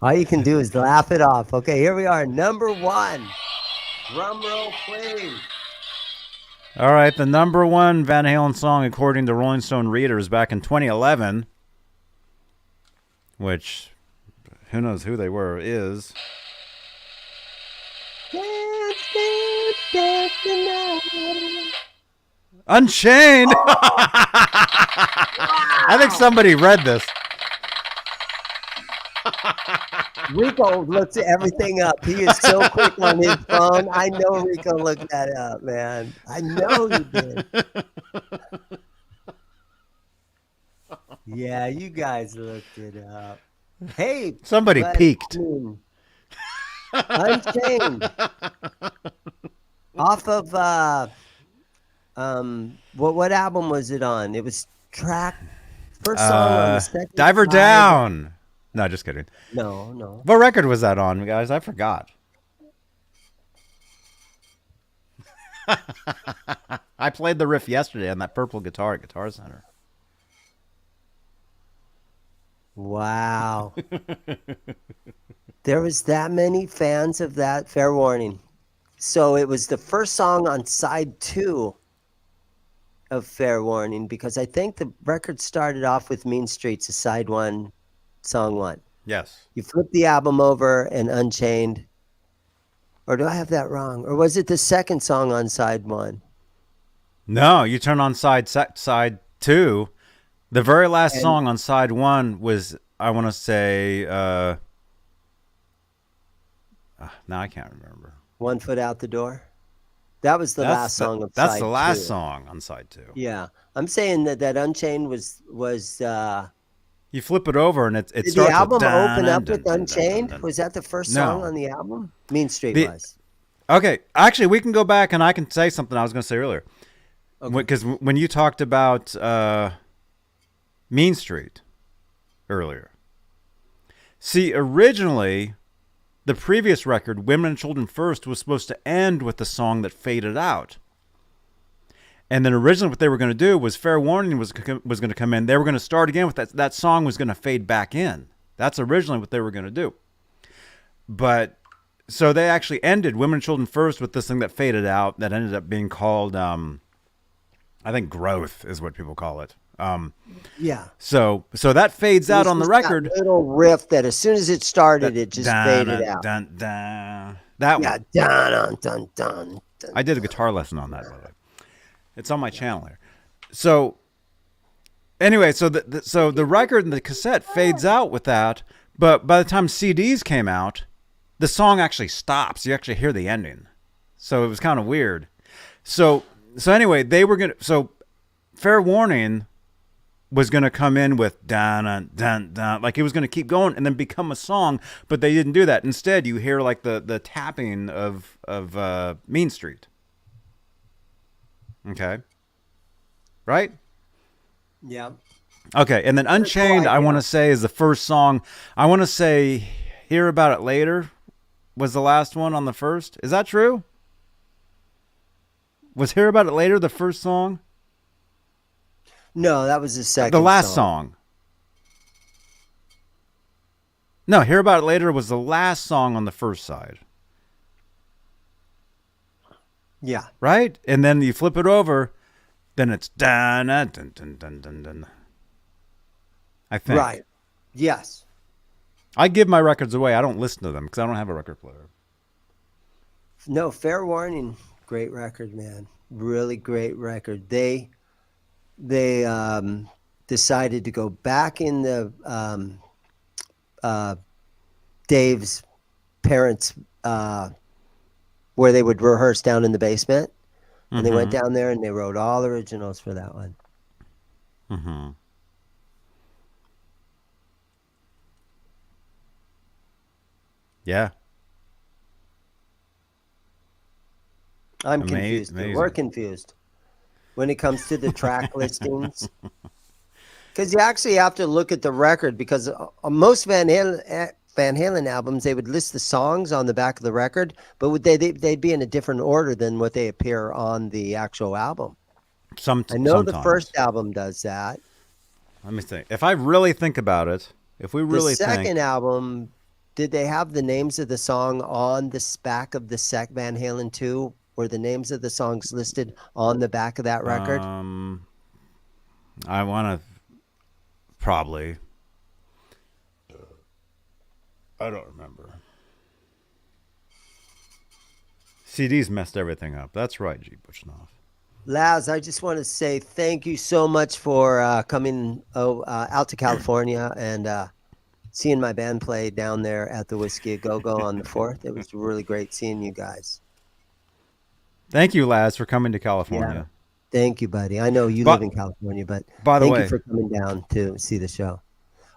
All you can do is laugh it off. Okay, here we are. Number 1. Drum roll, please. All right, the number 1 Van Halen song, according to Rolling Stone readers, back in 2011, which who knows who they were, is Unchained. I think somebody read this. Rico looks everything up. He is so quick on his phone. I know Rico looked that up, man. I know he did. Yeah, you guys looked it up. Hey, Somebody peeked. Unchained. Off of what album was it on? It was first song on the second Diver side. Down. No, just kidding. No. What record was that on, guys? I forgot. I played the riff yesterday on that purple guitar at Guitar Center. Wow. There was that many fans of that. Fair warning. So it was the first song on side 2 of Fair Warning, because I think the record started off with Mean Streets as side 1, song 1. Yes. You flip the album over and Unchained. Or do I have that wrong? Or was it the second song on side 1? No, you turn on side 2. The very last song on side 1 was, I want to say, now I can't remember. One Foot Out the Door? That was the last song of side 2. That's the last song on side 2. Yeah. I'm saying that Unchained was you flip it over and it did starts the album with open up with Unchained? Was that the first song on the album? Mean Street was. Okay, actually, we can go back and I can say something I was going to say earlier. Because when you talked about Mean Street earlier. See, originally, the previous record, Women and Children First, was supposed to end with the song that faded out. And then originally what they were going to do was Fair Warning was going to come in. They were going to start again with that song was going to fade back in. That's originally what they were going to do. But so they actually ended Women and Children First with this thing that faded out that ended up being called, I think Growth is what people call it. Yeah. So that fades out on the record. That little riff that as soon as it started, it just faded out. Dun, dun. That Yeah, one. dun, dun, dun, dun. I did a guitar lesson on that, by the way. It's on my channel here. So anyway, so the record and the cassette fades out with that, but by the time CDs came out, the song actually stops. You actually hear the ending. So it was kind of weird. So anyway, so Fair Warning was going to come in with dun dun dun dun, like it was going to keep going and then become a song, but they didn't do that. Instead, you hear like the tapping of Mean Street. Okay. Right? Yeah. Okay, and then Unchained, I want to say, is the first song. I want to say Hear About It Later was the last one on the first. Is that true? Was Hear About It Later the first song? No, that was the second. The last song. No, Hear About It Later was the last song on the first side. Yeah. Right? And then you flip it over, then it's dun dun dun dun dun dun dun. I think. Right. Yes. I give my records away. I don't listen to them because I don't have a record player. No, Fair Warning, great record, man. Really great record. They decided to go back in the Dave's parents' where they would rehearse down in the basement, and they went down there and they wrote all originals for that one. Mm-hmm. Yeah. I'm confused. Amazing. We're confused when it comes to the track listings. Because you actually have to look at the record, because most Van Halen albums, they would list the songs on the back of the record, but they'd be in a different order than what they appear on the actual album. I know sometimes. The first album does that. Let me think. If I really think about it, if we really the second album, did they have the names of the song on the back of the Van Halen 2? Were the names of the songs listed on the back of that record? I want to probably. I don't remember. CDs messed everything up. That's right, G. Bushnoff. Laz, I just want to say thank you so much for coming out to California and seeing my band play down there at the Whiskey A Go-Go on the 4th. It was really great seeing you guys. Thank you, Laz, for coming to California. Yeah. Thank you, buddy. I know you live in California, but thank you for coming down to see the show.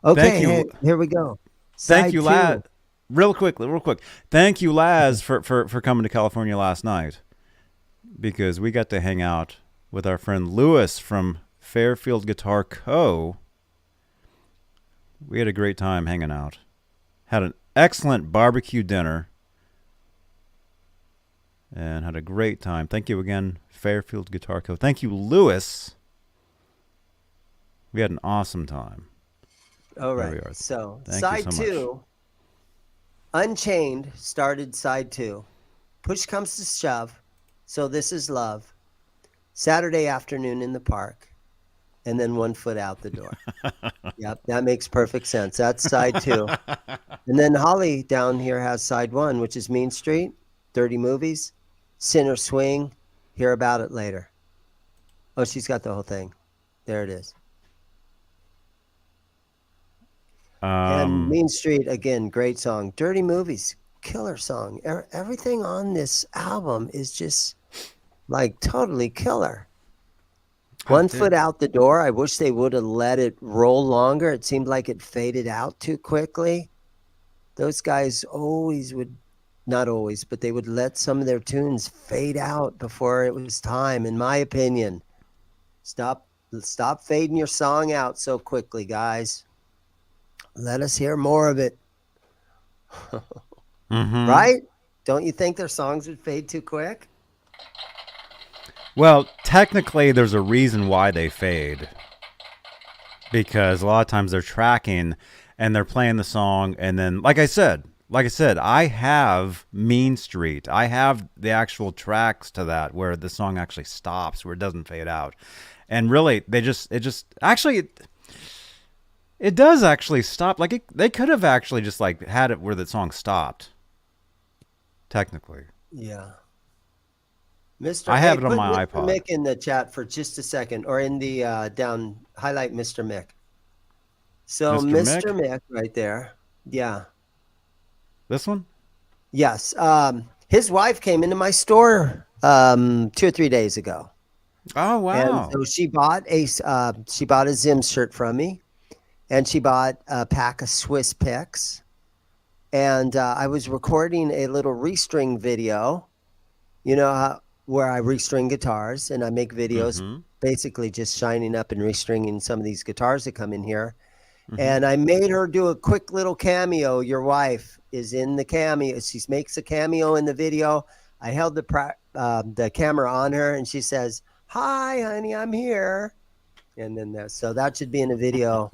Okay, here we go. Thank you, Laz. Real quick. Thank you, Laz, for coming to California last night, because we got to hang out with our friend Lewis from Fairfield Guitar Co. We had a great time hanging out. Had an excellent barbecue dinner. And had a great time. Thank you again, Fairfield Guitar Co. Thank you, Lewis. We had an awesome time. All right. So side 2, Unchained started side 2. Push comes to shove. So This Is Love. Saturday afternoon in the park. And then 1 foot out the door. Yep, that makes perfect sense. That's side 2. And then Holly down here has side 1, which is Mean Street, Dirty Movies, Sinner Swing, Hear About It Later. Oh, she's got the whole thing. There it is. And Mean Street, again, great song. Dirty Movies, killer song. Everything on this album is just like totally killer. 1 foot out the door. I wish they would have let it roll longer. It seemed like it faded out too quickly. Those guys always would, not always, but they would let some of their tunes fade out before it was time, in my opinion. Stop fading your song out so quickly, guys. Let us hear more of it. Right? Don't you think their songs would fade too quick? Well, technically, there's a reason why they fade. Because a lot of times they're tracking and they're playing the song, and then, like I said, like I said, I have Mean Street. I have the actual tracks to that where the song actually stops, where it doesn't fade out. And really, it does actually stop. Like they could have actually just like had it where the song stopped. Technically. Yeah. Mr. I have Hey, it on put my Mr. iPod. Mick in the chat for just a second, or in the highlight Mr. Mick. So Mr. Mr. Mick? Mick right there. Yeah. This one? Yes. His wife came into my store 2 or 3 days ago. Oh And wow. so she bought a Zimm shirt from me, and she bought a pack of Swiss picks. And I was recording a little restring video, where I restring guitars, and I make videos basically just shining up and restringing some of these guitars that come in here. And I made her do a quick little cameo. Your wife is in the cameo. She makes a cameo in the video. I held the camera on her, and she says, "Hi, honey, I'm here." And then so that should be in the video.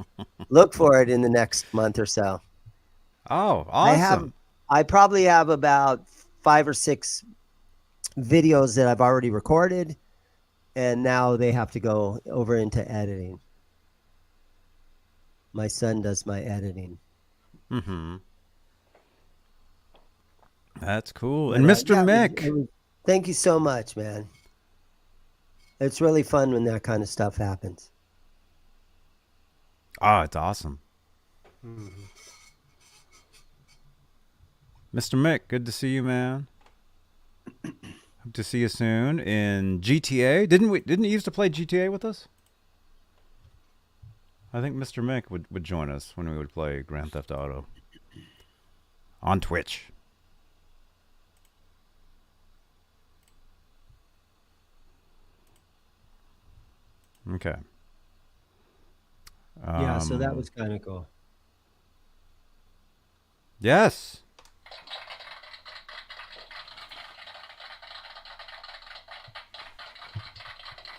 Look for it in the next month or so. Oh, awesome. I probably have about 5 or 6 videos that I've already recorded, and now they have to go over into editing. My son does my editing. That's cool. And Mr. Mick. Thank you so much, man. It's really fun when that kind of stuff happens. Oh, it's awesome. Mr. Mick, good to see you, man. Hope to see you soon in GTA. Didn't you used to play GTA with us? I think Mr. Mick would join us when we would play Grand Theft Auto on Twitch. Okay. Yeah, so that was kind of cool. Yes.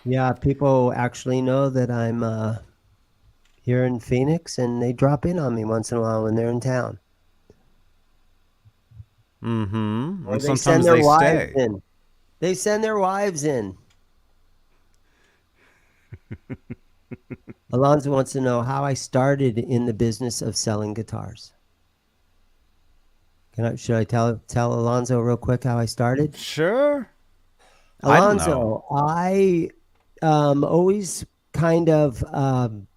Yeah, people actually know that I'm here in Phoenix, and they drop in on me once in a while when they're in town. Mm-hmm. Or And they sometimes send their they wives stay. in. They send their wives in. Alonzo wants to know how I started in the business of selling guitars. Should I tell Alonzo real quick how I started? Sure. I don't know. Alonzo, I always kind of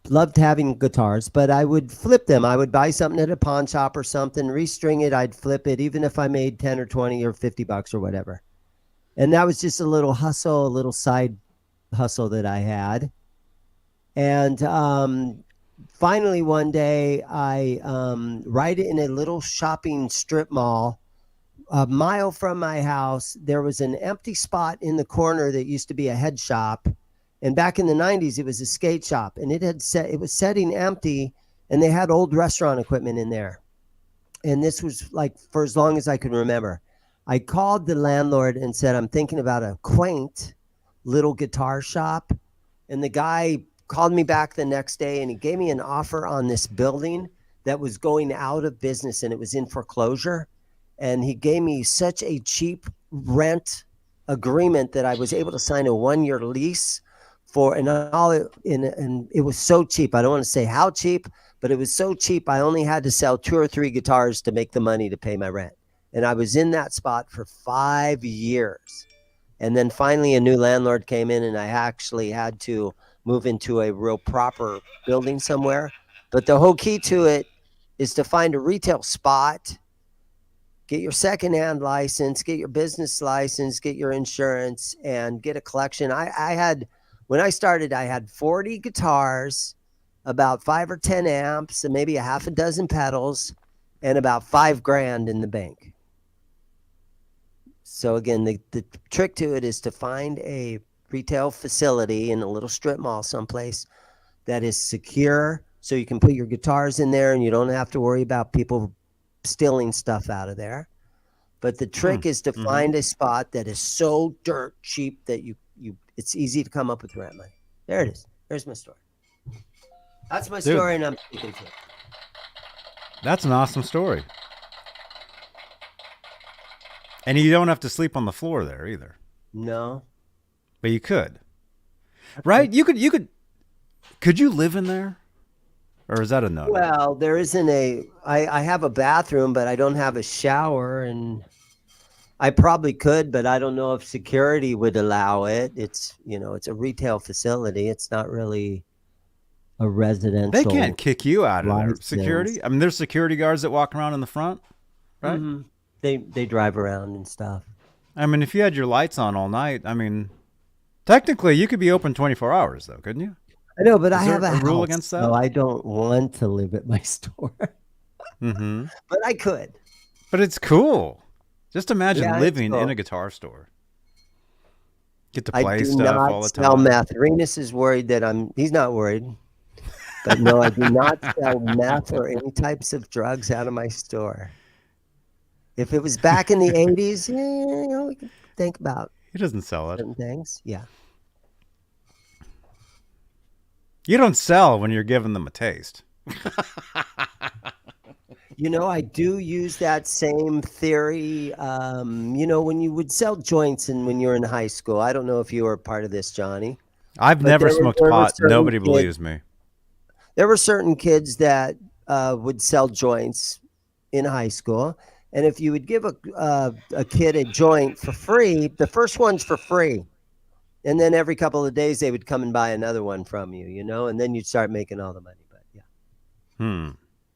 loved having guitars, but I would flip them. I would buy something at a pawn shop or something, restring it, I'd flip it, even if I made 10 or 20 or $50 or whatever. And that was just a little hustle, a little side hustle that I had. And finally, one day, I right in a little shopping strip mall, a mile from my house, there was an empty spot in the corner that used to be a head shop. And back in the 90s, it was a skate shop, and it was setting empty, and they had old restaurant equipment in there. And this was like for as long as I could remember. I called the landlord and said, I'm thinking about a quaint little guitar shop. And the guy called me back the next day, and he gave me an offer on this building that was going out of business, and it was in foreclosure. And he gave me such a cheap rent agreement that I was able to sign a 1-year lease for, and it was so cheap. I don't want to say how cheap, but it was so cheap. I only had to sell 2 or 3 guitars to make the money to pay my rent. And I was in that spot for 5 years. And then finally a new landlord came in, and I actually had to move into a real proper building somewhere. But the whole key to it is to find a retail spot, get your secondhand license, get your business license, get your insurance, and get a collection. When I started, I had 40 guitars, about 5 or 10 amps, and maybe a half a dozen pedals, and about $5,000 in the bank. So again, the trick to it is to find a retail facility in a little strip mall someplace that is secure, so you can put your guitars in there and you don't have to worry about people stealing stuff out of there. But the trick is to find a spot that is so dirt cheap that it's easy to come up with rent money. There it is. There's my story. That's my story, and I'm sticking to it. That's an awesome story. And you don't have to sleep on the floor there either. No. But you could. Right? You could. Could you live in there? Or is that a no? Well, there isn't I have a bathroom, but I don't have a shower, and I probably could, but I don't know if security would allow it. It's, it's a retail facility. It's not really a residential. They can't kick you out of there. license. Security? I mean, there's security guards that walk around in the front, right? Mhm. They drive around and stuff. I mean, if you had your lights on all night, I mean, technically you could be open 24 hours, though, couldn't you? I know, but I there have a rule house, against that? so I don't want to live at my store. Mm-hmm. But I could. But it's cool. Just imagine Yeah, it's living cool. in a guitar store. Get to I play do stuff not all the sell time. meth. Renus is worried that he's not worried. But no, I do not sell meth or any types of drugs out of my store. If it was back in the 80s, we could think about He doesn't sell it. certain things. Yeah. You don't sell when you're giving them a taste. I do use that same theory. When you would sell joints and when you were in high school, I don't know if you were a part of this, Johnny. I've But never there were- smoked there were pot. certain Nobody kids- believes me. There were certain kids that would sell joints in high school. And if you would give a kid a joint for free, the first one's for free. And then every couple of days, they would come and buy another one from you, and then you'd start making all the money. But yeah.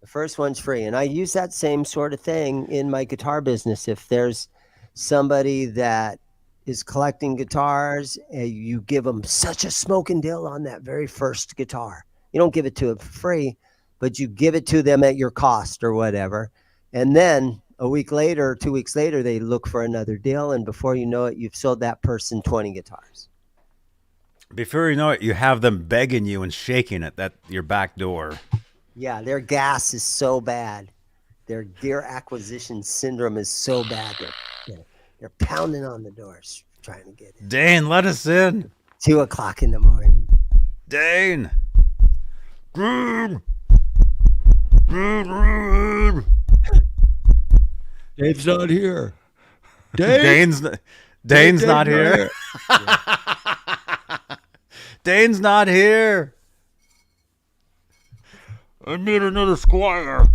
The first one's free. And I use that same sort of thing in my guitar business. If there's somebody that is collecting guitars, and you give them such a smoking deal on that very first guitar. You don't give it to them for free, but you give it to them at your cost or whatever. And then a week later, 2 weeks later, they look for another deal. And before you know it, you've sold that person 20 guitars. Before you know it, you have them begging you and shaking it at your back door. Yeah, their gas is so bad. Their gear acquisition syndrome is so bad. They're pounding on the doors trying to get in. Dane, let us in. 2 o'clock in the morning. Dane. Dave's not here. Dane's not here. Dane's not here. I need another squire.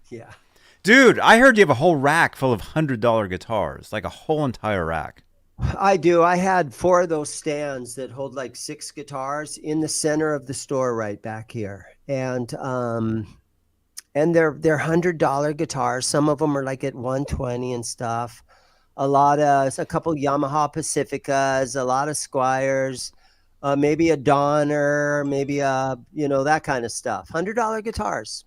Yeah. Dude, I heard you have a whole rack full of $100 guitars, like a whole entire rack. I do. I had 4 of those stands that hold like 6 guitars in the center of the store right back here. And they're $100 guitars. Some of them are like at $120 and stuff. A couple Yamaha Pacificas, a lot of Squires, maybe a Donner, maybe that kind of stuff. $100 guitars.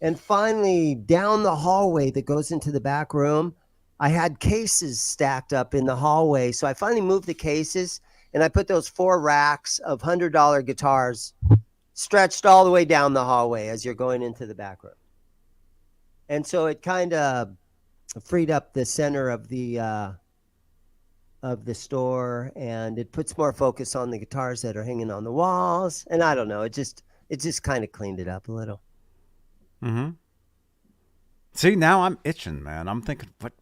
And finally, down the hallway that goes into the back room, I had cases stacked up in the hallway. So I finally moved the cases and I put those 4 racks of $100 guitars stretched all the way down the hallway as you're going into the back room. And so it kind of freed up the center of the store, and it puts more focus on the guitars that are hanging on the walls. And I don't know, it just kind of cleaned it up a little. Mm-hmm. See, now I'm itching, man. I'm thinking, what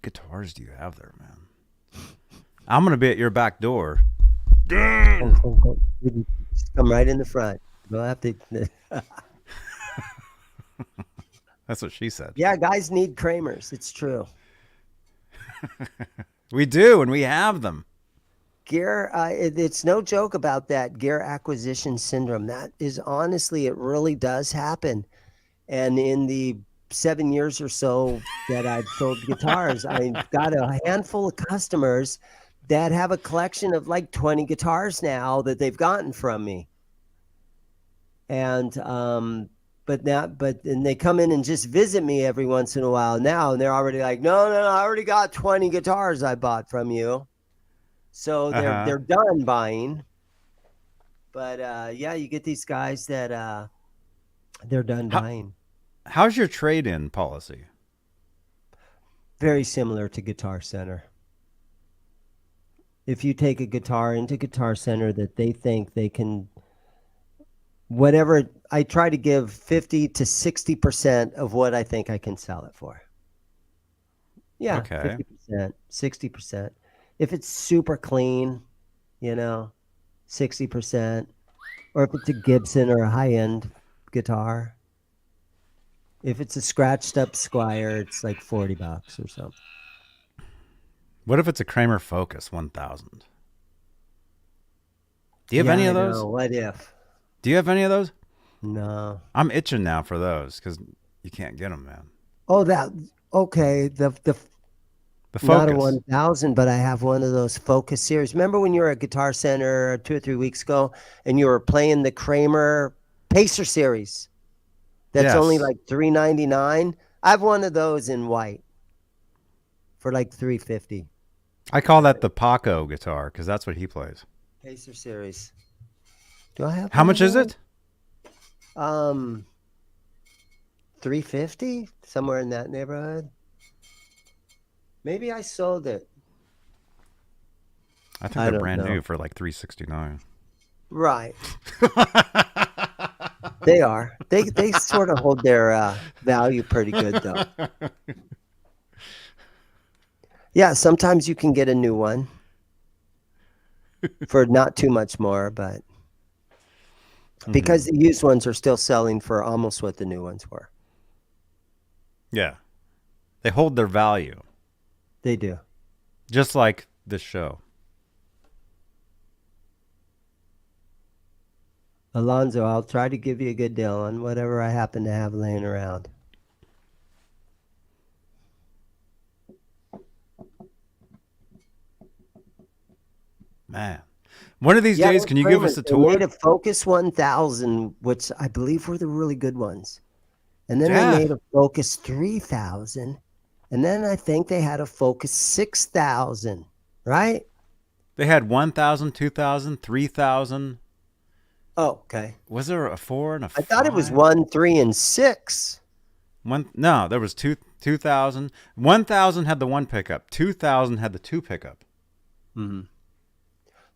guitars do you have there, man? I'm gonna be at your back door. Come right in the front. We'll have to. That's what she said. Yeah, guys need Kramers. It's true. We do, and we have them. Gear, it's no joke about that gear acquisition syndrome. That is honestly, it really does happen. And in the 7 years or so that I've sold guitars, I've got a handful of customers that have a collection of like 20 guitars now that they've gotten from me. And but they come in and just visit me every once in a while now, and they're already like, no, I already got 20 guitars I bought from you. So they're done buying. But yeah, you get these guys that they're done buying. How's your trade-in policy? Very similar to Guitar Center. If you take a guitar into Guitar Center that they think they can, whatever, I try to give 50 to 60% of what I think I can sell it for. Yeah, Okay. 50%, 60%. If it's super clean, 60%. Or if it's a Gibson or a high-end guitar. If it's a scratched up Squire, it's like $40 or something. What if it's a Kramer Focus 1000? Do you have Yeah, any I of those? know. What if? Do you have any of those? No. I'm itching now for those because you can't get them, man. Oh, okay. The The not a Focus. 1000, but I have one of those Focus series. Remember when you were at Guitar Center 2 or 3 weeks ago and you were playing the Kramer Pacer series? That's only Yes. like $3.99. I have one of those in white for like $3.50. I call that the Paco guitar because that's what he plays. Pacer series. Do I have How one of much is those? it? $3.50, somewhere in that neighborhood. Maybe I sold it. I think I they're don't brand know. new for like $369. Right. They are. They sort of hold their value pretty good though. Yeah, sometimes you can get a new one for not too much more, but because the used ones are still selling for almost what the new ones were. Yeah. They hold their value, They do. just like this show. Alonzo, I'll try to give you a good deal on whatever I happen to have laying around. Man. One of these days, those can you give us Kramers, a they made tour? a Focus 1000, which I believe were the really good ones. And then they Yeah. made a Focus 3000. And then I think they had a Focus 6000, right? They had 1,000, 2,000, 3,000. Oh, okay. Was there a 4 and a 5? I thought it was 1, 3, and 6. No, there was 2,000. 1,000 had the one pickup. 2,000 had the two pickup. Mm-hmm.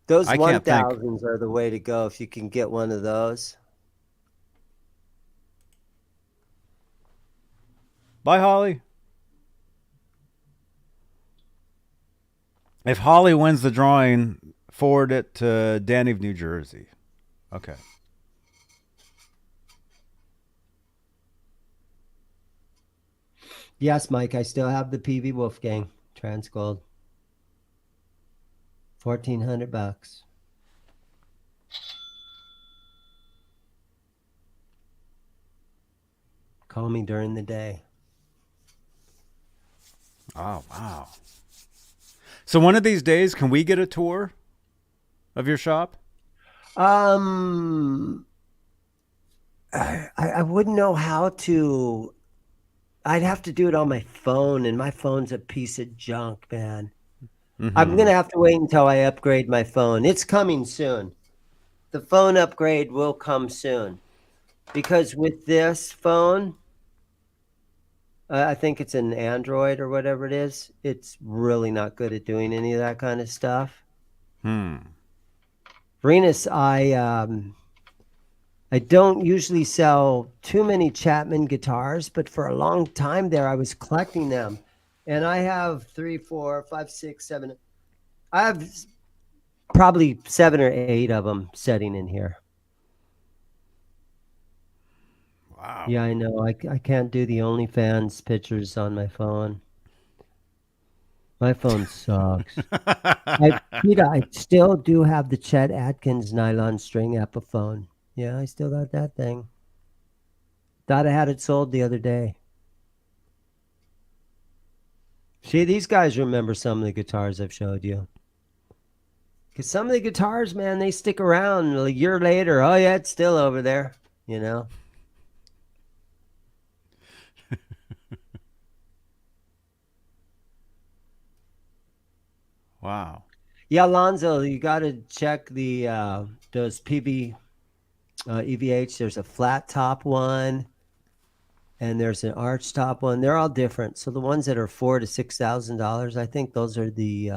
Those I can't think. 1000s are the way to go if you can get one of those. Bye, Holly. If Holly wins the drawing, forward it to Danny of New Jersey. Okay. Yes, Mike, I still have the PV Wolfgang Transgold. $1,400. Call me during the day. Oh, wow. So one of these days, can we get a tour of your shop? I wouldn't know how to. I'd have to do it on my phone, and my phone's a piece of junk, man. I'm going to have to wait until I upgrade my phone. It's coming soon. The phone upgrade will come soon. Because with this phone, I think it's an Android or whatever it is, it's really not good at doing any of that kind of stuff. Renus, I don't usually sell too many Chapman guitars, but for a long time there, I was collecting them. And I have 3, 4, 5, 6, 7. I have probably 7 or 8 of them sitting in here. Wow. Yeah, I know. I can't do the OnlyFans pictures on my phone. My phone sucks. Peter, I still do have the Chet Atkins nylon string Epiphone. Yeah, I still got that thing. Thought I had it sold the other day. See, these guys remember some of the guitars I've showed you. Because some of the guitars, man, they stick around a year later. Oh, yeah, it's still over there, you know? Wow. Yeah, Alonzo, you got to check the those PV EVH. There's a flat top one, and there's an arch top one. They're all different. So the ones that are $4,000 to $6,000, I think those are the.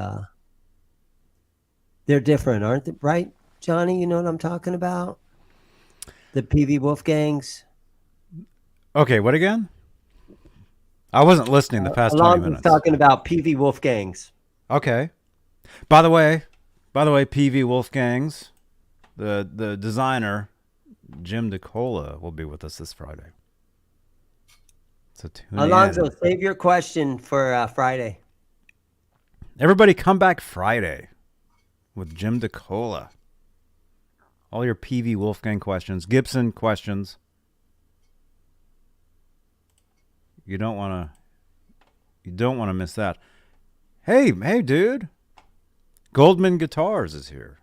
They're different, aren't they? Right, Johnny? You know what I'm talking about? The PV Wolfgangs. Okay, what again? I wasn't listening the past 20 Alonzo's minutes. talking about PV Wolfgangs. Okay. By the way, PV Wolfgangs, the designer, Jim DeCola, will be with us this Friday. So tune Alonzo, in. save your question for Friday. Everybody come back Friday with Jim DeCola. All your PV Wolfgang questions, Gibson questions. You don't want to miss that. Hey, dude. Goldman Guitars is here.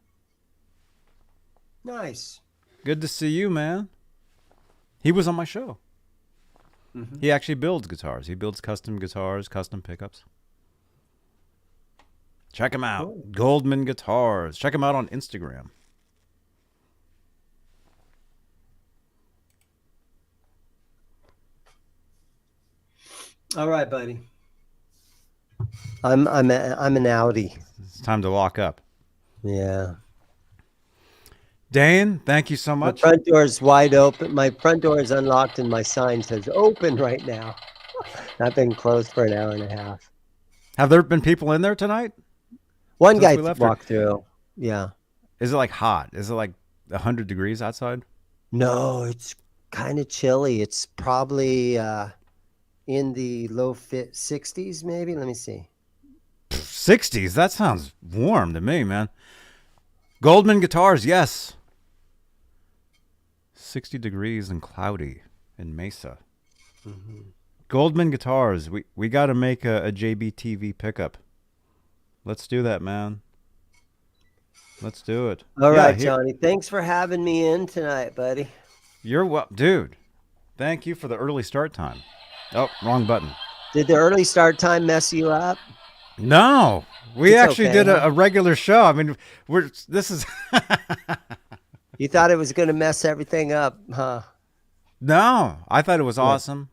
Nice. Good to see you, man. He was on my show. Mm-hmm. He actually builds guitars. He builds custom guitars, custom pickups. Check him out. Cool. Goldman Guitars. Check him out on Instagram. All right, buddy. I'm an outie. It's time to lock up. Yeah. Dane, thank you so much. My front door is wide open. My front door is unlocked, and my sign says open right now. I've been closed for an hour and a half. Have there been people in there tonight? One guy walked through. Yeah. Is it like hot? Is it like 100 degrees outside? No, it's kind of chilly. It's probably in the low 60s, maybe. Let me see. 60s? That sounds warm to me, man. Goldman Guitars, yes. 60 degrees and cloudy in Mesa. Mm-hmm. Goldman Guitars, we got to make a JBTV pickup. Let's do that, man. Let's do it. All right, Johnny. Thanks for having me in tonight, buddy. You're welcome. Dude, thank you for the early start time. Oh, wrong button. Did the early start time mess you up? No. We actually did a regular show. I mean, this is... You thought it was going to mess everything up, huh? No. I thought it was awesome.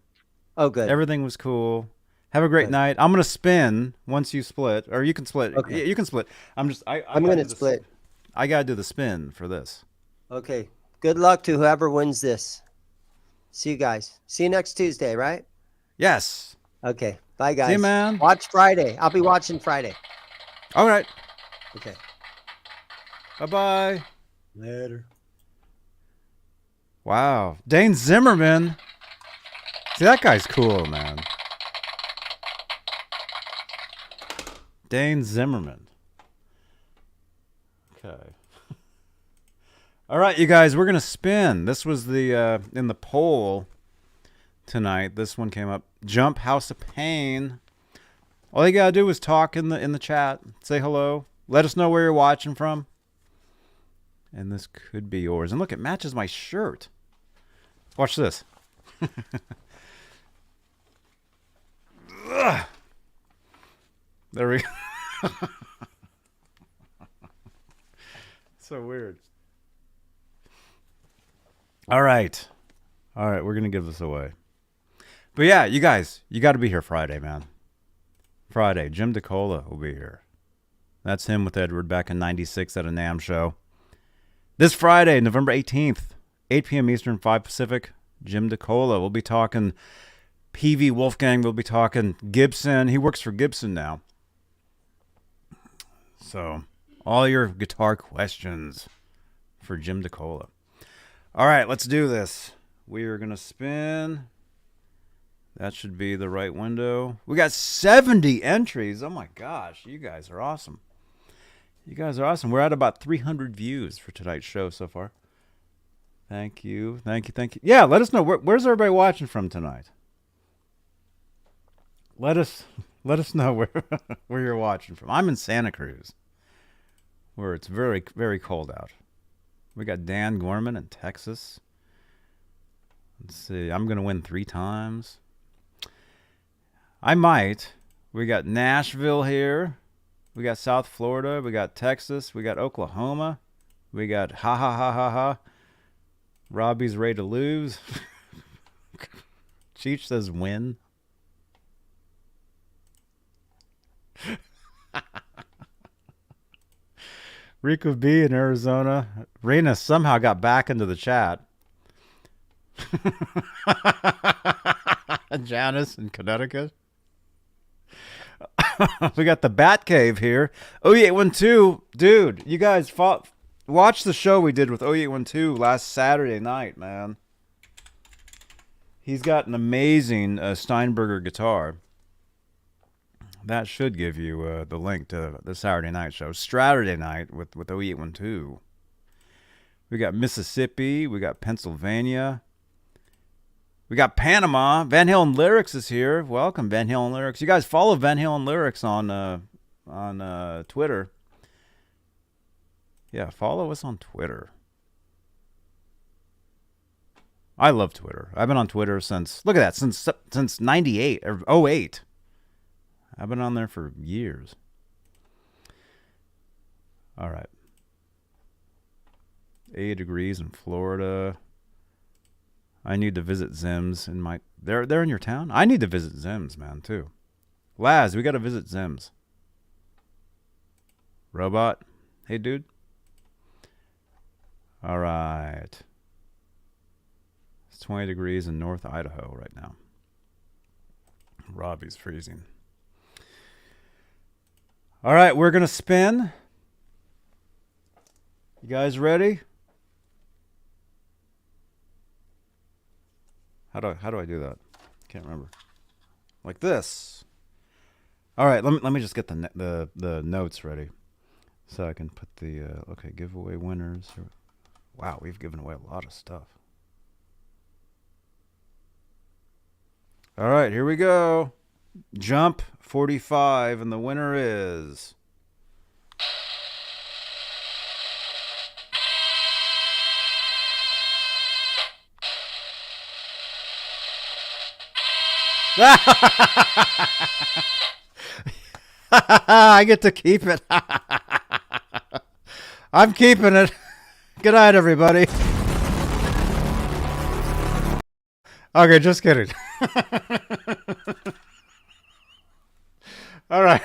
Oh, good. Everything was cool. Have a great night. I'm going to spin once you split. Or you can split. Okay. You can split. I'm going to split. I got to do the spin for this. Okay. Good luck to whoever wins this. See you guys. See you next Tuesday, right? Yes. Okay. Bye, guys. See you, man. Watch Friday. I'll be watching Friday. All right. Okay. Bye-bye. Later. Wow. Dane Zimmerman. See, that guy's cool, man. Dane Zimmerman. Okay. All right, you guys, we're going to spin. This was the in the poll tonight. This one came up. Jump House of Pain. All you got to do is talk in the chat. Say hello. Let us know where you're watching from. And this could be yours. And look, it matches my shirt. Watch this. There we go. So weird. All right, we're going to give this away. But yeah, you guys, you got to be here Friday, man. Friday, Jim DeCola will be here. That's him with Edward back in 96 at a NAMM show. This Friday, November 18th, 8 p.m. Eastern, 5 Pacific, Jim DeCola. We'll be talking PV Wolfgang. We'll be talking Gibson. He works for Gibson now. So, all your guitar questions for Jim DeCola. All right, let's do this. We are going to spin. That should be the right window. We got 70 entries. Oh, my gosh. You guys are awesome. You guys are awesome. We're at about 300 views for tonight's show so far. Thank you. Thank you. Thank you. Yeah, let us know. Where's everybody watching from tonight? Let us know where you're watching from. I'm in Santa Cruz, where it's very, very cold out. We got Dan Gorman in Texas. Let's see. I'm going to win 3 times. I might. We got Nashville here. We got South Florida. We got Texas. We got Oklahoma. We got ha ha ha ha ha. Robbie's ready to lose. Cheech says win. Rico B in Arizona. Rena somehow got back into the chat. Janice in Connecticut. We got the Bat Cave here. 0812. Dude, you guys watch the show we did with 0812 last Saturday night, man. He's got an amazing Steinberger guitar. That should give you the link to the Saturday night show. Saturday night with 0812. We got Mississippi. We got Pennsylvania. We got Panama. Van Halen Lyrics is here. Welcome, Van Halen Lyrics. You guys follow Van Halen Lyrics on Twitter. Yeah, follow us on Twitter. I love Twitter. I've been on Twitter since, look at that, since 98 or 08. I've been on there for years. All right. 80 degrees in Florida. I need to visit Zimm's in my... They're in your town? I need to visit Zimm's, man, too. Laz, we got to visit Zimm's. Robot. Hey, dude. All right. It's 20 degrees in North Idaho right now. Robbie's freezing. All right, we're going to spin. You guys ready? How do I do that? Can't remember. Like this. All right, let me just get the notes ready, so I can put the okay, giveaway winners. Wow, we've given away a lot of stuff. All right, here we go. Jump 45, and the winner is I get to keep it. I'm keeping it. Good night, everybody. Okay, just kidding. All right.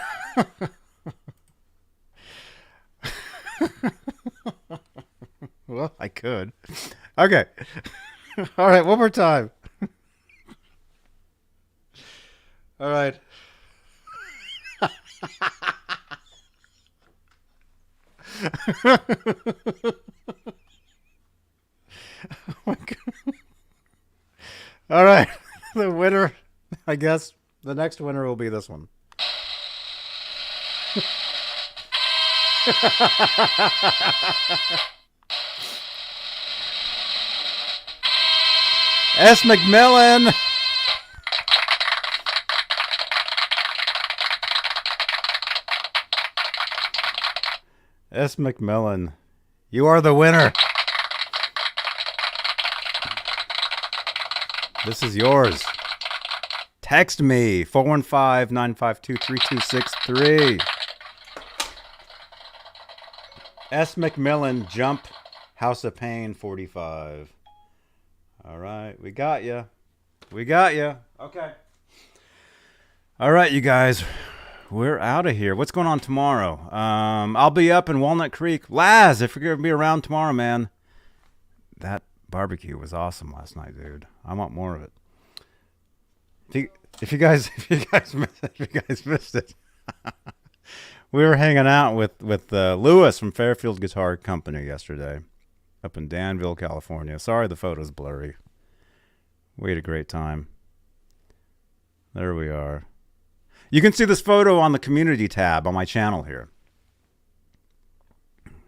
Well, I could. Okay. All right, one more time. All right. Oh my God. All right. The winner, I guess the next winner will be this one. S. McMillan. S. McMillan, you are the winner. This is yours. Text me, 415-952-3263. S. McMillan, Jump, House of Pain, 45. All right, we got you. We got you. Okay. All right, you guys. We're out of here. What's going on tomorrow? I'll be up in Walnut Creek. Laz, if you're going to be around tomorrow, man. That barbecue was awesome last night, dude. I want more of it. If you guys missed it, we were hanging out with Lewis from Fairfield Guitar Company yesterday up in Danville, California. Sorry the photo's blurry. We had a great time. There we are. You can see this photo on the community tab on my channel here.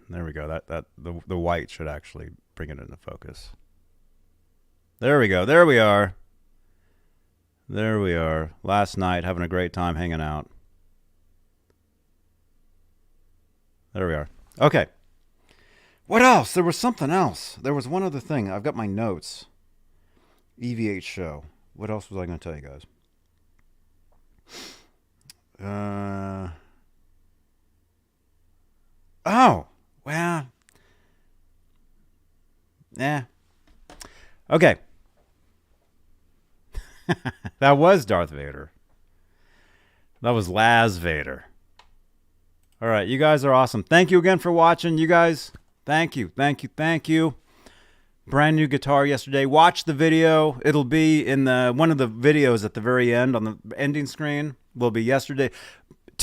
There we go. The white should actually bring it into focus. There we go. There we are. There we are. Last night, having a great time hanging out. There we are. Okay. What else? There was something else. There was one other thing. I've got my notes. EVH show. What else was I going to tell you guys? Oh, well, yeah. Okay. That was Darth Vader. That was Laz Vader. All right, you guys are awesome. Thank you again for watching. You guys, thank you. Brand new guitar yesterday. Watch the video. It'll be in one of the videos at the very end on the ending screen. Will be yesterday.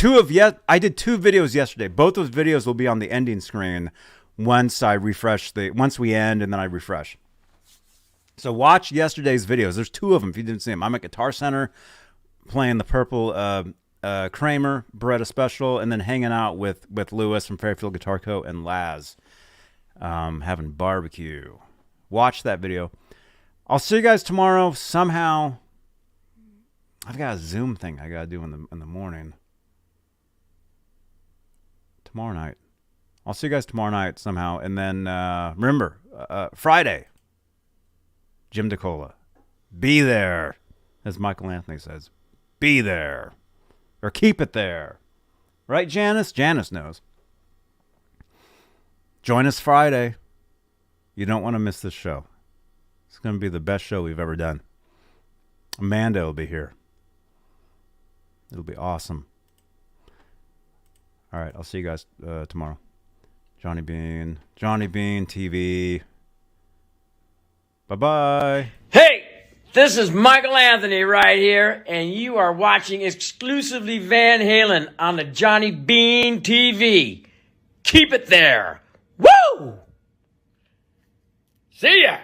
I did 2 videos yesterday. Both those videos will be on the ending screen once we end and then I refresh. So watch yesterday's videos. There's 2 of them if you didn't see them. I'm at Guitar Center playing the purple Kramer Beretta Special, and then hanging out with Lewis from Fairfield Guitar Co. and Laz having barbecue. Watch that video. I'll see you guys tomorrow. Somehow, I've got a Zoom thing I got to do in the morning. Tomorrow night. I'll see you guys tomorrow night somehow. And then remember, Friday, Jim DeCola. Be there, as Michael Anthony says. Be there. Or keep it there. Right, Janice? Janice knows. Join us Friday. You don't want to miss this show. It's going to be the best show we've ever done. Amanda will be here. It'll be awesome. All right, I'll see you guys tomorrow. Johnny Beane TV. Bye-bye. Hey, this is Michael Anthony right here, and you are watching exclusively Van Halen on the Johnny Beane TV. Keep it there. Woo! See ya!